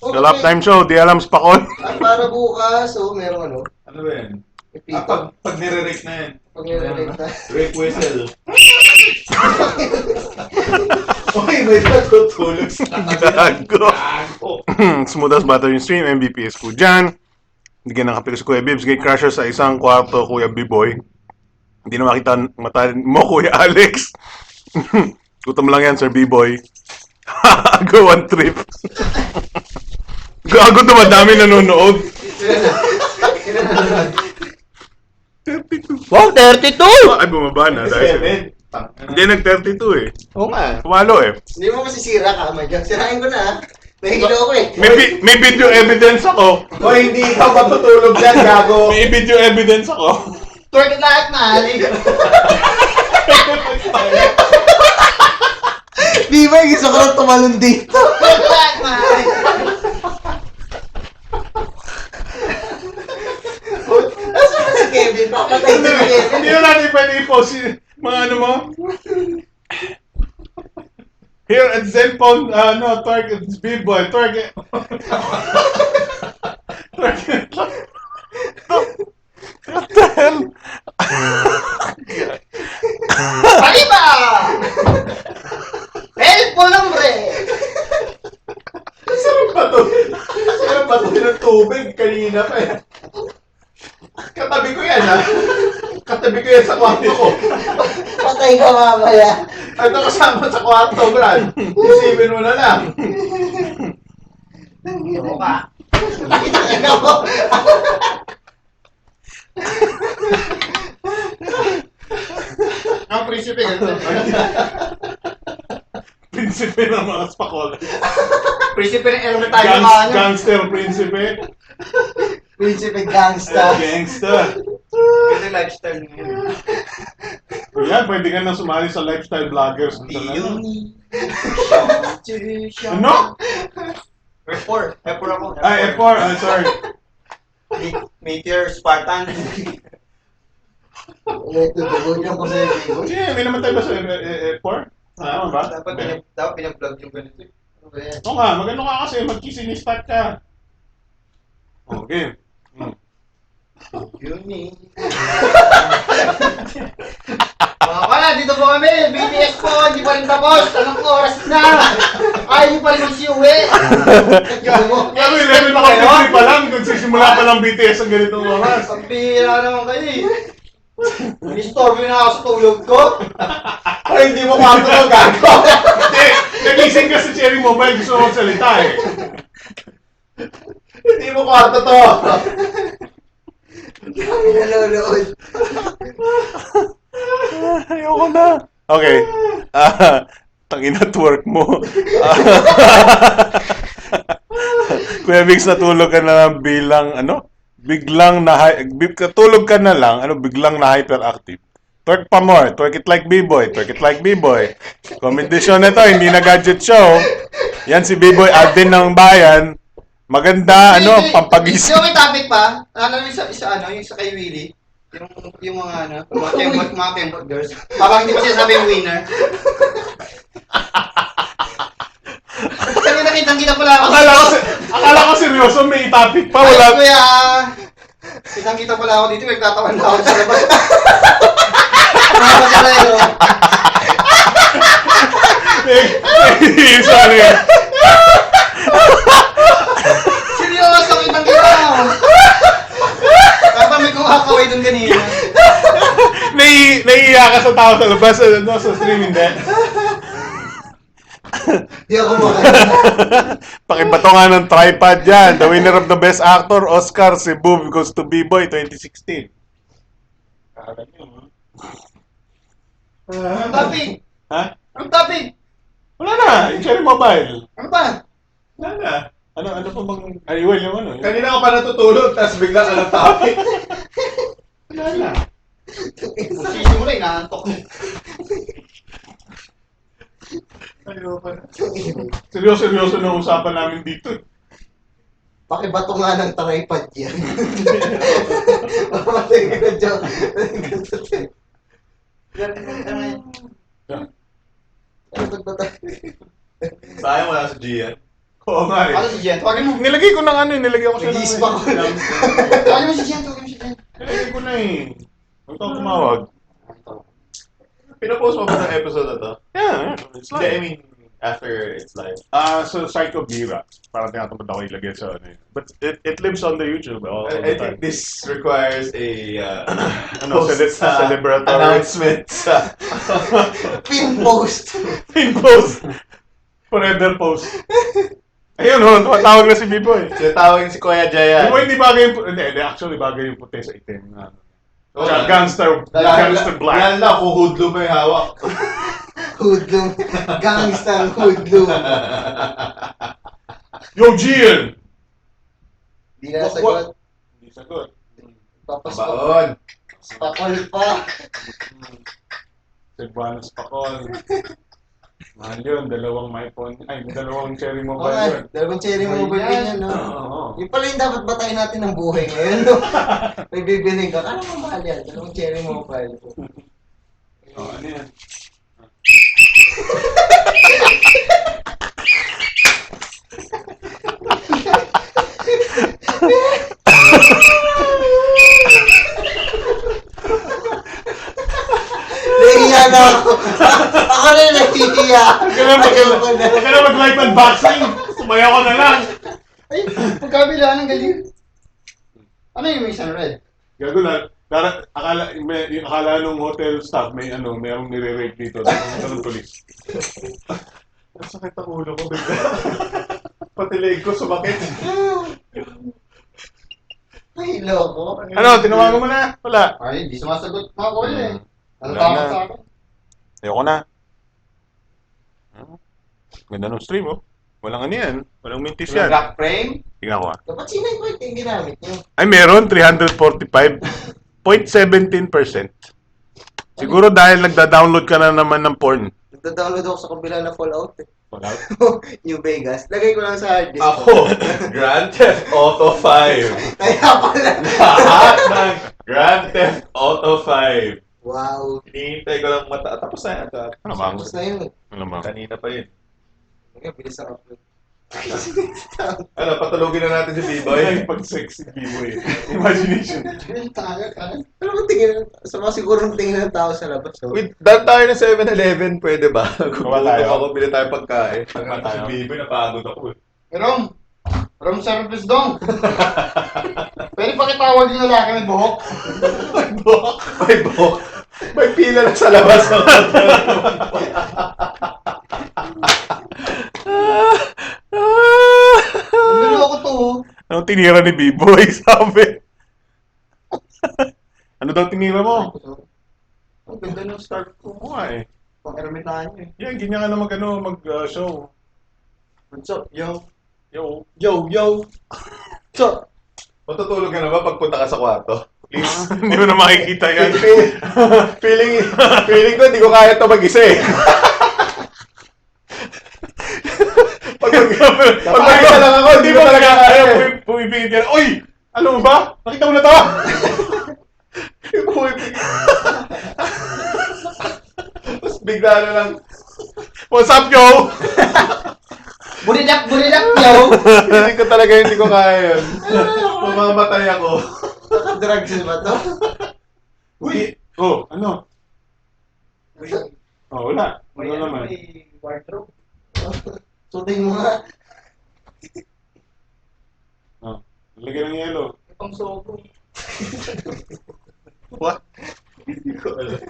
The lap time show, di alam spakol. At para bukas, meron ano? Ano ba yan? May Ah, pito. pag nire-rate na yan. Pag nire-renta. Rate whistle. Oy, may natutulog sa Gago. Gago. Smooth as butter yung stream, MVPS po dyan. Hindi ka nakapili si Kuya Bibs, gay crusher sa isang kwarto, Kuya B-Boy. Hindi na makita mata mo, Kuya Alex. Gutom lang yan, Sir B-Boy. Go one trip. Gago to, madami nanonood. Wow, 32! Ay, bumaba na. Dahil 7. hindi, nag-32 eh. Oo nga. Pumalo eh. Hindi mo masisira ka, my God. Sirain ko na, ha? Nahihilo ko eh. May video evidence ako. Oy, hindi ikaw matutulog dyan, gago. May video evidence ako. Twerk lahat, mahali. Di ba, gusto ko lang tumalon dito. Twerk lahat, mahali. Nasaan ba si Kevin? Papatay si Kevin. Hindi na natin pwede i-post yung mga ano mo. Here at Zenfone, no, twerk, it's B-Boy, twerk it. Twerk it. What the hell? Paliba! El Polombre! Sarap ba to? Sarap ba to ng tubig? Kanina pa eh. Katabi ko yan, ha? Katabi ko yan sa kwarto ko. Patay ka mamaya. Ito kasama sa kwarto, Brad. Isipin mo na lang. Ano ka? Ina mo. Ang prinsipe, ganito. Prinsipe ng mga spakol. Prinsipe ng ermitanyo mga ano. Gangster prinsipe. Prinsipe gangsta. Gangster. Ganito yung lifestyle niya. Yan, pwede ka na sumali sa lifestyle vloggers. Yun. Ano? F4. F4 ako. Ay, F4. I'm sorry. Meteor, Spartan. Tutulog yung ko sa iyo. Yeah, may naman tayo ba sa F4? Tama ba? Dapat pinag-vlog yung ganito. Oo nga, magano ka kasi, mag-kissing-start ka. Okay. Yun eh. Mga pala, dito po kami. BTS po, hindi pa rin tapos. Anong oras na? Ay, hindi pa rin magsiuwi. Gago, 11 na kami pa lang. Nagsisimula pa lang BTS ang ganitong oras. Ang bihira naman kayo eh. Nistorbo na ako sa tulog ko. Ay, hindi mo makatulog, gago. Hindi, nagising ka sa Cherry Mobile. Gusto mo magsalita eh. Hindi mo kwarto to. Kami nanonood. Ayoko na. Okay. Tangin network mo. Kuya Mix, natulog ka na lang bilang, biglang katulog ka na lang, biglang na hyperactive. Twerk pa more. Twerk it like B-boy. Twerk it like B-boy. Commendation na to, hindi na gadget show. Yan si B-boy, admin ng bayan. Maganda, pampagising. Yung may topic pa, yung sa kay Willie, yung mga mga kembot girls. Parang hindi pa siya sabi yung winner. Kasi nakitang-kita pala ako. Akala ko seryoso, may topic pa. Wala. Ay, kuya, kitang-kita pala ako dito, nagtatawan na ako sa labas. Sorry. Seryoso, kitang-kita ako. Kapag may kumakaway dun kanina. Naiiyak ka sa tao sa labas, sa stream, hindi. Di ako makakita. Pakibato nga ng tripod yan. The winner of the best actor, Oscar, si Boom goes to B-Boy 2016. Anong topic? Ha? Anong topic? Wala na, yung Cherry Mobile. Ano ba? Wala na. Ano pa bang... Ay, well, yung ano. Kanina ka pa natutulog, tapos biglang anong topic. Wala na. Magsisimula, inaantok mo. Seryoso na usapan namin dito. Pakibato nga ng tripod yan. Mamatay ka na dyan. Ano ba? Sayang wala sa Gian. Oo nga eh. Ano si Jen? Tawagin mo. Nilagay ko ng nilagay ko siya Nag-iisip ako. Tawagin mo si Jen, tawagin mo si Jen. Nilagay ko na eh. Huwag kang tumawag. Pinapost mo ba ng episode na to? Yeah, it's Hindi, I like... mean, after it's live. So Psycho Bira. Parang tinatamad ako ilagay sa ano eh. But it lives on the YouTube all I the time. think this requires a Celebratory announcement. Pin post. Pin post. Forever post. Ayun tumatawag na si B-Boy. Sinatawag si Kuya Jaya. B-Boy, hindi bagay yung... Hindi, actually bagay yung puti sa itim. Gangster black. Yan lang, kung hoodlum mo yung hawak. Hoodlum. Gangster hoodlum. Yo, Gian! Di na sagot. Hindi sagot. Papaspakol. Baon. Pakol pa. Cebuanos Pakol. Mahal yun, dalawang Cherry Mobile Okay, yun. dalawang cherry mobile din yan, no? Oo. Yung pala yung dapat batayin natin ng buhay ngayon, no? May bibiling ka. Ano ang mahal yan? Dalawang cherry mobile. Ano yan? Nahihiya na ako. Ako na yung nahihiya. Huwag ka na mag-live unboxing. Sumaya ko na lang. Ay, pagkabila ng galing. Ano yung may isang red? Gago na. Akala nung hotel staff merong nire-rape dito. Ito ng polis. Sakit ang ulo ko bigla. Pati leg ko sumakit. Ay, loko. Tinawagan mo na? Wala. Ay, hindi sumasagot mga call eh. Ano Wala tawag na. sa akin? Ayoko na. Ganda ng stream, oh. Walang ano yan. Walang mintis yan. Black frame? Tingnan ko, ah. Dapat sinay ko yung ginamit niyo. Ay, meron. 345.17%. Siguro dahil nagda-download ka na naman ng porn. Nagda-download ako sa kabila na Fallout eh. Wala. New Vegas. Lagay ko lang sa hard disk. Ako, Grand Theft Auto 5. Kaya pala. Lahat ng Grand Theft Auto 5. Wow. Hinihintay ko lang tapos na yan. Ano bang? Tapos na yun. Ano bang? Kanina pa yun. Okay, bilis ang upload. Ano, patulogin na natin si B-Boy. Ay, pag-sexy B-boy. Imagination. Ano ba tingin? Sama siguro ng tingin ng tao sa labas. So. Wait, dahil tayo ng 7-Eleven, pwede ba? Kung Gawa tayo. ako, bili tayo pagkain. Gawa tayo. Si B-Boy, napagod ako eh. Rom service dong. Pwede pa kitawag yung lalaki may buhok? May buhok. May pila lang sa labas. Niloko to. Anong tinira ni B-boy? Sabi. Ano daw tinira mo? Ang ganda ng start ko. Oo nga eh. Pang-ermitahan nyo eh. Yan, ganyan ka na mag-show. What's up, yo? Yo. Yo! What's up? Matutulog ka na ba pagpunta ka sa kwarto? Please. Hindi mo na makikita yan. feeling ko, hindi ko kaya ito mag-isa eh. Pag mag-isa lang ako, hindi mo talaga kaya. Pumipigil ka. Uy! Alam mo ba? Nakita mo na to? Tapos bigla na lang, What's up, yo? Bulidak, yo! feeling ko talaga hindi ko kaya yun. Mamamatay ako. Nakadrugs ba to? Uy! Oh, ano? Oh, wala. Wala naman. May wardrobe. Suting mo nga. Oh, lagyan ng yelo. May pang sobo. What? Hindi ko alam.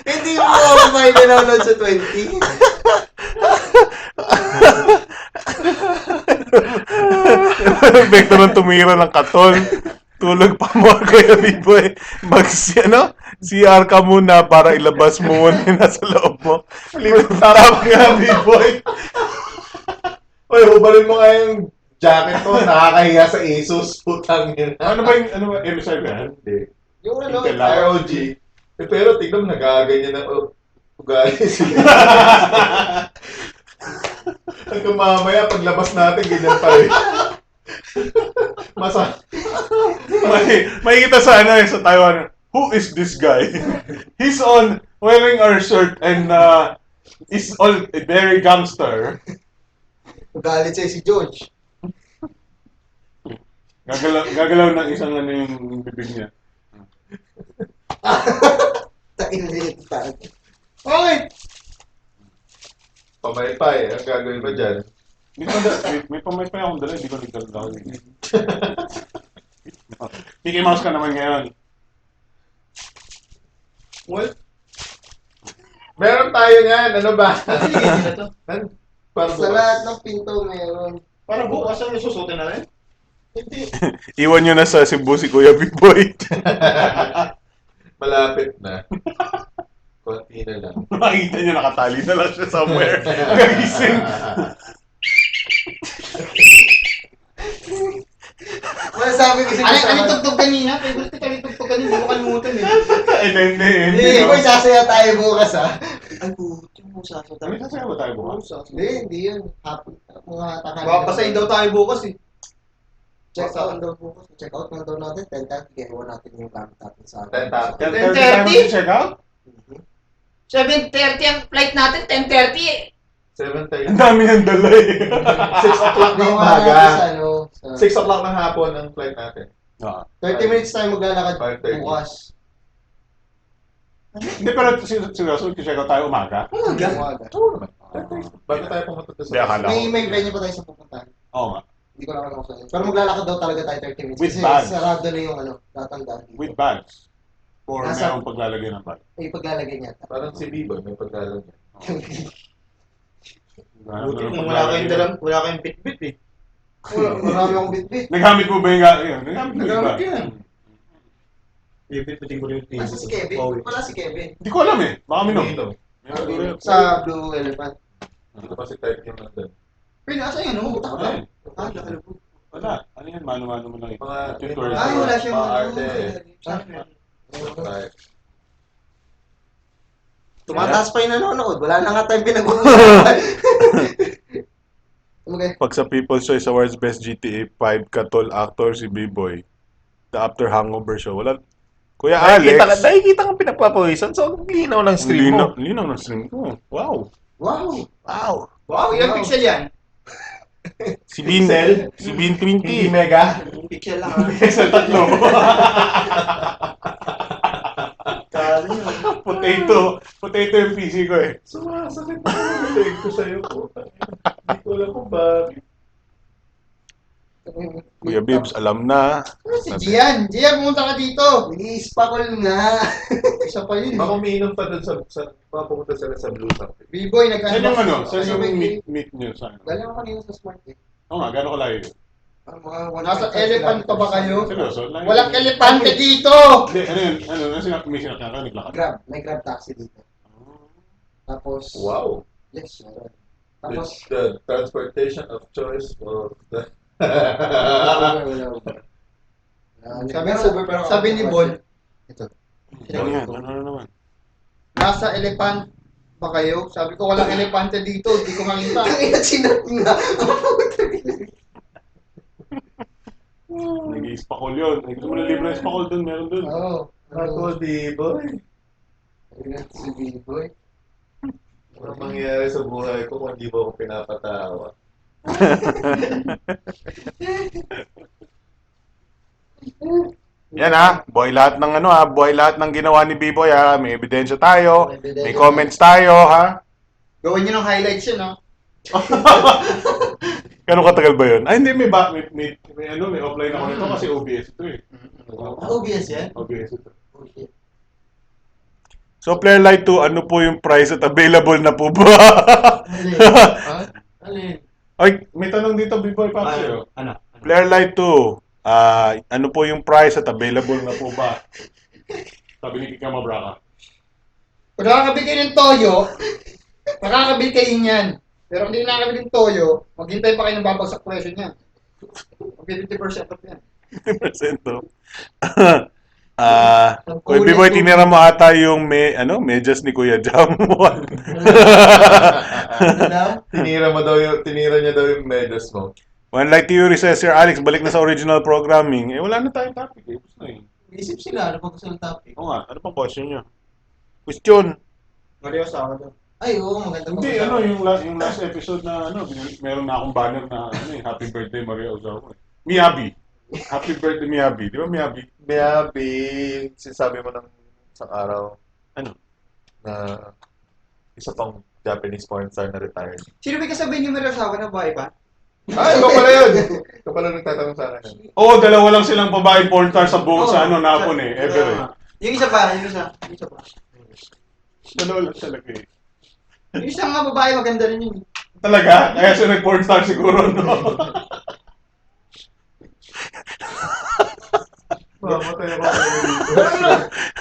Hindi mo ako may nanonood sa 20. Epekto ng tumira ng katol. Tulog pa mo, Kuya B-boy. CR ka muna para ilabas mo muna yung nasa loob mo. Tama nga, B-boy. Uy, hubalin mo nga yung jacket ko. Nakakahiya sa Asus. Putang yun. Ano ba, MSI ba yan? Hindi. Yung ano, Intel lang. ROG. Eh, pero tignan mo, nagaganyan na ugali sila. Hanggang mamaya, paglabas natin, ganyan pa rin. Makikita sa sa Taiwan, who is this guy? He's wearing our shirt and is all very gangster. galit sa'yo si George. Gagalaw ng isang yung bibig niya. Tainit tayo. Okay! Pamaypay, ang gagawin ba dyan? May pamaypay akong dala, hindi ko nagdala. Mickey Mouse ka naman ngayon. Well, meron tayo nga, ano ba? Sige na to. Para Sa lahat ng pinto meron. Para bukas ang susutin na rin? Hindi. Iwan nyo na sa Cebu si Kuya B-boy. Malapit na. Konti na lang. Makikita nyo nakatali na lang siya somewhere. Nagising. Wala sabi kasi Ano tugtog kanina? Favorite ko yung tugtog kanina. Hindi mo kalimutan eh. Hindi. Hindi, boy, sasaya tayo bukas ha. Ay, puto mo sasaya tayo. Ano sasaya ba tayo bukas? Hindi yun. Hapon. Mga takal. Babasahin daw tayo bukas eh. Check out daw bukas. Check out na daw natin. 10:30. Kaya iwan natin yung gamit natin sa 10:30. 10:30 tayo mag-check out? 7:30 ang flight natin, 10:30 eh. 7:30. Ang dami ng dala eh. 6 o'clock ng Iwan natin umaga. sa 6 o'clock ng hapon ang flight natin. 30 minutes tayo maglalakad 5:30. bukas. Hindi, pero seryoso, check out tayo umaga? Umaga. Oo naman. Bago tayo pumunta Hindi, sa... akala ko. May venue pa tayo sa pupuntahan. Oo nga. Hindi ko lang alam kung saan. Pero maglalakad daw talaga tayo 30 minutes. With Kasi bags. sarado na yung tatandaan dito. With bags. Or Nasa- merong paglalagay ng bag. Ay, paglalagay niya. Parang si Biboy, may paglalagyan. Buti kung wala kayong bit-bit eh. Marami akong bit-bit. Nagamit mo ba yung Nagamit mo yung Nagamit bag? yan. Bit-bitin ko rin yung Nasa si Kevin? Wala si Kevin. Hindi ko alam eh. Baka minom. Minom. Sa Blue Elephant. Ito kasi type yung nandun. Pero nasa yan, ano? Wala eh. Ah, nakalubog. Wala. Ano yan? Mano-mano mo lang. Mga Tutorial. Ay, wala siyang Mga ano. arte. Tumataas pa yung nanonood. Wala na nga tayong pinag-uusapan. Okay. Pag sa People's Choice Awards Best GTA 5 Katol Actor si B-Boy. the after hangover show. Wala. Kuya Alex. Nakikita kang pinagpapawisan. So, ang linaw ng stream mo. Linaw ng stream ko. Wow. Wow! Wow. Wow, ilang Wow. pixel yan? Si Bean. Pixel? Si Bean 20. Hindi mega. Pixel lang ha. Pixel 3. Potato yung PC ko eh. Sumasakit na yung leg ko sa'yo po. Hindi ko alam kung bakit. Kuya Bibs, alam na. Si Gian. Gian, pumunta ka dito. Ini-spakol nga. Isa pa yun. Baka umiinom pa doon sa papunta sila sa Blue Sound. B-boy, Saan yung ano? Saan Kasi yung may- meet nyo? Saan? Galing ako kanina sa Smart eh. Oo nga, gano'n kalayo yun? Mga Nasa elephant pa ba kayo? Seryoso? Walang elepante dito. Hindi, ano yun? Ano? May sinakyan ka? Naglakad? Grab. May Grab taxi dito. Tapos, Wow. yes, meron. Tapos, It's the transportation of choice of the... wala. Sabi ni Bol, Ano yan? Ano naman? nasa elephant pa kayo? Sabi ko, walang elepante dito. Hindi ko makita. Tangina, sinat nga. Nag-i-spakol yun. Gusto mo na libre ng spakol dun? Meron dun. Oo. Ako, di boy. Si B-boy. Ano mangyayari sa buhay ko kung di ba ako pinapatawa? Yan ha, buhay lahat ng ano ha, buhay lahat ng ginawa ni B-Boy ha. May ebidensya tayo, may comments tayo ha. Gawin nyo ng highlights yun, ha? Gano'ng katagal ba yun? Ay hindi, may offline ako nito kasi OBS ito eh. OBS yan? OBS ito. Oh shit. So Player Lite 2, ano po yung price at available na po ba? Alin? Ay, may tanong dito B-Boy pa sa'yo. Ano? Player Lite 2, ano po yung price at available na po ba? Sabi ni Kika Mabraka. Kung nakakabili kayo ng toyo, makakabili kayo niyan. Pero kung hindi nakakabili ng toyo, maghintay pa kayo ng babagsak presyo niyan. Mag-50% off yan. 50% off. Kuya B-Boy, tinira mo ata yung medyas ni Kuya Jam. Tinira niya daw yung medyas mo. One Light Theory says, Sir Alex, balik na sa original programming. Wala na tayong topic eh. Gusto na eh. Isip sila, ano pa gusto ng topic? Oo nga, ano pang question nyo? Question! Mario sa ako. Ay, oo, maganda Hindi, yung last episode na, meron na akong banner na, Happy Birthday Maria Ozawa. Miyabi. Happy Birthday Miyabi. Di ba Miyabi? Miyabi, sinasabi mo ng isang araw, na isa pang Japanese porn star na retired. Sino ba kasabihin niyo meron sa akin na bahay pa? Ay, ikaw pala yun! Ikaw pala nagtatanong sa akin. Oo, dalawa lang silang babaeng porn star sa buong Napon eh. Ever eh. Yung isa pa. Dalawa lang talaga eh. Yung isang nga babae maganda rin yun. Talaga? Kaya siya nag-porn star siguro, no? Mamatay ako dito.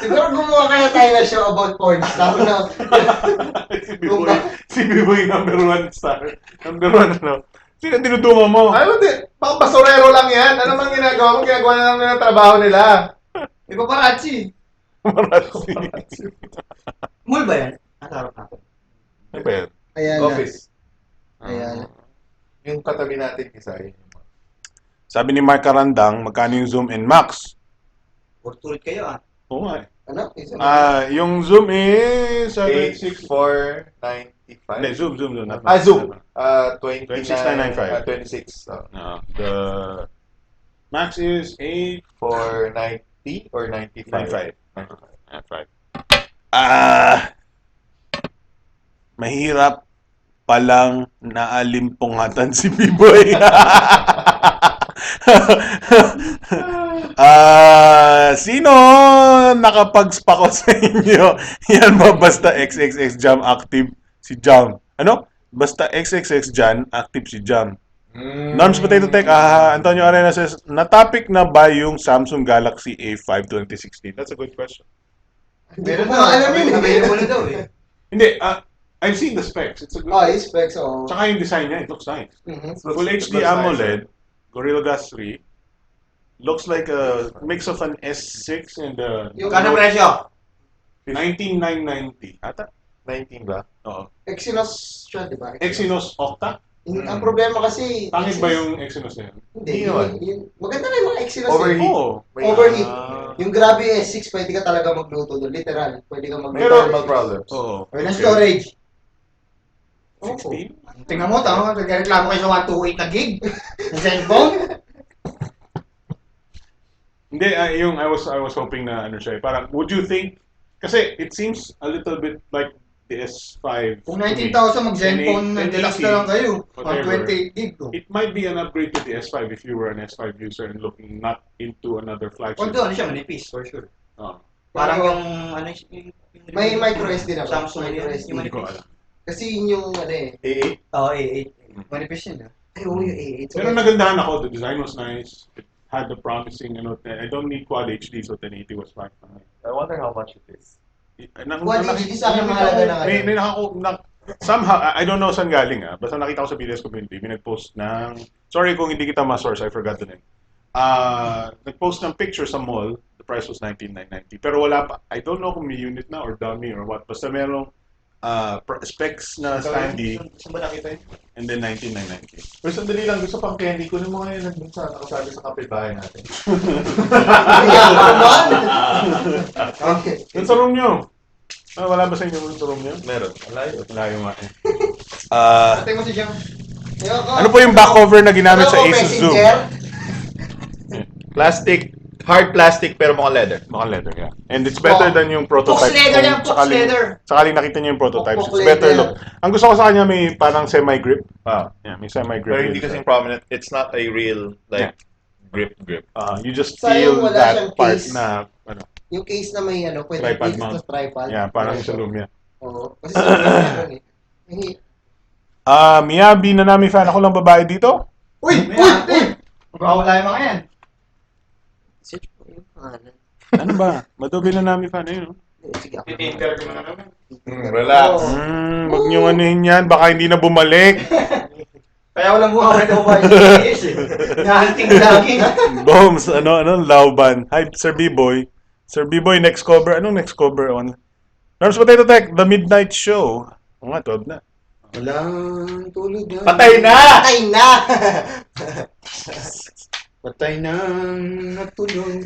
Siguro gumawa kaya tayo ng show about porn. Lalo na, si B-Boy number one star. Number one, ano? Sino tinutuma mo? Ay, hindi. Mga basurero lang yan. Ano mang ginagawa mo? Ginagawa na lang nila ang trabaho nila. iba parazzi. Marasi. Mall ba yan? Ang harap natin. Ano ba yan? Ayan. Office. Ayan. Yung katabi natin isa yun. Sabi ni Mark Karandang, magkano yung Zoom and Max? Portulit kayo ah. Oo nga eh. Ano? Yung Zoom is 8495. Hindi, Zoom. Zoom. 26,995. 26. The Max is 490 or 95? 95. Mahirap palang naalimpungatan si B-Boy. Sino nakapag-spakot sa inyo? Yan ba basta XXX Jam active si Jam? Ano? Basta XXX Jam active si Jam. Norms Potato Tech, Antonio Arena says, na-topic na ba yung Samsung Galaxy A5 2016? That's a good question. Meron Hindi ko na. alam yun eh. Available na daw eh. Hindi, I've seen the specs. It's a good Oh, yung specs, oo. Tsaka yung design niya, it looks nice. Mhm. Full HD AMOLED, Gorilla Glass 3. Looks like a mix of an S6 and a Kano presyo? 19990. Ata? 19 ba? Oo. Exynos siya, di ba? Exynos Octa? Ang problema kasi... Pangit ba yung Exynos na yun? Hindi, Hindi naman. maganda na yung mga Exynos. Overheat. Oo. Overheat. Ah. Yung grabe yung S6, pwede ka talaga magluto doon. Literal, pwede ka magluto. May thermal problems. Oo. Or na storage. 16? Tingnan mo, tama, nagreklamo kayo sa 128 na gig. Ng cellphone. Hindi, yung I was hoping na ano siya, parang would you think kasi it seems a little bit like the S5. Kung 19,000 mag-Zenfone, 1080, deluxe na lang kayo. whatever. 128 gig. Oh. It might be an upgrade to the S5 if you were an S5 user and looking not into another flagship. Although, ano siya, manipis, for sure. Oh, Parang Pero, yung, ano yung May micro SD na ba? Samsung Micro yan, SD. yung hindi ko manipis. alam. Kasi yun yung ano eh. A8? Oo, A8. Manipis yun, ah. Ay, oo, yung A8. Pero nagandahan ako. The design was nice. It had the promising, I don't need Quad HD, so 1080 was fine for me. I wonder how much it is. Quad HD sa akin mahalaga na ngayon. Somehow, I don't know saan galing basta nakita ko sa BTS community, may nag-post ng, sorry kung hindi kita ma-source, I forgot the name. Nag-post ng picture sa mall, the price was 19,990. Pero wala pa, I don't know kung may unit na or dummy or what, basta merong specs na standee, Saan ba nakita yun? and then 19,990. Pero sandali lang, gusto pang candy ko ng mga yun nandun sa nakasabi sa kapitbahay natin. Okay. Yung sa room nyo, wala ba sa inyo yung sa room nyo? Meron. Malayo. Wala yung mga Patay mo si Jam. ano po yung back cover na ginamit sa Asus Zoom? Plastic, hard plastic pero mukhang leather. Mukhang leather, yeah. And it's better than yung prototype. Fox leather yan, Kung Fox leather. Sakaling nakita niyo yung prototypes, Fox it's better leather. look. Ang gusto ko sa kanya may parang semi-grip. Wow. Yeah, may semi-grip. Pero hindi kasing prominent. It's not a real, like, grip. You just Sayang feel wala that siyang part case. na, ano, Yung case na may ano, pwede Tripod dito mount. sa tripod. yeah, parang sa Lumia. Oo. Kasi sa meron eh. Miyabi na namin fan. Ako lang babae dito. Uy! Magkawala yung mga yan. Search ko yung pangalan. Ano ba? Madobi na namin fan. Ayun, Sige ako. Titinter ko na naman. Relax. Oo. Wag niyo anuhin yan. Baka hindi na bumalik. Kaya walang buha ka ito ba yung BTS eh. Nahanting lagi. Bombs, Lauban. Hi, Sir B-Boy. Sir B-Boy, next cover. Anong next cover on? Norms Potato Tech, The Midnight Show. O nga, 12 na. Walang tulog na. Patay na! Patay na! Patay na natulog.